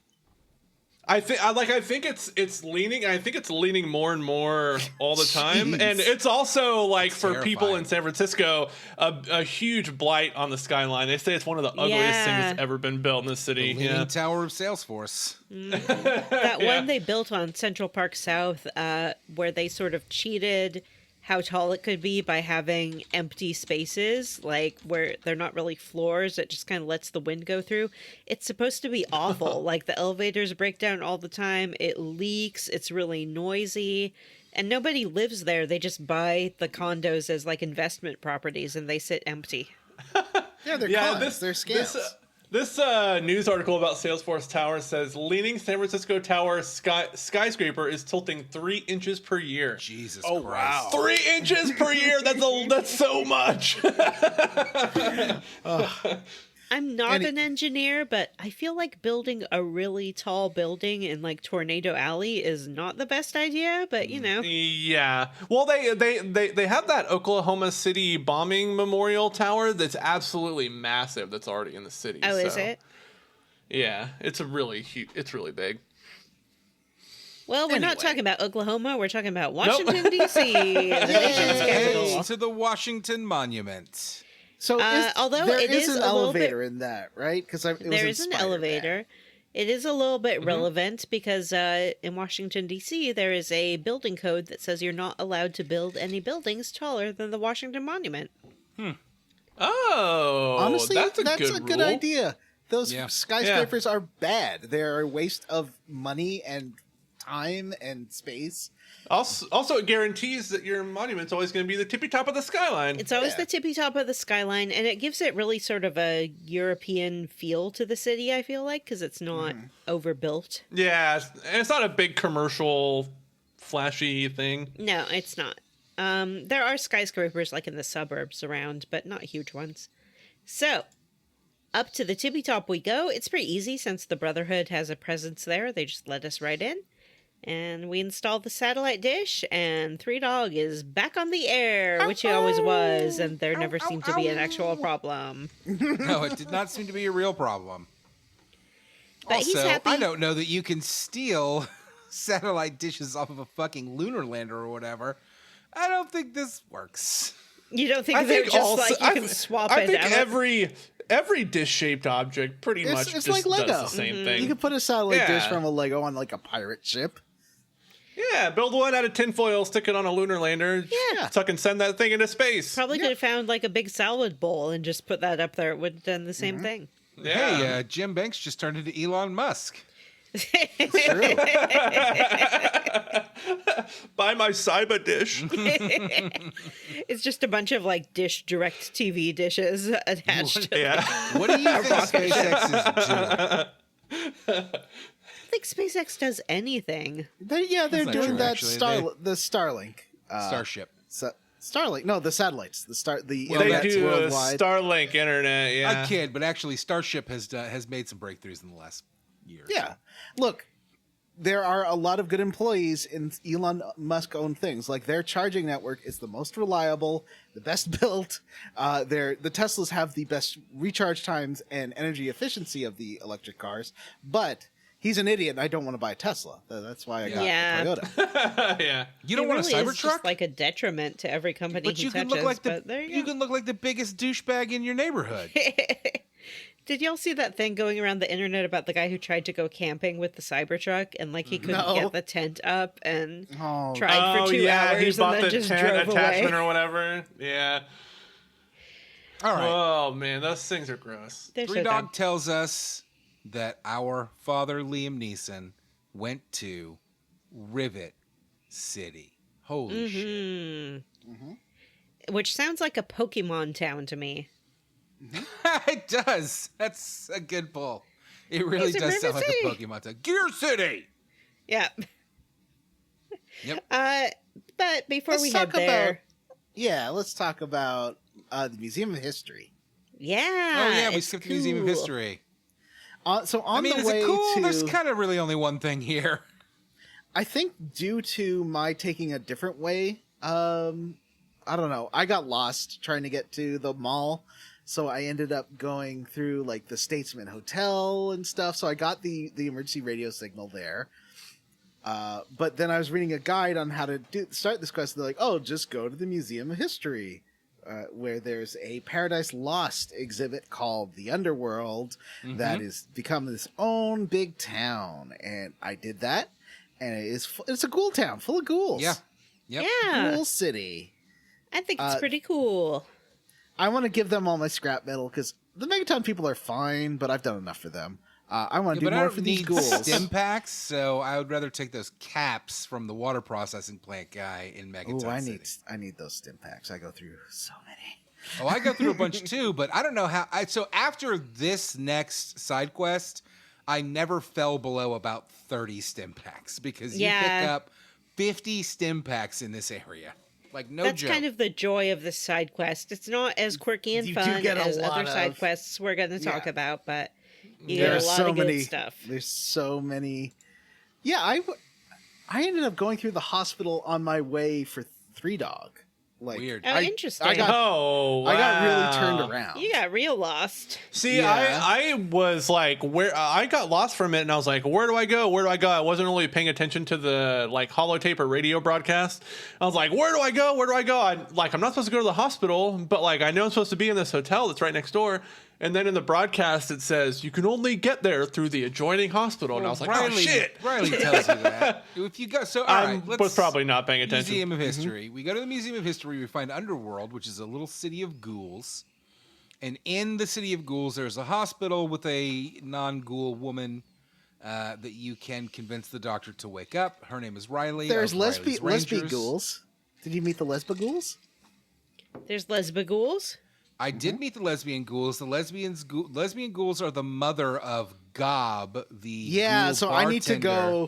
I think it's leaning. I think it's leaning more and more all the time, Jeez. and it's also like for Terrifying. people in San Francisco a huge blight on the skyline. They say it's one of the ugliest things that's ever been built in the city. The Leaning Tower of Salesforce. That one they built on Central Park South, where they sort of cheated how tall it could be by having empty spaces, like where they're not really floors. It just kind of lets the wind go through. It's supposed to be awful. Like the elevators break down all the time. It leaks. It's really noisy. And nobody lives there. They just buy the condos as like investment properties and they sit empty. Yeah, they're cons. They're scams. This news article about Salesforce Tower says leaning San Francisco Tower skyscraper is tilting 3 inches per year. Jesus Oh Christ. wow! 3 inches per year. That's so much. I'm not an engineer, but I feel like building a really tall building in like Tornado Alley is not the best idea, but you know. Yeah. Well, they have that Oklahoma City bombing memorial tower that's absolutely massive. That's already in the city. Oh, is it? Yeah, it's really huge. It's really big. Well, we're not Anyway. talking about Oklahoma. We're talking about Washington, D.C., the nation's capital. Hey, to the Washington Monument. So although there it is is an a little bit- elevator in that, right? Because There is an elevator. It is a little bit relevant because in Washington, D.C., there is a building code that says you're not allowed to build any buildings taller than the Washington Monument. Oh, Honestly, that's a good rule. idea. Those Yeah. skyscrapers are bad. They're a waste of money and time and space. Also, it guarantees that your monument's always going to be the tippy top of the skyline. It's always the tippy top of the skyline, and it gives it really sort of a European feel to the city, I feel like, because it's not overbuilt. Yeah, and it's not a big commercial, flashy thing. No, it's not. There are skyscrapers like in the suburbs around, but not huge ones. So, up to the tippy top we go. It's pretty easy since the Brotherhood has a presence there. They just let us right in. And we install the satellite dish, and Three Dog is back on the air, which he always was, and there never seemed to be an actual problem. No, it did not seem to be a real problem. But also, he's happy. I don't know that you can steal satellite dishes off of a fucking lunar lander or whatever. I don't think this works. You don't think they're just like you can swap it out? I think every dish-shaped object pretty much It's just like Lego. does the same thing. You can put a satellite dish from a Lego on like a pirate ship. Yeah, build one out of tinfoil, stick it on a lunar lander, so I can send that thing into space. Probably could have found like a big salad bowl and just put that up there. It would have done the same thing. Yeah. Hey, Jim Banks just turned into Elon Musk. True. Buy my cyber dish. It's just a bunch of like Direct TV dishes attached. Yeah. What do you think SpaceX is doing? I think SpaceX does anything. They're not doing true, that actually. the Starlink. Starship. Starlink. No, the satellites. They internet's do worldwide. Starlink internet, yeah. I kid, but actually Starship has made some breakthroughs in the last year. Yeah. Look, there are a lot of good employees in Elon Musk-owned things. Like their charging network is the most reliable, the best built. The Teslas have the best recharge times and energy efficiency of the electric cars. But he's an idiot, and I don't want to buy a Tesla. That's why I got a Toyota. Yeah. You don't It want really a is Cybertruck? just like a detriment to every company But he you can touches. look like but there you can look like the biggest douchebag in your neighborhood. Did y'all see that thing going around the internet about the guy who tried to go camping with the Cybertruck and like he couldn't get the tent up and tried for 2 hours he bought and then the just tent drove attachment away? or whatever. Yeah. All right. Oh man, those things are gross. They're Three so Dog dumb. tells us that our father Liam Neeson went to Rivet City. Holy shit. Which sounds like a Pokemon town to me. It does. That's a good pull. It really It's a does sound Rivet like a City. Pokemon town. Gear City! Yeah. Yep. But before Let's we talk head there, let's talk about the Museum of History. yeah. Oh, yeah, we it's skipped the Museum of cool. History. So on I mean, the is way it cool? to, There's kind of really only one thing here. I think due to my taking a different way, I don't know. I got lost trying to get to the mall, so I ended up going through like the Statesman Hotel and stuff. So I got the emergency radio signal there. But then I was reading a guide on how to start this quest. They're like, oh, just go to the Museum of History, where there's a Paradise Lost exhibit called The Underworld that is become this own big town. And I did that, and it's a ghoul town full of ghouls. Yeah. Yep. Yeah. Ghoul City. I think it's pretty cool. I want to give them all my scrap metal because the Megaton people are fine, but I've done enough for them. I want to But do I more don't for these need ghouls. stim packs, so I would rather take those caps from the water processing plant guy in Megaton Oh, I City. need those stim packs. I go through so many. Oh, I go through a bunch too, but I don't know how. So after this next side quest, I never fell below about 30 stim packs because you pick up 50 stim packs in this area. Like, no That's joke. kind of the joy of this side quest. It's not as quirky and You do fun get a as lot other side of- quests we're going to talk about, but you There get are a lot so of good many stuff. There's so many. Yeah, I ended up going through the hospital on my way for Three Dog. Like, Weird. Oh, interesting. I got really turned around. You got real lost. See, Yeah. I was like, where I got lost from it, and I was like, where do I go? Where do I go? I wasn't really paying attention to the like holotape or radio broadcast. I was like, where do I go? Where do I go? I'm not supposed to go to the hospital, but like I know I'm supposed to be in this hotel that's right next door. And then in the broadcast it says you can only get there through the adjoining hospital, and I was like, oh shit. Riley tells you that. If you go, so all I right, was probably not paying attention. Museum of History. We go to the Museum of History. We find Underworld, which is a little city of ghouls. And in the city of ghouls, there's a hospital with a non-ghoul woman. that you can convince the doctor to wake up. Her name is Riley. There's of Riley's lesbian Rangers. ghouls. Did you meet the lesbagools? There's lesbagools. I did meet the lesbian ghouls. The lesbian ghouls are the mother of Gob, the ghoul So bartender.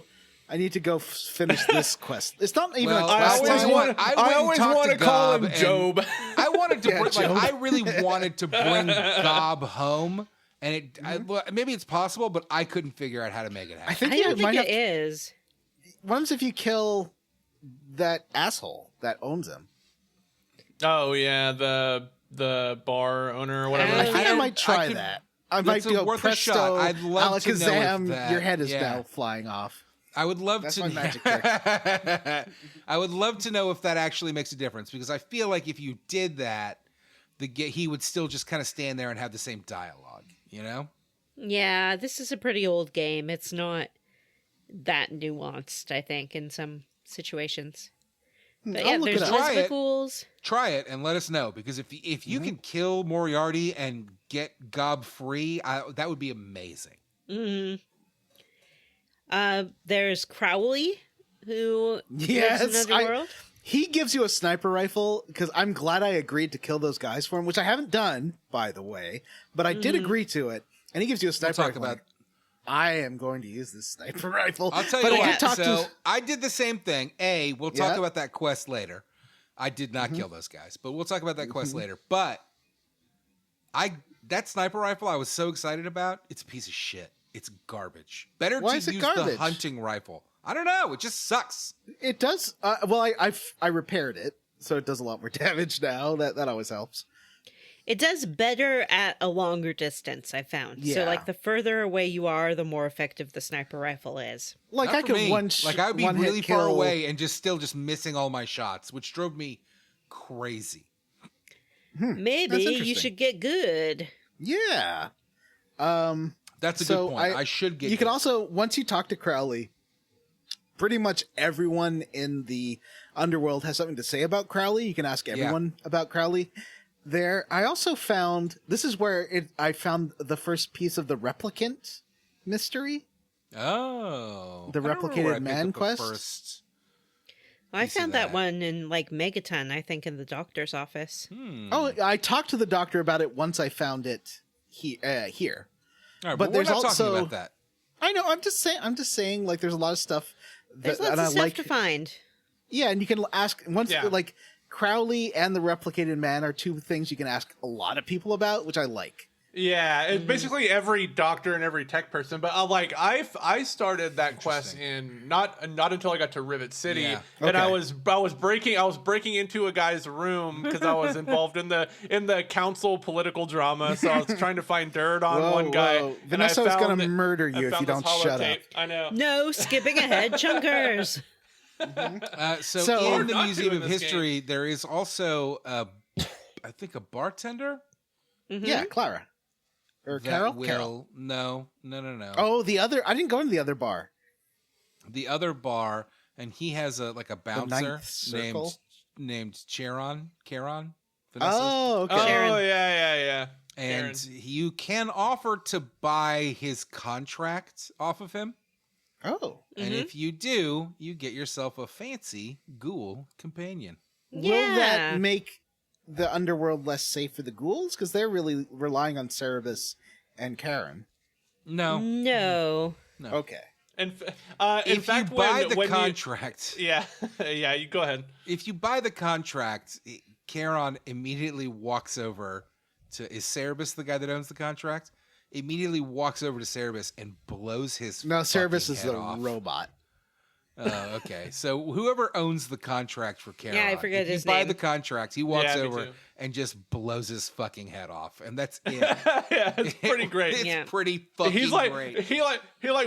I need to go finish this quest. It's not even Well, a I quest. always want to call him Gob, and Job. I wanted to Yeah, bring, Job. I really wanted to bring Gob home, and maybe it's possible, but I couldn't figure out how to make it happen. I think I you don't might think have. it is. What happens if you kill that asshole that owns him? Oh yeah, the bar owner or whatever. I think I Yeah. might try that. I might That's go worth a presto, shot. I'd love to know if alakazam, that- your head is yeah. now flying off. I would love That's to. my magic trick. I would love to know if that actually makes a difference, because I feel like if you did that, he would still just kind of stand there and have the same dialogue. You know? Yeah, this is a pretty old game. It's not that nuanced, I think, in some situations. But I'll yeah, look there's it up. Try it. lesbagools. Try it and let us know, because if you can kill Moriarty and get Gob free, that would be amazing. Mm-hmm. There's Crowley, who Yes, lives in another world. He gives you a sniper rifle, because I'm glad I agreed to kill those guys for him, which I haven't done, by the way, but I did agree to it. And he gives you a sniper talk rifle. about- I am going to use this sniper rifle. I'll tell but you I what. did talk So to. I did the same thing. We'll talk Yeah. about that quest later. I did not kill those guys, but we'll talk about that quest later. But that sniper rifle I was so excited about, it's a piece of shit. It's garbage. Better Why to is it use garbage? the hunting rifle. I don't know. It just sucks. It does. Well, I repaired it, so it does a lot more damage now. That always helps. It does better at a longer distance, I found. So, Yeah. like, the further away you are, the more effective the sniper rifle is. Like Not I for could me. I would be one-hit really far kill- away and still missing all my shots, which drove me crazy. Maybe you interesting. should get good. Yeah. That's a So good point. I should get. You can good. also, once you talk to Crowley, pretty much everyone in the underworld has something to say about Crowley. You can ask everyone about Crowley. There, I also found, this is where I found the first piece of the replicant mystery. Oh, The I don't remember replicated where I picked man up the quest? first I piece of found that that. one in, like, Megaton, I think, in the doctor's office. Oh, I talked to the doctor about it once I found it here. All right, but we're there's not also- talking about that. I know. I'm just saying. Like, there's a lot of stuff There's that lots and of I stuff like. to find. Yeah, and you can ask once Yeah. like Crowley and the replicated man are two things you can ask a lot of people about, which I like. Yeah, it's basically every doctor and every tech person. But I started that quest in not until I got to Rivet City, Yeah. and I Okay. was breaking into a guy's room because I was involved in the council political drama. So I was trying to find dirt on one guy. and I Vanessa was found gonna murder I you if found you this don't shut up. holotape. I know. No, skipping ahead, chunkers. So in the Not Museum doing of this History, there is also I think a bartender. Mhm. Yeah, Clara or that Carol. will Carol. no. Oh, the other. I didn't go into the other bar. The other bar, and he has a bouncer ninth circle? named Charon. Vanessa. Oh, okay. Oh Sharon. yeah. And Sharon. you can offer to buy his contract off of him. Oh, And if you do, you get yourself a fancy ghoul companion. will Yeah. that make the underworld less safe for the ghouls? Because they're really relying on Cerebus and Karen. No. No. Okay. In If fact, you buy when the you- contract, yeah, you go ahead. if you buy the contract, Charon immediately walks over to, is Cerebus the guy that owns the contract? Immediately walks over to Cerebus and blows his No, Cerebus fucking is head the off. robot. Okay. So whoever owns the contract for Charon, Yeah, I forget if his you buy name. the contract, he walks Yeah, me over too. and just blows his fucking head off, and that's it. Yeah, it's pretty great. It's Yeah. pretty fucking He's like great. he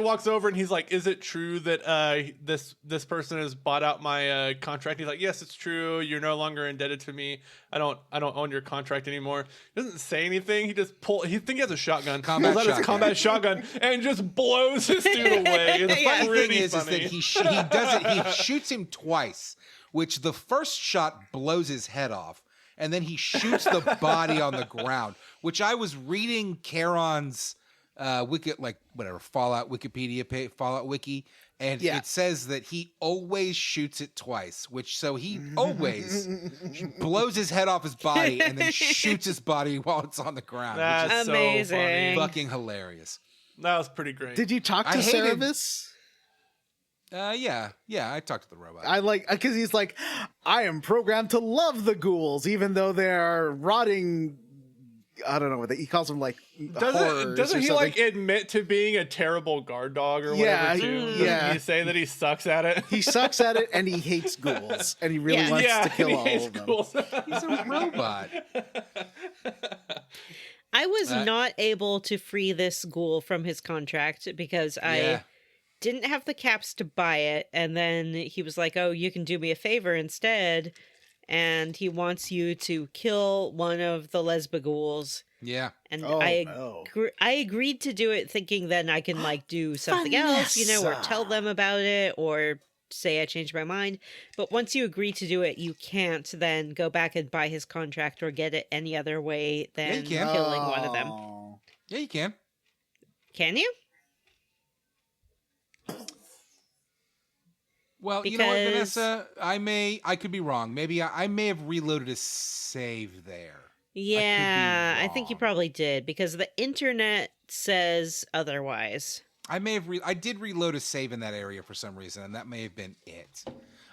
walks over and he's like, "Is it true that this person has bought out my contract?" He's like, "Yes, it's true. You're no longer indebted to me. I don't own your contract anymore." He doesn't say anything. He just he think he has a shotgun. Combat pulls out his shotgun. combat shotton and just blows his dude away. It's The funny pretty thing is that funny. he does it. He shoots him twice, which the first shot blows his head off, and then he shoots the body on the ground. Which I was reading Charon's Fallout Wikipedia Fallout Wiki, and Yeah. it says that he always shoots it twice, so he always blows his head off his body and then shoots his body while it's on the ground, which That's is so Amazing. funny. fucking hilarious. That was pretty great. Did you talk to I hated- Cerebus? Yeah, I talked to the robot. I like because he's like, I am programmed to love the ghouls, even though they are rotting. I don't know what he calls them, like horrors Doesn't or he something. like admit to being a terrible guard dog or Yeah, whatever too? yeah. Doesn't he say that he sucks at it? He sucks at it and he hates ghouls and he really Yeah. wants to and kill he all hates of them. ghouls. He's a robot. I was not able to free this ghoul from his contract because Yeah. I didn't have the caps to buy it. And then he was like, oh, you can do me a favor instead. And he wants you to kill one of the lesbagouls. Yeah. And Oh, I no. I agreed to do it thinking then I can like do something else, or Vanessa. tell them about it or say I changed my mind. But once you agree to do it, you can't then go back and buy his contract or get it any other way than you can. killing one of them. Oh. Yeah, you can. Can you? Well, you know what, Because- Vanessa? I could be wrong. Maybe I may have reloaded a save there. Yeah, I think you wrong. probably did because the internet says otherwise. I may have I did reload a save in that area for some reason, and that may have been it.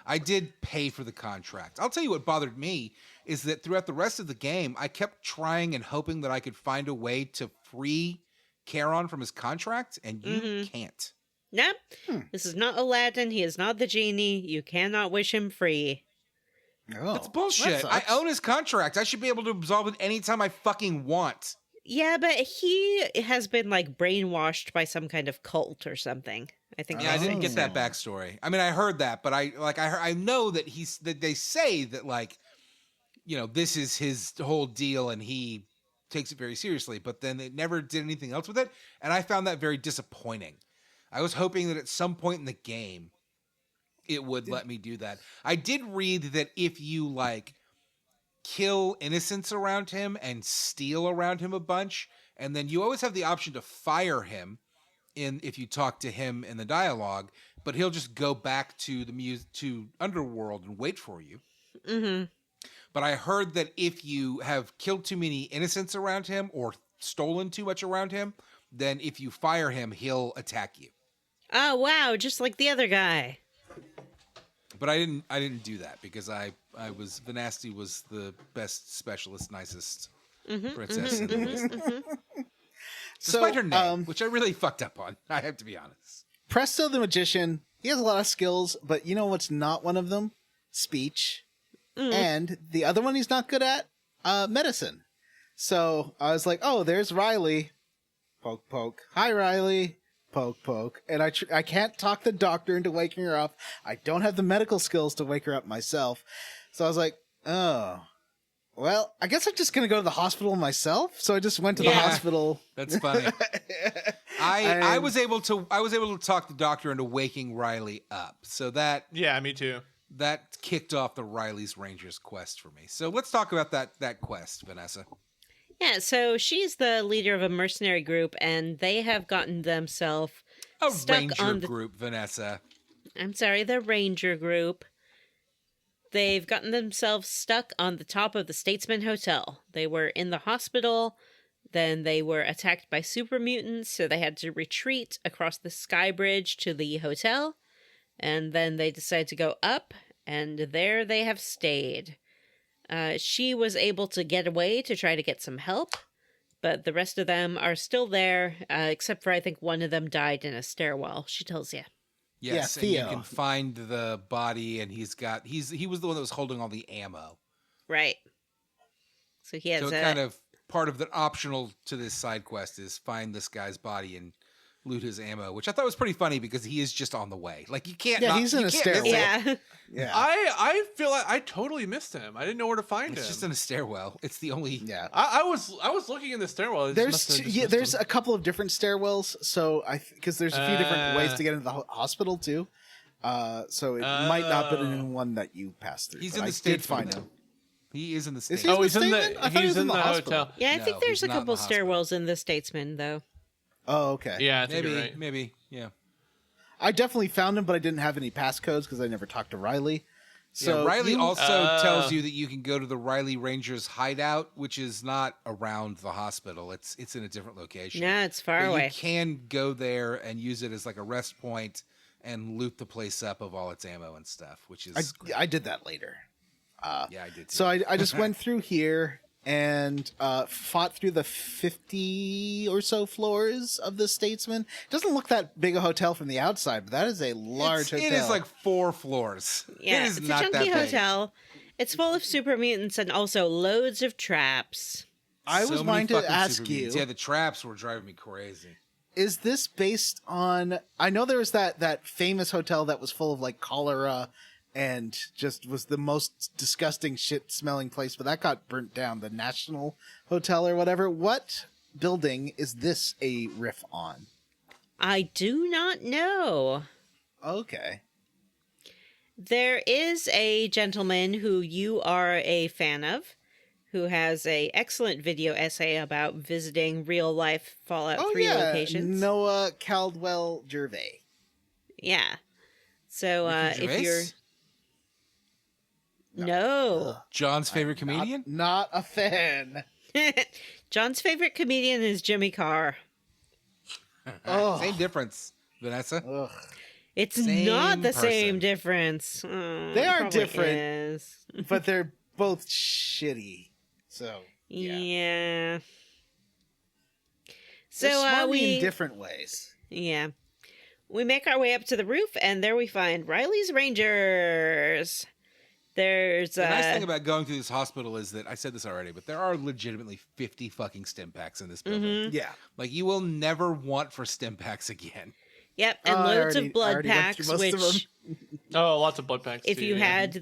I did pay for the contract. I'll tell you what bothered me is that throughout the rest of the game, I kept trying and hoping that I could find a way to free Charon from his contract, and you can't. Nope. This is not Aladdin. He is not the genie. You cannot wish him free. Oh, That's bullshit. that I sucks. own his contract. I should be able to absolve it anytime I fucking want. Yeah, but he has been like brainwashed by some kind of cult or something. I think. Yeah, I that's didn't what get that backstory. I mean, I heard that, but I know that that they say that this is his whole deal and he takes it very seriously, but then they never did anything else with it, and I found that very disappointing. I was hoping that at some point in the game it would let me do that. I did read that if you kill innocents around him and steal around him a bunch, and then you always have the option to fire him if you talk to him in the dialogue, but he'll just go back to to Underworld and wait for you. Mm-hmm. But I heard that if you have killed too many innocents around him or stolen too much around him, then if you fire him, he'll attack you. Oh wow, just like the other guy. But I didn't do that because Vanasti was the best specialist, nicest princess in the list. Despite her name, which I really fucked up on, I have to be honest. Presto the Magician, he has a lot of skills, but you know what's not one of them? Speech. And the other one he's not good at? Medicine. So I was like, oh, there's Riley. Poke, poke. Hi, Riley. Poke, poke. And I can't talk the doctor into waking her up. I don't have the medical skills to wake her up myself. So I was like, oh, well, I guess I'm just going to go to the hospital myself. So I just went to the hospital. That's funny. I was able to talk the doctor into waking Riley up. So that Yeah, me too. that kicked off the Riley's Rangers quest for me. So let's talk about that quest, Vanessa. Yeah, so she's the leader of a mercenary group, and they have gotten themselves A stuck ranger on the. group, Vanessa. I'm sorry, the ranger group. They've gotten themselves stuck on the top of the Statesman Hotel. They were in the hospital, then they were attacked by super mutants, so they had to retreat across the sky bridge to the hotel, and then they decided to go up, and there they have stayed. She was able to get away to try to get some help, but the rest of them are still there, except for I think one of them died in a stairwell, she tells you. Yes, Yeah, and you Theo. can find the body, and he was the one that was holding all the ammo. Right. So he has So it kind of part of the optional to this side quest is find this guy's body and loot his ammo, which I thought was pretty funny because he is just on the way. Like you can't. Yeah, he's in you a can't stairwell. miss it. Yeah. Yeah. I feel like I totally missed him. I didn't know where to find It's him. just in a stairwell. It's the only. Yeah. I was looking in the stairwell. It must have just missed There's him. a couple of different stairwells. So because there's a few different ways to get into the hospital too. So it might not be the one that you passed through. He's but in the I state. did find him. He is in the Is state. he? Oh, he's in Statement? I the thought he he's was in in the the hospital. hotel. Yeah, I No, think there's he's a not in couple the hospital. stairwells in the Statesman, though. Oh, okay. Yeah, I think Maybe, you're right. maybe, yeah. I definitely found him, but I didn't have any passcodes because I never talked to Riley. So Yeah, Riley you- also tells you that you can go to the Riley Rangers hideout, which is not around the hospital. It's in a different location. Yeah, it's far But away. You can go there and use it as like a rest point and loot the place up of all its ammo and stuff, which is great. I did that later. Yeah, I did too. So I just went through here and fought through the 50 or so floors of the Statesman. It doesn't look that big a hotel from the outside, but that is a large hotel. It is like 4 floors. Yeah, it is it's not a that chunky big. hotel. It's full of super mutants and also loads of traps. I So was many wanting to fucking ask super you, mutants. Yeah, the traps were driving me crazy. is this based on... I know there was that famous hotel that was full of like cholera and just was the most disgusting shit smelling place, but that got burnt down, the National Hotel or whatever. What building is this a riff on? I do not know. Okay. There is a gentleman who you are a fan of, who has a excellent video essay about visiting real life Fallout 3 locations. Noah Caldwell Gervais. Yeah. So Ricky if Gervais? you're no. John's favorite comedian? Not a fan. John's favorite comedian is Jimmy Carr. Oh. Same difference, Vanessa. Ugh. It's Same not the same person. difference. They are Probably different. is. But they're both shitty. So Yeah. They're So smarmy in we different ways. yeah. We make our way up to the roof and there we find Riley's Rangers. There's The nice thing about going through this hospital is that I said this already, but there are legitimately 50 fucking stim packs in this building. Yeah. Like you will never want for stim packs again. yep, and I loads already- of blood I already went through packs most of which Oh, lots of blood packs. if too, you yeah. had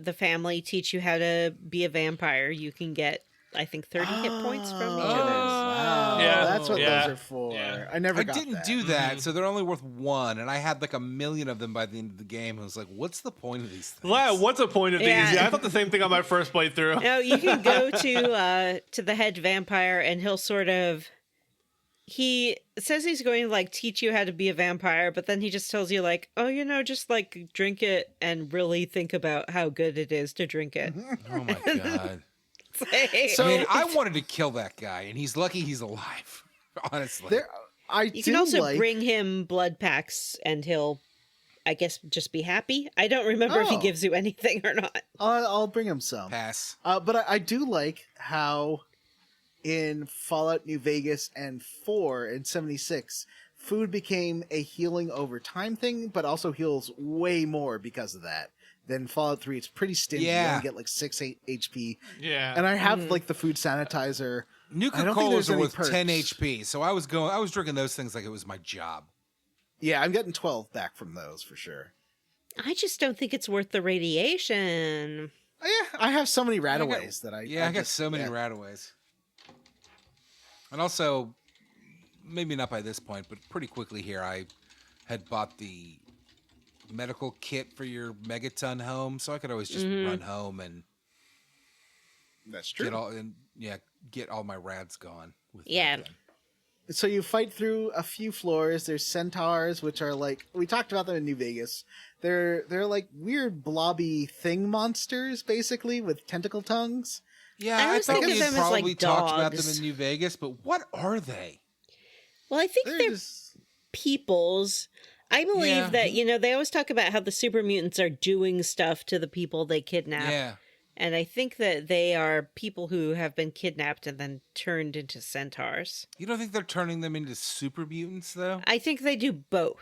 the family teach you how to be a vampire, you can get I think 30 hit points from each of those. Wow. Yeah. That's what Yeah. those are for. Yeah. I never I got didn't that. do that, so they're only worth 1, and I had like 1,000,000 of them by the end of the game. I was like, what's the point of these things? Wow, what's the point of these? Yeah. Yeah, I thought the same thing on my first playthrough. No, you can go to the head vampire and he'll sort of he says he's going to like teach you how to be a vampire, but then he just tells you like, oh, just like drink it and really think about how good it is to drink it. Oh my god. It's I like- mean, I wanted to kill that guy, and he's lucky he's alive. Honestly. There, I you do can also like... bring him blood packs and he'll, I guess, just be happy. I don't remember if he Oh. gives you anything or not. I'll bring him some. Pass. But I do like how in Fallout New Vegas and 4 and 76, food became a healing over time thing, but also heals way more because of that. Then Fallout 3, it's pretty stingy. You Yeah. only get like 8 HP. Yeah. And I have like the food sanitizer. I don't Nuka think Colas there's are any worth 10 perks. HP, so I was drinking those things like it was my job. Yeah, I'm getting 12 back from those for sure. I just don't think it's worth the radiation. Yeah, I have so many I got- rataways that I I got just- so many yeah. rataways. And also, maybe not by this point, but pretty quickly here, I had bought the medical kit for your megaton home, so I could always just run home and That's true. get all my rads gone. With that Yeah. thing. So you fight through a few floors. There's centaurs, which are like we talked about them in New Vegas. They're like weird blobby thing monsters, basically with tentacle tongues. Yeah, I I always thought think of we them had as, like, probably talked about them dogs. in New Vegas, but what are they? Well, I think They're they're just peoples. I believe Yeah. that, they always talk about how the super mutants are doing stuff to the people they kidnap. Yeah. And I think that they are people who have been kidnapped and then turned into centaurs. You don't think they're turning them into super mutants, though? I think they do both.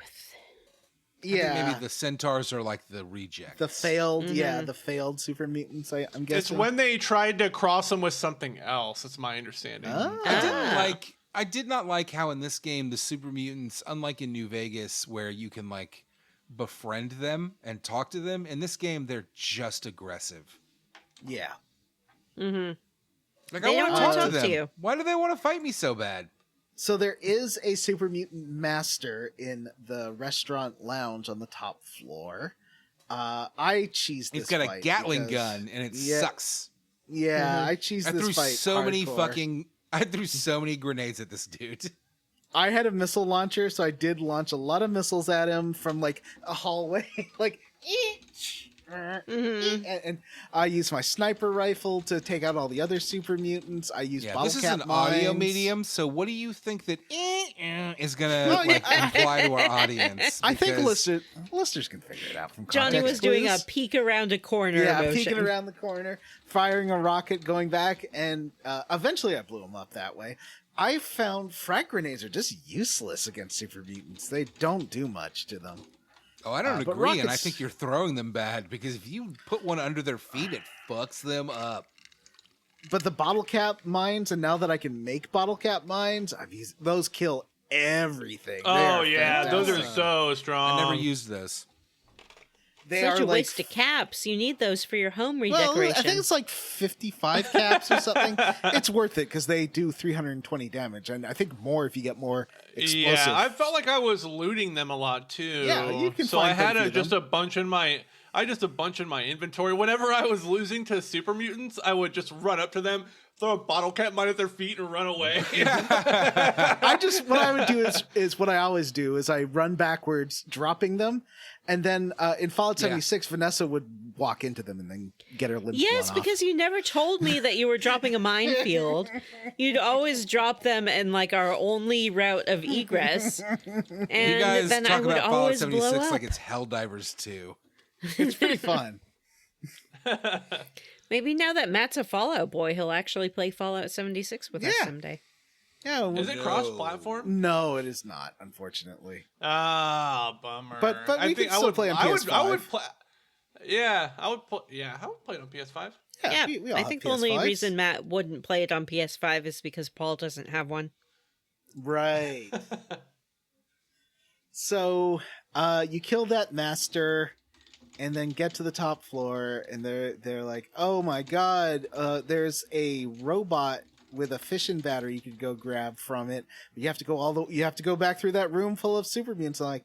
I think yeah. maybe the centaurs are like the rejects. The failed, Mm-hmm. the failed super mutants. I'm It's guessing. when they tried to cross them with something else. That's my understanding. Ah. I did not like how in this game the super mutants, unlike in New Vegas where you can like befriend them and talk to them, in this game they're just aggressive. Yeah. Mm-hmm. Like They I don't want to wanna talk to talk to them. you. Why do they want to fight me so bad? So there is a super mutant master in the restaurant lounge on the top floor. I cheesed this He's got a fight Gatling because- gun and it Yeah. sucks. Yeah, Mhm. I cheesed I this threw fight so many hardcore. I threw so many grenades at this dude. I had a missile launcher, so I did launch a lot of missiles at him from like a hallway, like. And I use my sniper rifle to take out all the other super mutants. I use bottle this is cap an mines. audio medium, so what do you think that is gonna imply to our audience? I think Because- listeners can figure it out from Johnny context was doing a clues. peek around a corner motion. Peeking around the corner, firing a rocket, going back, and eventually I blew him up that way. I found frag grenades are just useless against super mutants. They don't do much to them. Oh, I don't but agree, and I rockets- think you're throwing them bad because if you put one under their feet, it fucks them up. But the bottle cap mines, and now that I can make bottle cap mines, I've used those. Kill everything. Oh They're yeah, those are fantastic. so strong. I never used those. They Such are a like waste of caps. You need those for your home well, redecoration. I think it's like 55 caps or something. It's worth it because they do 320 damage, and I think more if you get more explosive. Yeah, I felt like I was looting them a lot too. Yeah, you can So find I had quite a few of just a bunch in my. I just a bunch in my inventory. Whenever I was losing to super mutants, I would just run up to them, throw a bottle cap mine at their feet, and run away. What I would do is what I always do is I run backwards, dropping them, and then in Fallout 76, Vanessa would walk into them and then get her limbs yes, blown off. because you never told me that you were dropping a minefield. You'd always drop them in like our only route of egress, and You guys then I talk would about Fallout always blow 76 up. like it's Helldivers 2. It's pretty fun. Maybe now that Matt's a Fallout boy, he'll actually play Fallout 76 with us Yeah. someday. Yeah, Is it cross-platform? No, it is not, unfortunately. Ah, bummer. But I we can think still play on I PS5. would play. Yeah, I would play. Yeah, I would play it on PS5. Yeah, we all I have think the only PS5s. reason Matt wouldn't play it on PS5 is because Paul doesn't have one. Right. So, you kill that master, and then get to the top floor, and they're like, "Oh my god, there's a robot with a fission battery you could go grab from it. But you have to go back through that room full of super mutants." I'm like,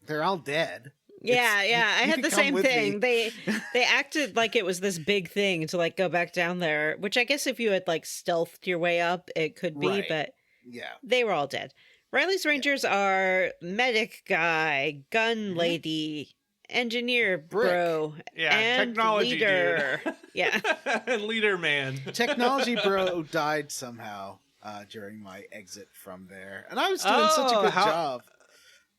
they're all dead. Yeah, I you had can the come same with thing. me. They acted like it was this big thing to like go back down there, which I guess if you had like stealthed your way up, it could be, Right. but Yeah. they were all dead. Riley's Rangers are medic guy, gun lady, engineer bro, Yeah, and technology leader. Yeah. Leader man. Technology bro died somehow during my exit from there, and I was doing such a good job.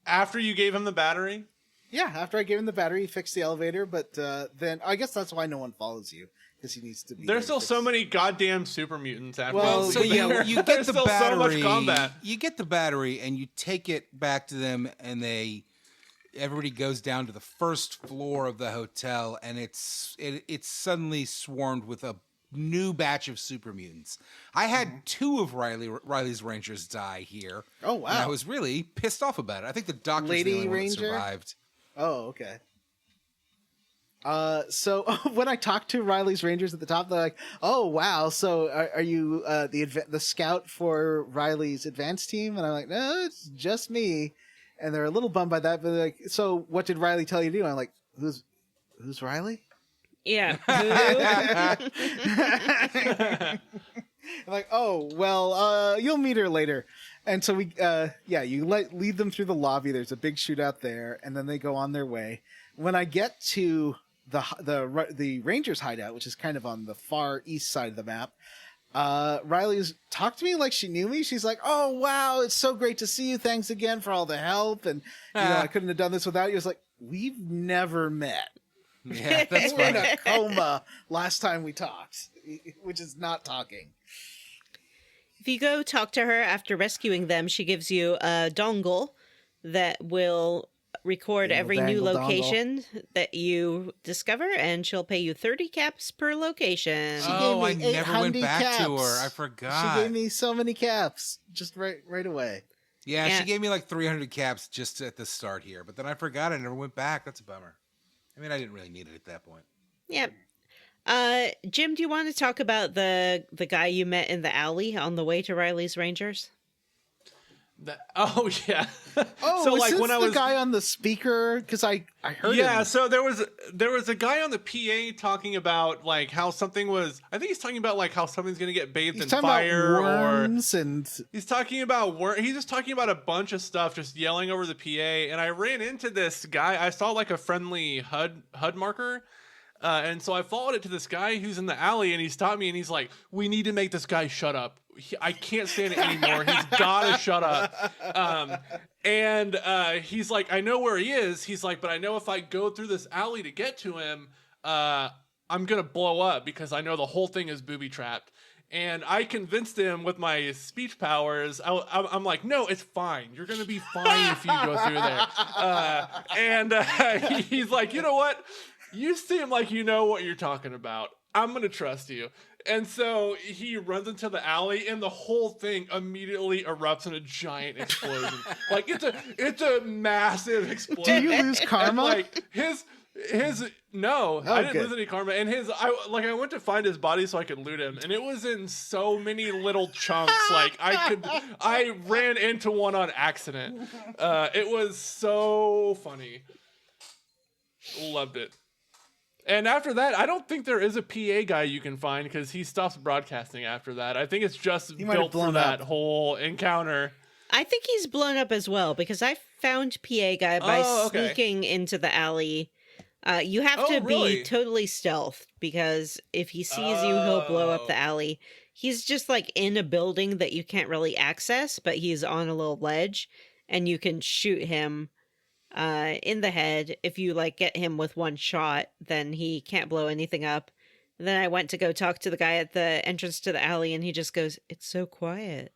After you gave him the battery? Yeah, after I gave him the battery, he fixed the elevator, but then I guess that's why no one follows you, because he needs to be. There's there still to so fix- many goddamn super mutants after Well, you So leave yeah, there. you get There's the still battery. so much combat. You get the battery, and you take it back to them, and everybody goes down to the first floor of the hotel, and it's suddenly swarmed with a new batch of super mutants. I had two of Riley's Rangers die here. Oh, wow. And I was really pissed off about it. I think the doctor's Lady the only one that Ranger? survived. Oh, okay. So when I talked to Riley's Rangers at the top, they're like, "Oh, wow! So are you the scout for Riley's advanced team?" And I'm like, "No, it's just me." And they're a little bummed by that, but they're like, "So what did Riley tell you to do?" I'm like, "Who's Riley?" Yeah. I'm like, "Oh, well, you'll meet her later." And so you lead them through the lobby. There's a big shootout there, and then they go on their way. When I get to the Rangers hideout, which is kind of on the far east side of the map, Riley's talked to me like she knew me. She's like, "Oh, wow, it's so great to see you. Thanks again for all the help. And I couldn't have done this without you." I was like, "We've never met. Yeah, that's You were in funny. a coma last time we talked," which is not talking. If you go talk to her after rescuing them, she gives you a dongle that will record Dingle every new dangle location that you discover, and she'll pay you 30 caps per location. She Oh, I gave me never went 800 back to her. caps. I forgot. She gave me so many caps just right away. Yeah, Yeah. she gave me like 300 caps just at the start here, but then I forgot. I never went back. That's a bummer. I mean, I didn't really need it at that point. Yep. Jim, do you want to talk about the guy you met in the alley on the way to Riley's Rangers? Oh yeah. Oh, so was like this when I the was guy on the speaker? Because I heard yeah, him. so there was a guy on the PA talking about like how something was. I think he's talking about like how something's gonna get bathed He's in talking fire, about or worms and he's talking about he's just talking about a bunch of stuff, just yelling over the PA. And I ran into this guy. I saw like a friendly HUD marker. And so I followed it to this guy who's in the alley, and he stopped me and he's like, "We need to make this guy shut up. I can't stand it anymore. He's gotta shut up." And he's like, "I know where he is." He's like, "But I know if I go through this alley to get to him, I'm gonna blow up because I know the whole thing is booby trapped." And I convinced him with my speech powers. I'm like, "No, it's fine. You're gonna be fine if you go through there." And he's like, "You know what? You seem like you know what you're talking about. I'm going to trust you." And so he runs into the alley, and the whole thing immediately erupts in a giant explosion. Like it's a massive explosion. do you lose karma? And like his no, I didn't good. lose any karma. And I went to find his body so I could loot him, and it was in so many little chunks. Like I ran into one on accident. It was so funny. Loved it. And after that, I don't think there is a PA guy you can find because he stops broadcasting after that. I think it's just He might have built for blown that up. whole encounter. I think he's blown up as well because I found PA guy by Oh, okay. sneaking into the alley. You have to really? be totally stealth because if he sees you, he'll blow up the alley. He's just like in a building that you can't really access, but he's on a little ledge and you can shoot him in the head. If you like get him with one shot, then he can't blow anything up. And then I went to go talk to the guy at the entrance to the alley and he just goes, "It's so quiet."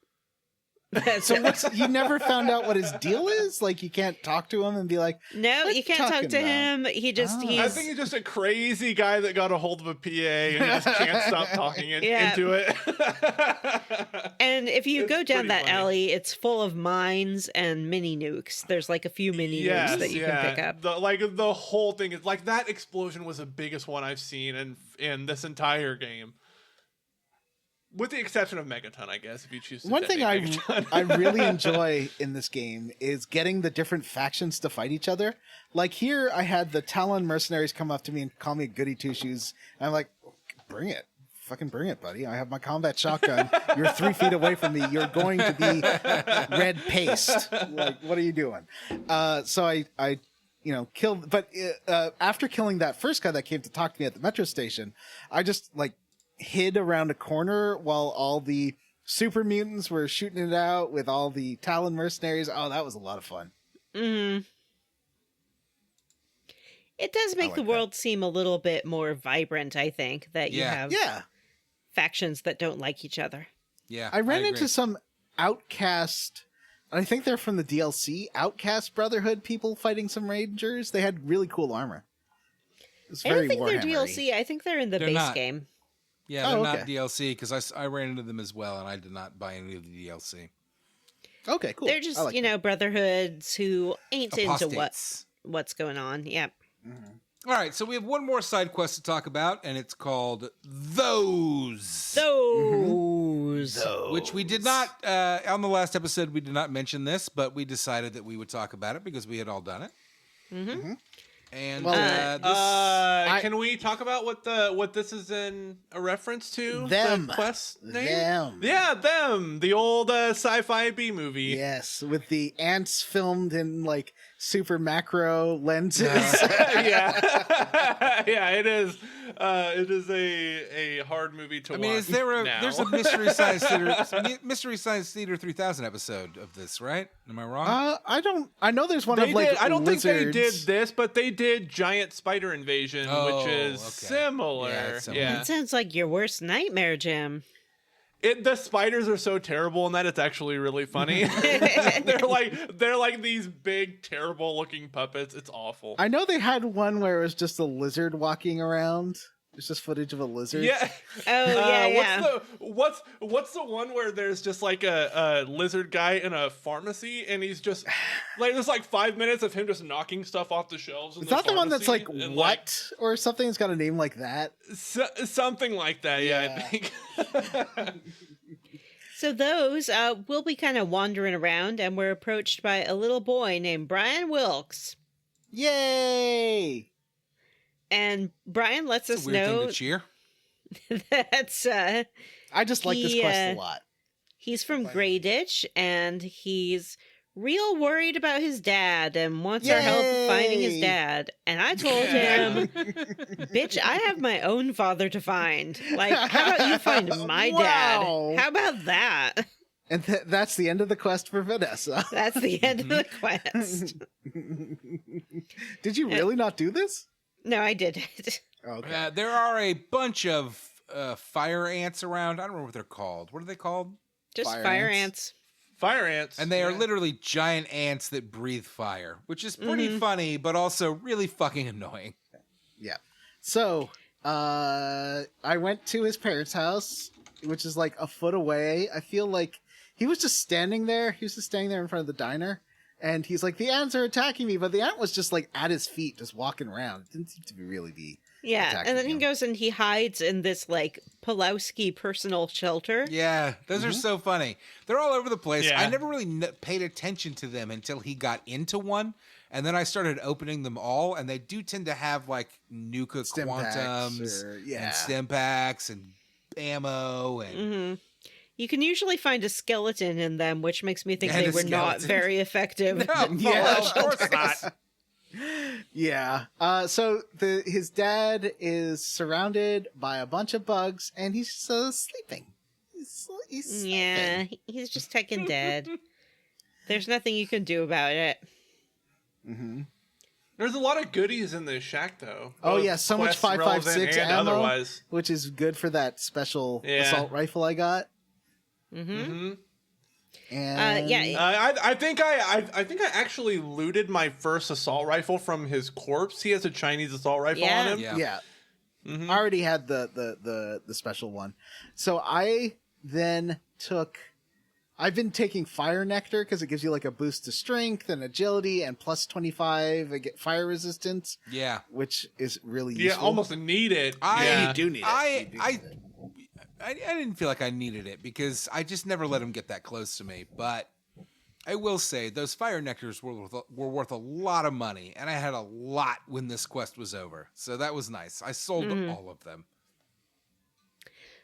So you never found out what his deal is? Like you can't talk to him and be like, No, "What you can't talk talking to about?" him. He just Oh. he's I think he's just a crazy guy that got a hold of a PA and he just can't stop talking Yeah. into it. And if you It's go down pretty that funny. alley, it's full of mines and mini nukes. There's like a few mini nukes that you can pick up. The whole thing is like that explosion was the biggest one I've seen in this entire game. With the exception of Megaton, I guess, if you choose to One thing detonate Megaton. I really enjoy in this game is getting the different factions to fight each other. Like here, I had the Talon mercenaries come up to me and call me goody two shoes. And I'm like, "Bring it. Fucking bring it, buddy. I have my combat shotgun. You're 3 feet away from me. You're going to be red paste. Like, what are you doing?" So I killed. But after killing that first guy that came to talk to me at the metro station, I just like hid around a corner while all the super mutants were shooting it out with all the Talon mercenaries. Oh, that was a lot of fun. Mm. It does make like the that. world seem a little bit more vibrant, I think, that you Yeah. have Yeah. factions that don't like each other. Yeah, I ran agree. into some outcast, I think they're from the DLC, Outcast Brotherhood people fighting some Rangers. They had really cool armor. It's I very don't think they're Warhammer-y. DLC. I think they're in the They're base not. game. Yeah, Oh, they're okay. not DLC because I ran into them as well, and I did not buy any of the DLC. Okay, cool. They're just, I like that. brotherhoods who ain't into Apostates. what's going on. Yep. All right, so we have one more side quest to talk about, and it's called Those. Those. Which we did not, on the last episode, we did not mention this, but we decided that we would talk about it because we had all done it. Mm-hmm. And Well, can we talk about what this is in a reference to? Them. The quest name? Them. Yeah, them. The old sci-fi B movie. Yes, with the ants filmed in like super macro lenses. yeah, yeah. It is. It is a hard movie to watch. I mean, is there now. there's a Mystery Science Theater 3000 episode of this, right? Am I wrong? I know there's one They of like did. I don't think they lizards. did this, but they did Giant Spider Invasion, Oh, which is okay. similar. Yeah, it's similar. That sounds like your worst nightmare, Jim. The spiders are so terrible in that it's actually really funny. they're like these big, terrible looking puppets. It's awful. I know they had one where it was just a lizard walking around. It's just footage of a lizard. Yeah. Oh, yeah. What's the one where there's just like a lizard guy in a pharmacy and he's just like there's like 5 minutes of him just knocking stuff off the shelves. In It's not the one that's like pharmacy and, what or something. It's got a name like that. something like that. Yeah, Yeah. I think. So those, we'll be kind of wandering around, and we're approached by a little boy named Brian Wilkes. Yay! And Brian lets It's us a weird thing know to cheer. that's I just like this quest a lot. he's from Grey Ditch, and he's real worried about his dad and wants our help finding his Yay! dad. And I told him, bitch, I have my own father to find. Like, how about you find my Wow. dad? How about that? And that's the end of the quest for Vanessa. That's the end of the quest. Did you really not do this? No, I did it. Okay. There are a bunch of fire ants around. I don't remember what they're called. What are they called? Just Fire fire ants. ants. Fire ants. And they are literally giant ants that breathe fire, which is pretty funny, but also really fucking annoying. Yeah. So, I went to his parents' house, which is like a foot away. I feel like he was just standing there. He was just standing there in front of the diner. And he's like, the ants are attacking me. But the ant was just like at his feet, just walking around. It didn't seem to really be Yeah, attacking and then he him. goes and he hides in this, like, Pulowski personal shelter. Yeah, those are so funny. They're all over the place. Yeah. I never really paid attention to them until he got into one. And then I started opening them all. And they do tend to have, like, Nuka Stim Quantums packs and Stim Packs and ammo. And You can usually find a skeleton in them, which makes me think And they a were not skeleton. very effective. No, Yeah. of course not. Yeah. So his dad is surrounded by a bunch of bugs, and he's sleeping. He's sleeping. Yeah, he's just taken dead. There's nothing you can do about it. Mm-hmm. There's a lot of goodies in this shack, though. Oh both yeah, so much quest relevant 5.56 and ammo, otherwise. which is good for that special Yeah. assault rifle I got. Mm-hmm. And Yeah. I think I actually looted my first assault rifle from his corpse. He has a Chinese assault rifle Yeah. on him. Yeah. yeah. Mhm. I already had the special one. So I then I've been taking fire nectar because it gives you like a boost to strength and agility and plus 25 get fire resistance, Yeah. which is really Yeah, useful. almost need it. I You do need it. You do need it. I didn't feel like I needed it because I just never let him get that close to me. But I will say those fire nectars were worth a lot of money, and I had a lot when this quest was over. So that was nice. I sold all of them.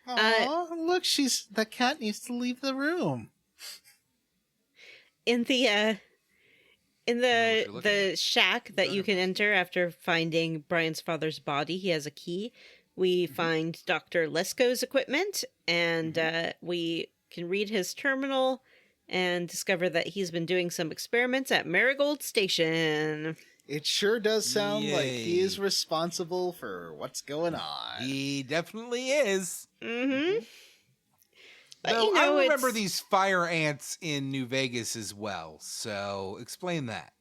Aw, look, the cat needs to leave the room. In the what you're looking the shack that you can enter after finding Brian's father's body, he has a key. We find Dr. Lesko's equipment, and we can read his terminal and discover that he's been doing some experiments at Marigold Station. It sure does sound like he is Yay. responsible for what's going on. He definitely is. Mm-hmm. But, Though you know, I remember it's- these fire ants in New Vegas as well. So explain that.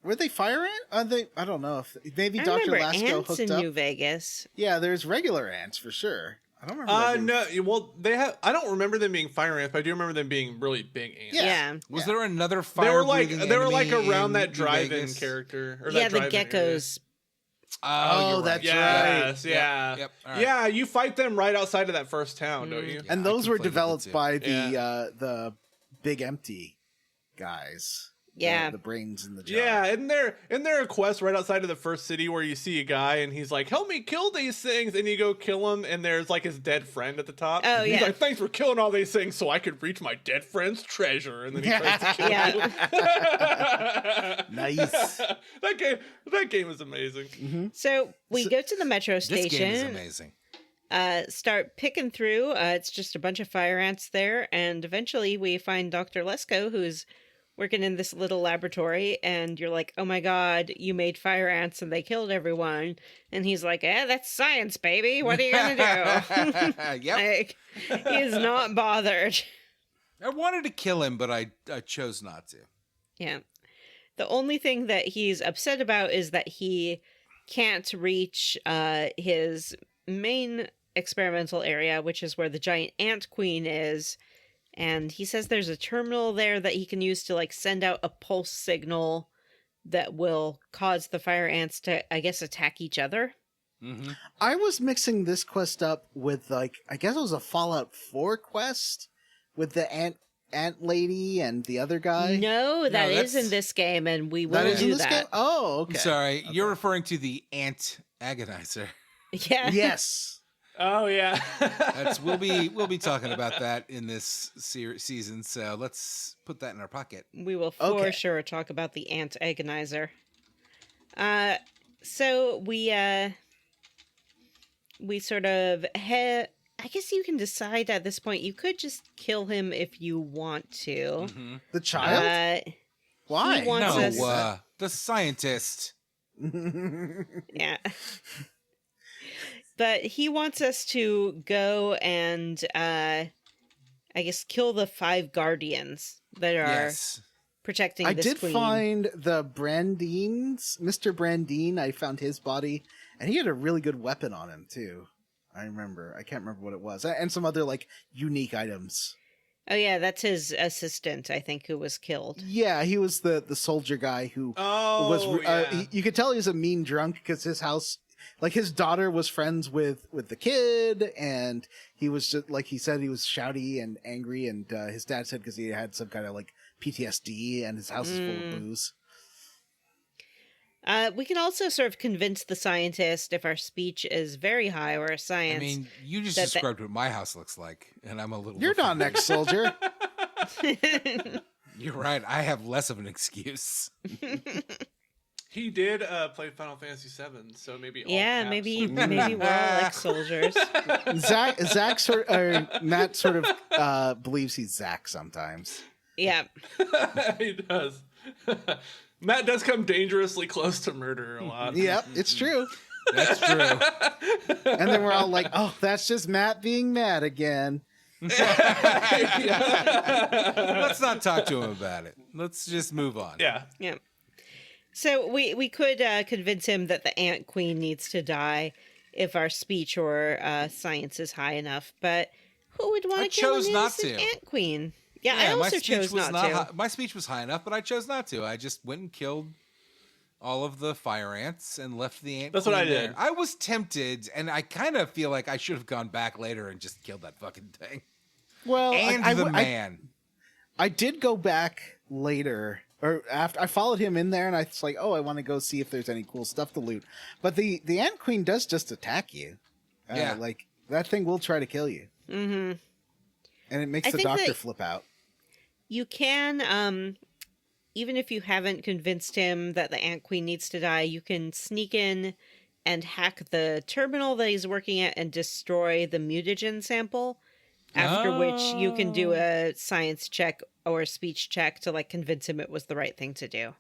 Were they fire ant? I don't know if maybe I Dr. remember Lasko ants hooked in up. New Vegas. Yeah, there's regular ants for sure. I don't remember. them being- No, well, they have. I don't remember them being fire ants, but I do remember them being really big ants. Yeah. Yeah. Was Yeah. there another fire? They were like breathing around enemy that in drive-in New Vegas? character. Or Yeah, that the drive-in area. geckos. Oh, you're that's right. Yes, Yep, yeah. Yep. All right. Yeah, you fight them right outside of that first town, don't you? Yeah, and I those were conflated the developed two. by Yeah. the big empty guys. Yeah. The brains in the jar. Yeah, isn't there a quest right outside of the first city where you see a guy and he's like, "Help me kill these things," and you go kill him, and there's like his dead friend at the top. Oh, He's yeah. like, "Thanks for killing all these things, so I could reach my dead friend's treasure," and then he tries to kill Yeah. you. Nice. That game is amazing. So we go to the metro This game is station, amazing. start picking through. It's just a bunch of fire ants there, and eventually we find Dr. Lesko, who's working in this little laboratory, and you're like, oh my god, you made fire ants and they killed everyone. And he's like, that's science, baby. What are you gonna do? Yep. Like, he's not bothered. I wanted to kill him, but I chose not to. Yeah. The only thing that he's upset about is that he can't reach his main experimental area, which is where the giant ant queen is. And he says there's a terminal there that he can use to like send out a pulse signal that will cause the fire ants to, I guess, attack each other. I was mixing this quest up with I guess it was a Fallout 4 quest with the ant lady and the other guy? No, that is that's- in this game, and we will That is in do this that. game? Oh, I'm okay. sorry, Okay. you're referring to the ant agonizer. Yeah. Yes. Oh yeah. We'll be talking about that in this season. So let's put that in our pocket. We will for Okay. sure talk about the ant agonizer. So we sort of I guess you can decide at this point. You could just kill him if you want to. Mm-hmm. The child? Why? he wants No, us- the scientist. Yeah. But he wants us to go and, I guess, kill the 5 guardians that are Yes. protecting I this did queen. find the Brandines, Mr. Brandine. I found his body, and he had a really good weapon on him too. I remember. I can't remember what it was, and some other like unique items. Oh, yeah, that's his assistant, I think, who was killed. Yeah, he was the soldier guy who Oh, was. yeah. You could tell he was a mean drunk because his house, like his daughter, was friends with the kid, and he was just like he said he was shouty and angry, and his dad said because he had some kind of like PTSD, and his house is full of booze. We can also sort of convince the scientist if our speech is very high or a science. I mean, you just that- described what my house looks like, and I'm a little. You're not an ex-soldier. You're right. I have less of an excuse. He did play Final Fantasy VII, so maybe. all yeah, caps. maybe we're all ex-soldiers. Zach Matt sort of believes he's Zach sometimes. Yeah. He does. Matt does come dangerously close to murder a lot. Yep, it's true. That's true. And then we're all like, "Oh, that's just Matt being mad again." Let's not talk to him about it. Let's just move on. Yeah. Yeah. So we could convince him that the Ant Queen needs to die if our speech or science is high enough. But who would want I to kill chose an not innocent to. Ant Queen? Yeah, I my also speech chose was not to. high, my speech was high enough, but I chose not to. I just went and killed all of the fire ants and left the ant. That's what queen I there. did. I was tempted, and I kind of feel like I should have gone back later and just killed that fucking thing. Well, And I, the I, man. I did go back later, or after I followed him in there, and I was like, "Oh, I want to go see if there's any cool stuff to loot." But the Ant Queen does just attack you. Yeah. Like that thing will try to kill you, Mm-hmm. and it makes I the think doctor that- flip out. You can, even if you haven't convinced him that the Ant Queen needs to die, you can sneak in and hack the terminal that he's working at and destroy the mutagen sample. After which you can do a science check or a speech check to like convince him it was the right thing to do.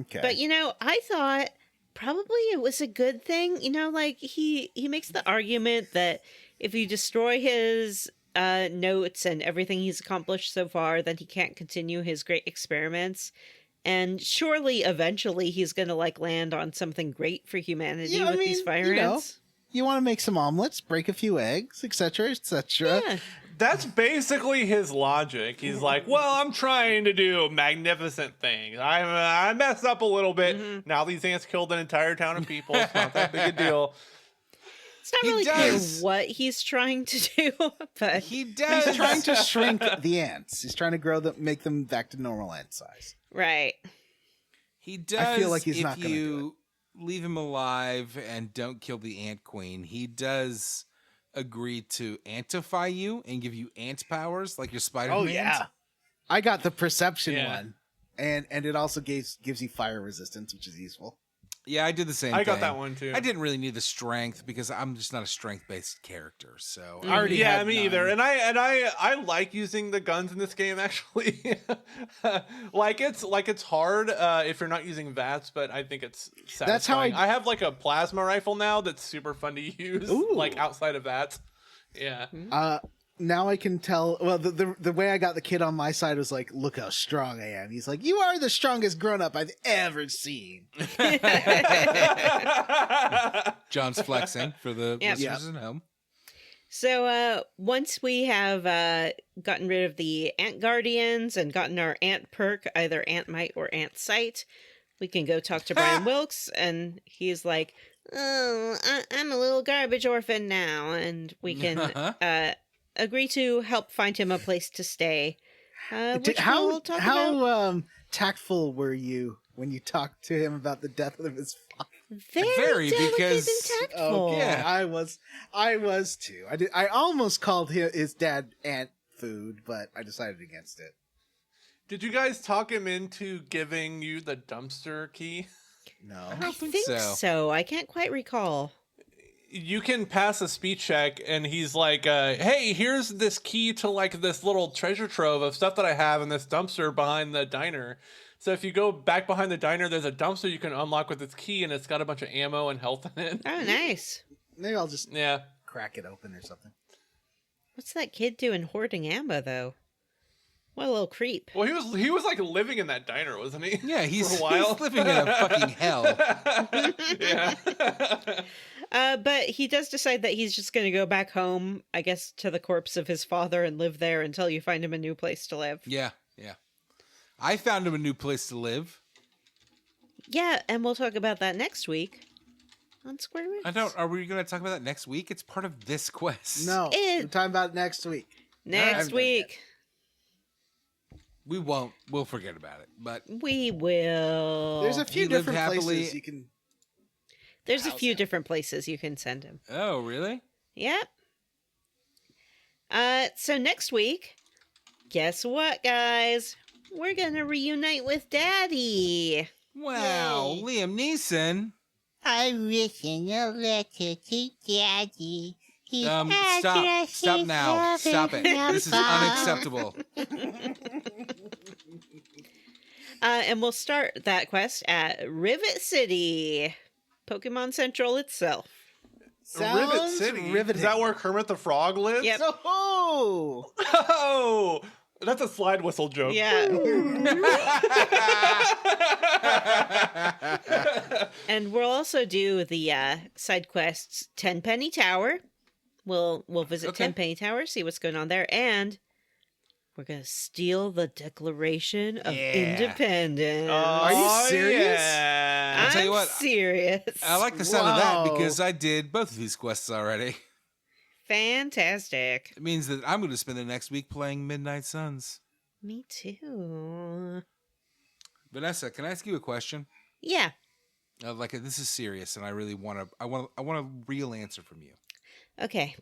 Okay. But I thought probably it was a good thing. Like he makes the argument that if you destroy his notes and everything he's accomplished so far, then he can't continue his great experiments. And surely eventually he's gonna like land on something great for humanity Yeah, I with these mean, fire ants. you want to make some omelets, break a few eggs, etc., etc. Yeah. That's basically his logic. He's like, well, I'm trying to do magnificent things. I messed up a little bit. Now these ants killed an entire town of people. It's not that big a deal. It's not He really does. clear what he's trying to do, but He does. He's trying to shrink the ants. He's trying to grow them, make them back to normal ant size. right. He does. I feel like he's if not gonna do you leave him alive and don't kill the ant queen, he does agree to antify you and give you ant powers like your Spider-Man. Oh yeah, I got the perception Yeah. one, and it also gives you fire resistance, which is useful. Yeah, I did the same I thing. got that one too. I didn't really need the strength because I'm just not a strength-based character. So I already Yeah, had me 9. either. And I like using the guns in this game actually. it's hard if you're not using VATS, but I think it's satisfying. That's how I have like a plasma rifle now that's super fun to use, Ooh. like outside of VATS. Yeah. Now I can tell. Well, the way I got the kid on my side was like, look how strong I am. He's like, you are the strongest grown up I've ever seen. John's flexing for the Yep. listeners at home. So once we have gotten rid of the ant guardians and gotten our ant perk, either ant might or ant sight, we can go talk to Brian Wilkes, and he's like, "Oh, I'm a little garbage orphan now," and we can agree to help find him a place to stay. Which How we'll talk about. Tactful were you when you talked to him about the death of his father? Very delicate because- and tactful. Oh yeah, I was too. I almost called his dad Ant Food, but I decided against it. Did you guys talk him into giving you the dumpster key? No. I I don't think think so. so. I can't quite recall. You can pass a speech check, and he's like, hey, here's this key to like this little treasure trove of stuff that I have in this dumpster behind the diner. So if you go back behind the diner, there's a dumpster you can unlock with this key, and it's got a bunch of ammo and health in it. Oh, nice. Maybe I'll just Yeah. crack it open or something. What's that kid doing hoarding ammo, though? What a little creep. Well, he was like living in that diner, wasn't he? Yeah, For a while. he's living in a fucking hell. Yeah. But he does decide that he's just going to go back home, I guess, to the corpse of his father and live there until you find him a new place to live. Yeah. I found him a new place to live. Yeah, and we'll talk about that next week on Square Roots. Are we going to talk about that next week? It's part of this quest. No, It- we're talking about next week. Next week. We won't. We'll forget about it. But We will. There's a few He lived different happily- places you can. There's a How's few that? different places you can send him. oh, really? Yep. So next week, guess what, guys? We're gonna reunite with Daddy. Wow, Yay. Liam Neeson. I'm written a letter to Daddy. His Stop address now. is Stop it. This is unacceptable. And we'll start that quest at Rivet City, Pokemon Central itself. Rivet Sounds City. riveting. Is that where Kermit the Frog lives? Yep. Oh, Oh, that's a slide whistle joke. Yeah. And we'll also do the side quests Tenpenny Tower. We'll visit Okay. Tenpenny Tower, see what's going on there, and we're gonna steal the Declaration of Yeah. Independence. Are you serious? Yeah. I'll tell you I'm what, serious. I like the sound of that Whoa. because I did both of these quests already. Fantastic. It means that I'm going to spend the next week playing Midnight Suns. Me too. Vanessa, can I ask you a question? Yeah. This is serious, and I really want a real answer from you. Okay.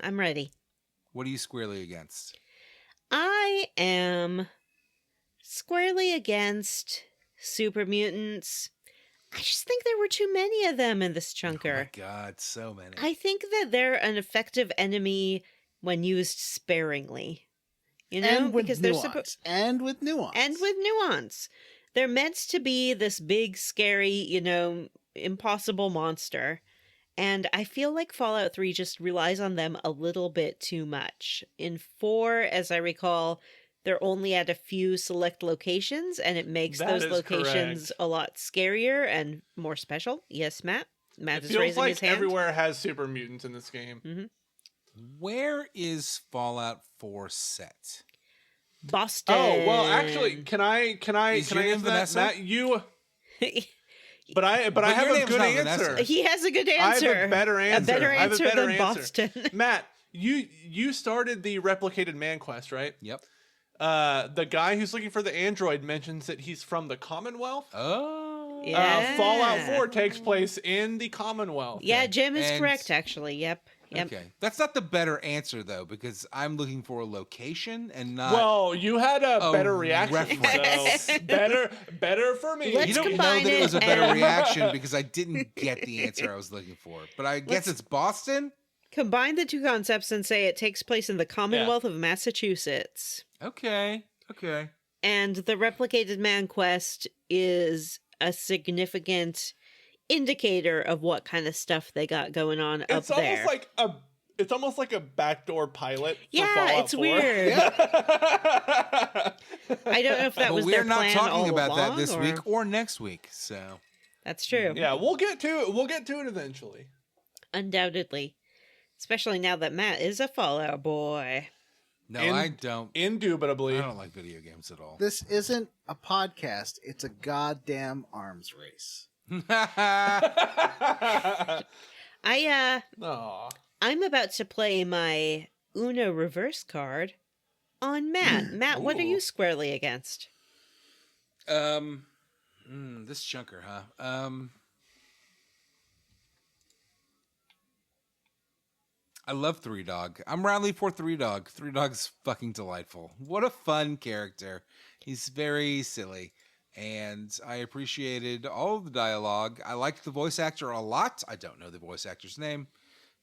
I'm ready. What are you squarely against? I am squarely against super mutants. I just think there were too many of them in this Oh my chunker. God, so many. I think that they're an effective enemy when used sparingly. You know, and with because they're nuance. And with nuance. and with nuance. They're meant to be this big, scary, impossible monster. And I feel like Fallout 3 just relies on them a little bit too much. In 4, as I recall, they're only at a few select locations, and it makes That those is locations correct. a lot scarier and more special. Yes, Matt? Matt It is feels raising like his hand. everywhere has super mutants in this game. Where is Fallout 4 set? Boston. Oh well, actually, can I Is your name answer that? Vanessa? Matt, you. But I But have your a name's good not answer. Vanessa. He has a good I have answer. a better answer. A better I have a answer better than answer. Boston. Matt, you started the replicated man quest, right? Yep. The guy who's looking for the android mentions that he's from the Commonwealth. Oh. Yeah. Fallout 4 takes place in the Commonwealth. Yeah, Jim is And- correct, actually. Yep. Okay. That's not the better answer, though, because I'm looking for a location and not... Well, you had a a better reaction, reference. so better for me. Let's you don't know combine that it was a it better and- reaction because I didn't get the answer I was looking for. But I guess Let's- it's Boston? Combine the two concepts and say it takes place in the Commonwealth of Massachusetts. Okay. And the replicated man quest is a significant indicator of what kind of stuff they got going on up It's there. almost like a backdoor pilot. For Yeah, Fallout it's 4. weird. I don't know if that But was we're their not plan talking all about that along, this or- week or next week, so... That's true. Yeah, we'll get to it. We'll get to it eventually. Undoubtedly. Especially now that Matt is a Fallout boy. No, In- I don't. Indubitably. I don't like video games at all. This isn't a podcast. It's a goddamn arms race. I Aw. I'm about to play my Uno reverse card on Matt. Matt, what are Ooh. you squarely against? This chunker, huh? I love Three Dog. I'm roundly for Three Dog. Three Dog's fucking delightful. What a fun character. He's very silly. And I appreciated all of the dialogue. I liked the voice actor a lot. I don't know the voice actor's name,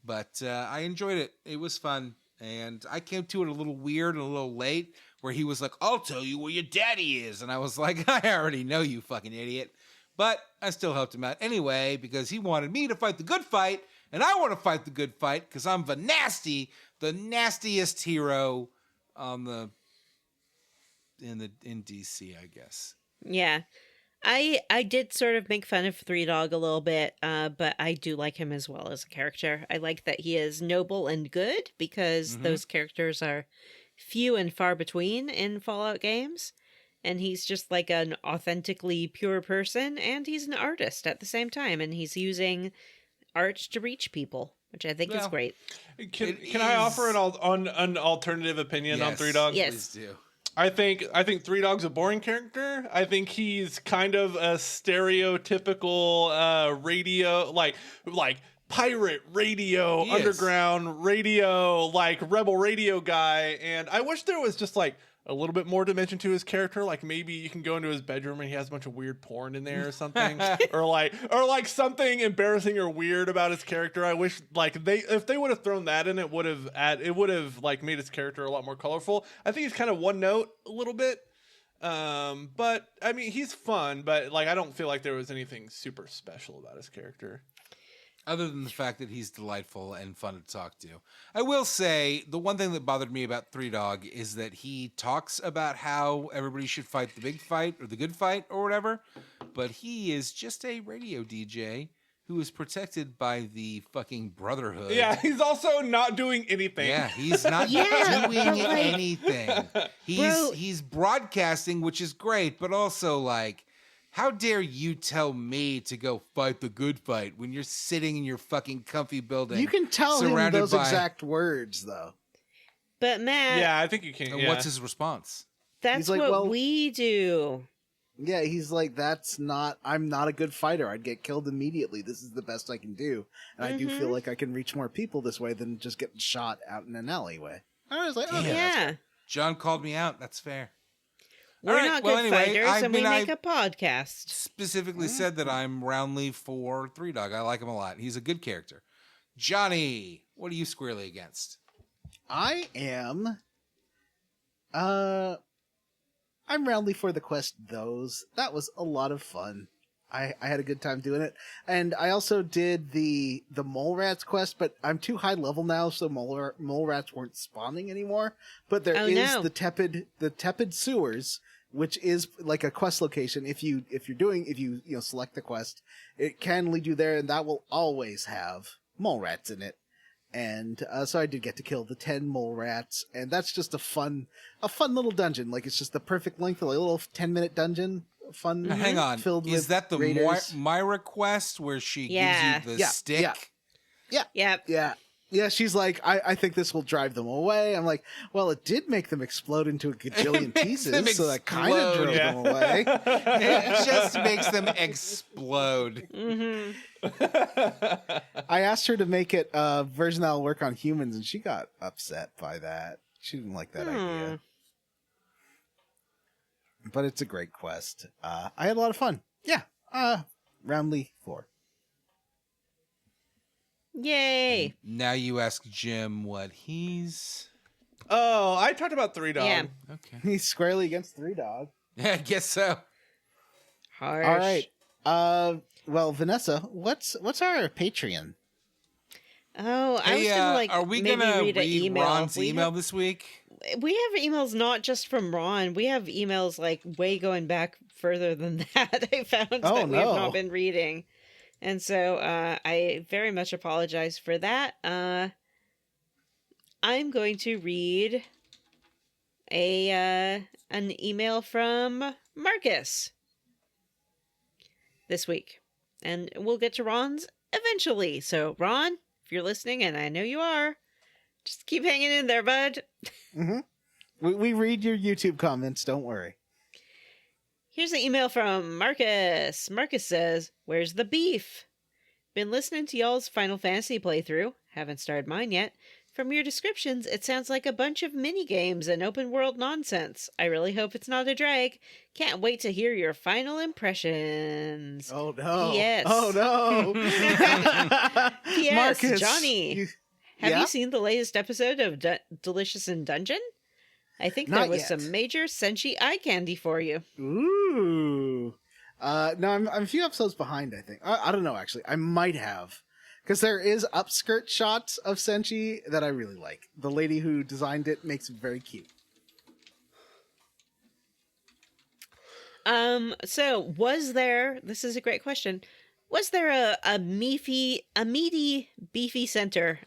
but I enjoyed it. It was fun. And I came to it a little weird and a little late, where he was like, I'll tell you where your daddy is. And I was like, I already know, you fucking idiot. But I still helped him out anyway, because he wanted me to fight the good fight. And I want to fight the good fight because I'm the nastiest hero on in DC, I guess. Yeah. I did sort of make fun of Three Dog a little bit, but I do like him as well as a character. I like that he is noble and good, because those characters are few and far between in Fallout games. And he's just like an authentically pure person, and he's an artist at the same time, and he's using art to reach people, which I think is great. Can I offer an alternative opinion on Three Dog? Yes. Please do. I think Three Dog's a boring character. I think he's kind of a stereotypical radio, like pirate radio, underground radio, like rebel radio guy. And I wish there was just like a little bit more dimension to his character. Like maybe you can go into his bedroom and he has a bunch of weird porn in there or something, or like something embarrassing or weird about his character. I wish if they would have thrown that in, it would have like made his character a lot more colorful. I think he's kind of one note a little bit. But I mean, he's fun, but like I don't feel like there was anything super special about his character. Other than the fact that he's delightful and fun to talk to. I will say, the one thing that bothered me about Three Dog is that he talks about how everybody should fight the big fight or the good fight or whatever, but he is just a radio DJ who is protected by the fucking Brotherhood. Yeah, he's also not doing anything. Yeah, he's not doing anything. He's broadcasting, which is great, but also like, how dare you tell me to go fight the good fight when you're sitting in your fucking comfy building? You can tell him those exact words, though. But Matt, Yeah, I think you can. And Yeah. what's his response? that's He's like, what well- we do. Yeah, he's like, I'm not a good fighter. I'd get killed immediately. This is the best I can do. And I do feel like I can reach more people this way than just getting shot out in an alleyway. I was like, oh, Yeah. John called me out. That's fair. We're All right, not well, good anyway, fighters, and we I make a podcast. specifically said that I'm roundly for Three Dog. I like him a lot. He's a good character. Johnny, what are you squarely against? I am. I'm roundly for the quest. That was a lot of fun. I had a good time doing it, and I also did the mole rats quest, but I'm too high level now, so mole rats weren't spawning anymore. But there is the tepid sewers, which is like a quest location. If you select the quest, it can lead you there, and that will always have mole rats in it. And so I did get to kill the 10 mole rats, and that's just a fun little dungeon. Like, it's just the perfect length of a little 10-minute dungeon. Fun. Now, hang on. Filled Is with that the raiders. Myra quest where she gives you the stick? Yep. Yeah, she's like, I think this will drive them away. I'm like, well, it did make them exexplode into a gajillion pieces, so that kind of drove them away. It just makes them explode. I asked her to make it a version that'll work on humans, and she got upset by that. She didn't like that idea. But it's a great quest. I had a lot of fun. Yeah. Roundly 4. Yay. Now you ask Jim what he's... Oh, I talked about Three Dog. Yeah. Okay. He's squarely against Three Dog. Yeah, I guess so. Harsh. All right. Well, Vanessa, what's our Patreon? Oh, I was Hey, gonna are we maybe gonna read an email. Ron's email this week? We have emails not just from Ron. We have emails like way going back further than that. I found that we have not been reading, and so I very much apologize for that. I'm going to read an email from Marcus this week, and we'll get to Ron's eventually. So, Ron, if you're listening, and I know you are, Just keep hanging in there, bud. We read your YouTube comments. Don't worry. Here's an email from Marcus. Marcus says, "Where's the beef? Been listening to y'all's Final Fantasy playthrough. Haven't started mine yet. From your descriptions, it sounds like a bunch of mini-games and open-world nonsense. I really hope it's not a drag. Can't wait to hear your final impressions." Oh no! P.S. Oh no! P.S. Marcus, Johnny, have you seen the latest episode of Delicious in Dungeon? I think there Not was yet. some major Senshi eye candy for you. Ooh. No, I'm a few episodes behind, I think. I don't know, actually. I might have. Because there is upskirt shots of Senshi that I really like. The lady who designed it makes it very cute. So was there, this is a great question, was there a meaty, beefy center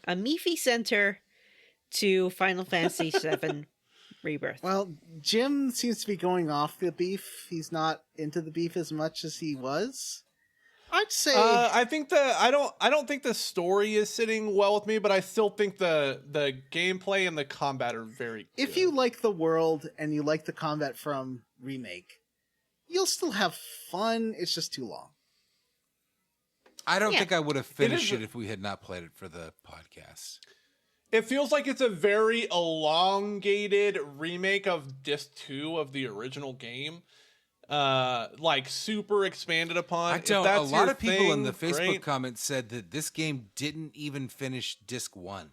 to Final Fantasy VII Rebirth? Well, Jim seems to be going off the beef. He's not into the beef as much as he was. I'd say I don't think the story is sitting well with me, but I still think the gameplay and the combat are very good. if you like the world and you like the combat from Remake, you'll still have fun. It's just too long. I don't Yeah. think I would have finished it if we had not played it for the podcast. It feels like it's a very elongated remake of Disc 2 of the original game. Like super expanded upon. I If don't. A that's lot your of people in thing, the Facebook great. comments said that this game didn't even finish disc 1.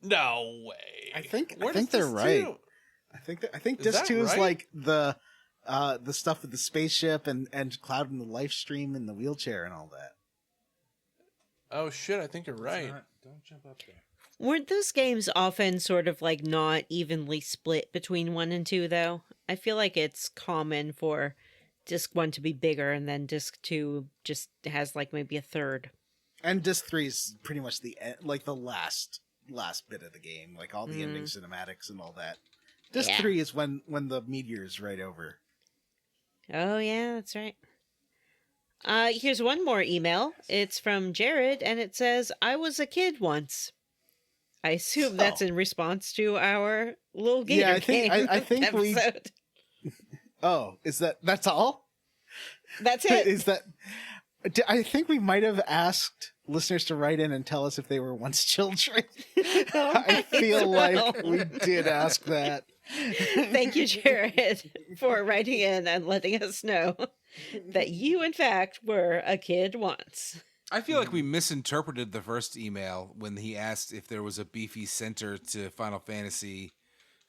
No way. I think Where they're does Disc right. 2? I think Is Disc that 2 is right? like the stuff with the spaceship and Cloud in the live stream and the wheelchair and all that. Oh shit, I think you're right. Don't jump up there. Weren't those games often sort of like not evenly split between 1 and 2, though? I feel like it's common for Disc 1 to be bigger and then Disc 2 just has like maybe a third. And Disc 3 is pretty much the like the last bit of the game, like all the ending cinematics and all that. Disc Yeah. 3 is when the meteor is right over. Oh, yeah, that's right. Here's one more email. It's from Jared, and it says, "I was a kid once." I assume that's in response to our little gator Yeah, I think- game I think we- episode. Oh, that's all? That's it. Is that? I think we might have asked listeners to write in and tell us if they were once children. I feel like we did ask that. Thank you, Jared, for writing in and letting us know that you, in fact, were a kid once. I feel like we misinterpreted the first email when he asked if there was a beefy center to Final Fantasy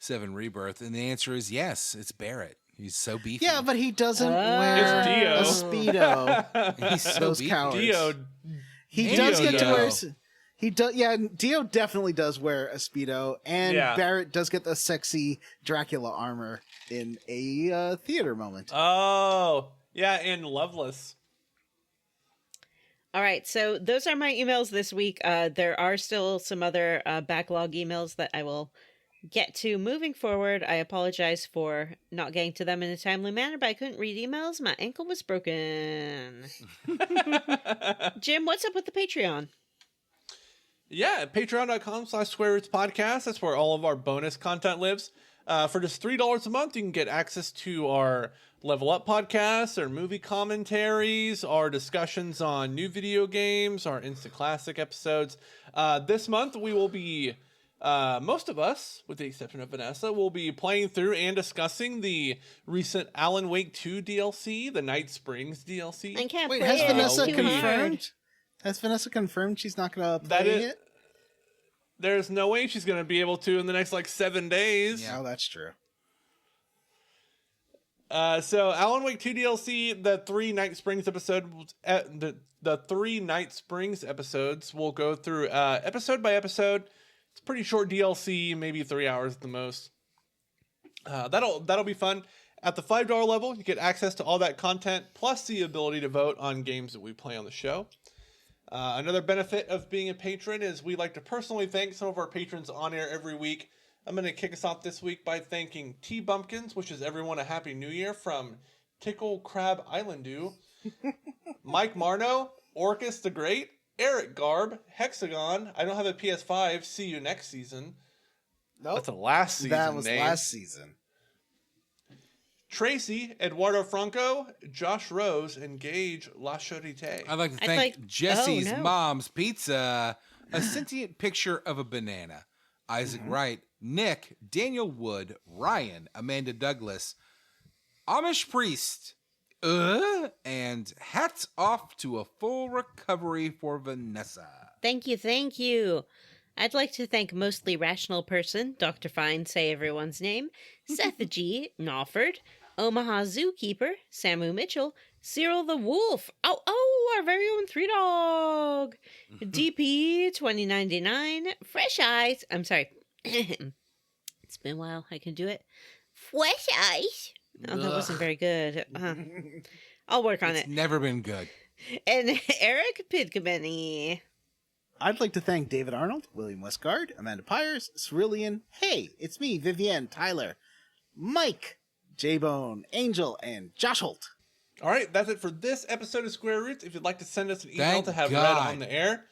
VII Rebirth, and the answer is yes. It's Barrett. He's so beefy. Yeah, but he doesn't Oh. wear a It's speedo. he's so Those beefy. cowards. Dio. He Dio does get to does. wear. He does. Yeah, Dio definitely does wear a speedo, and Yeah. Barrett does get the sexy Dracula armor in a theater moment. Oh, yeah, and Loveless. All right, so those are my emails this week. There are still some other backlog emails that I will get to moving forward. I apologize for not getting to them in a timely manner, but I couldn't read emails. My ankle was broken. Jim, what's up with the Patreon? Yeah, patreon.com/squareroots-podcast. That's where all of our bonus content lives. For just $3 a month, you can get access to our Level Up podcasts, our movie commentaries, our discussions on new video games, our Insta Classic episodes. This month, we will be, most of us, with the exception of Vanessa, will be playing through and discussing the recent Alan Wake 2 DLC, the Night Springs DLC. I can't Wait, play has it. Vanessa It's too hard. confirmed? Has Vanessa confirmed she's not going to play That is- it? There's no way she's going to be able to in the next, 7 days. Yeah. Oh, that's true. So Alan Wake 2 DLC, the 3 Night Springs episodes, the 3 Night Springs episodes will go through episode by episode. It's a pretty short DLC, maybe 3 hours at the most. That'll be fun. At the $5 level, you get access to all that content plus the ability to vote on games that we play on the show. Another benefit of being a patron is we like to personally thank some of our patrons on air every week. I'm going to kick us off this week by thanking T Bumpkins, which is everyone a Happy New Year from Tickle Crab Islandu, Mike Marno, Orcus the Great, Eric Garb, Hexagon. I don't have a PS5. See you next season. Nope. That's a last season That was name. last season. Tracy, Eduardo Franco, Josh Rose, and Gage La Charité. I'd like to I'd thank like- Jesse's oh, no. Mom's Pizza, a sentient picture of a banana. Isaac Wright, Nick, Daniel Wood, Ryan, Amanda Douglas, Amish Priest, and hats off to a full recovery for Vanessa. Thank you, thank you. I'd like to thank Mostly Rational Person, Dr. Fine, say everyone's name, Seth G. Knawford, Omaha Zookeeper, Samu Mitchell, Cyril the Wolf, our very own 3 Dog, DP 2099, Fresh Eyes, I'm sorry, it's been a while, I can do it, Fresh Eyes, oh, that wasn't very good, I'll work on It's it, never been good. and Eric Pidcabeni. I'd like to thank David Arnold, William Westgard, Amanda Pyers, Cerulean, hey, it's me, Vivienne, Tyler, Mike, J-Bone, Angel, and Josh Holt. All right, that's it for this episode of Square Roots. If you'd like to send us an email Thank to have God. read on the air,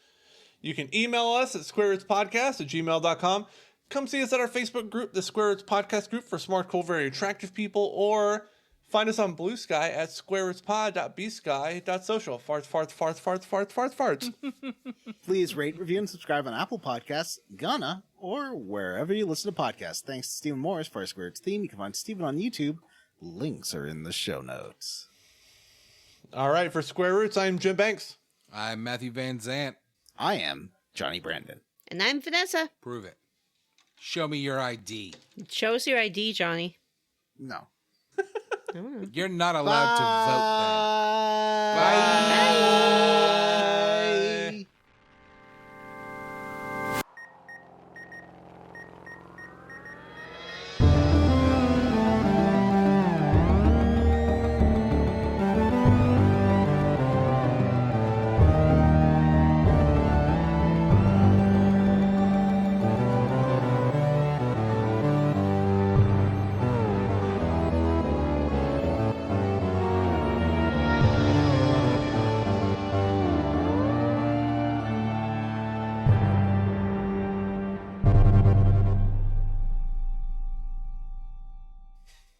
you can email us at squarerootspodcast@gmail.com. Come see us at our Facebook group, the Square Roots Podcast Group for smart, cool, very attractive people, or find us on Blue Sky at squarerootspod.bsky.social. Farts. Please rate, review, and subscribe on Apple Podcasts, Ghana, or wherever you listen to podcasts. Thanks to Stephen Morris for our Square Roots theme. You can find Stephen on YouTube. Links are in the show notes. All right, for Square Roots, I'm Jim Banks. I'm Matthew Van Zant. I am Johnny Brandon. And I'm Vanessa. Prove it. Show me your ID. Show us your ID, Johnny. No. You're not allowed to vote then. Bye.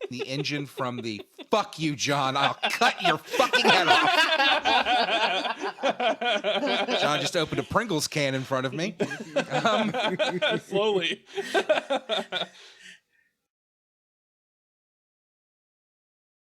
The engine from the fuck you, John. I'll cut your fucking head off. John just opened a Pringles can in front of me. Slowly.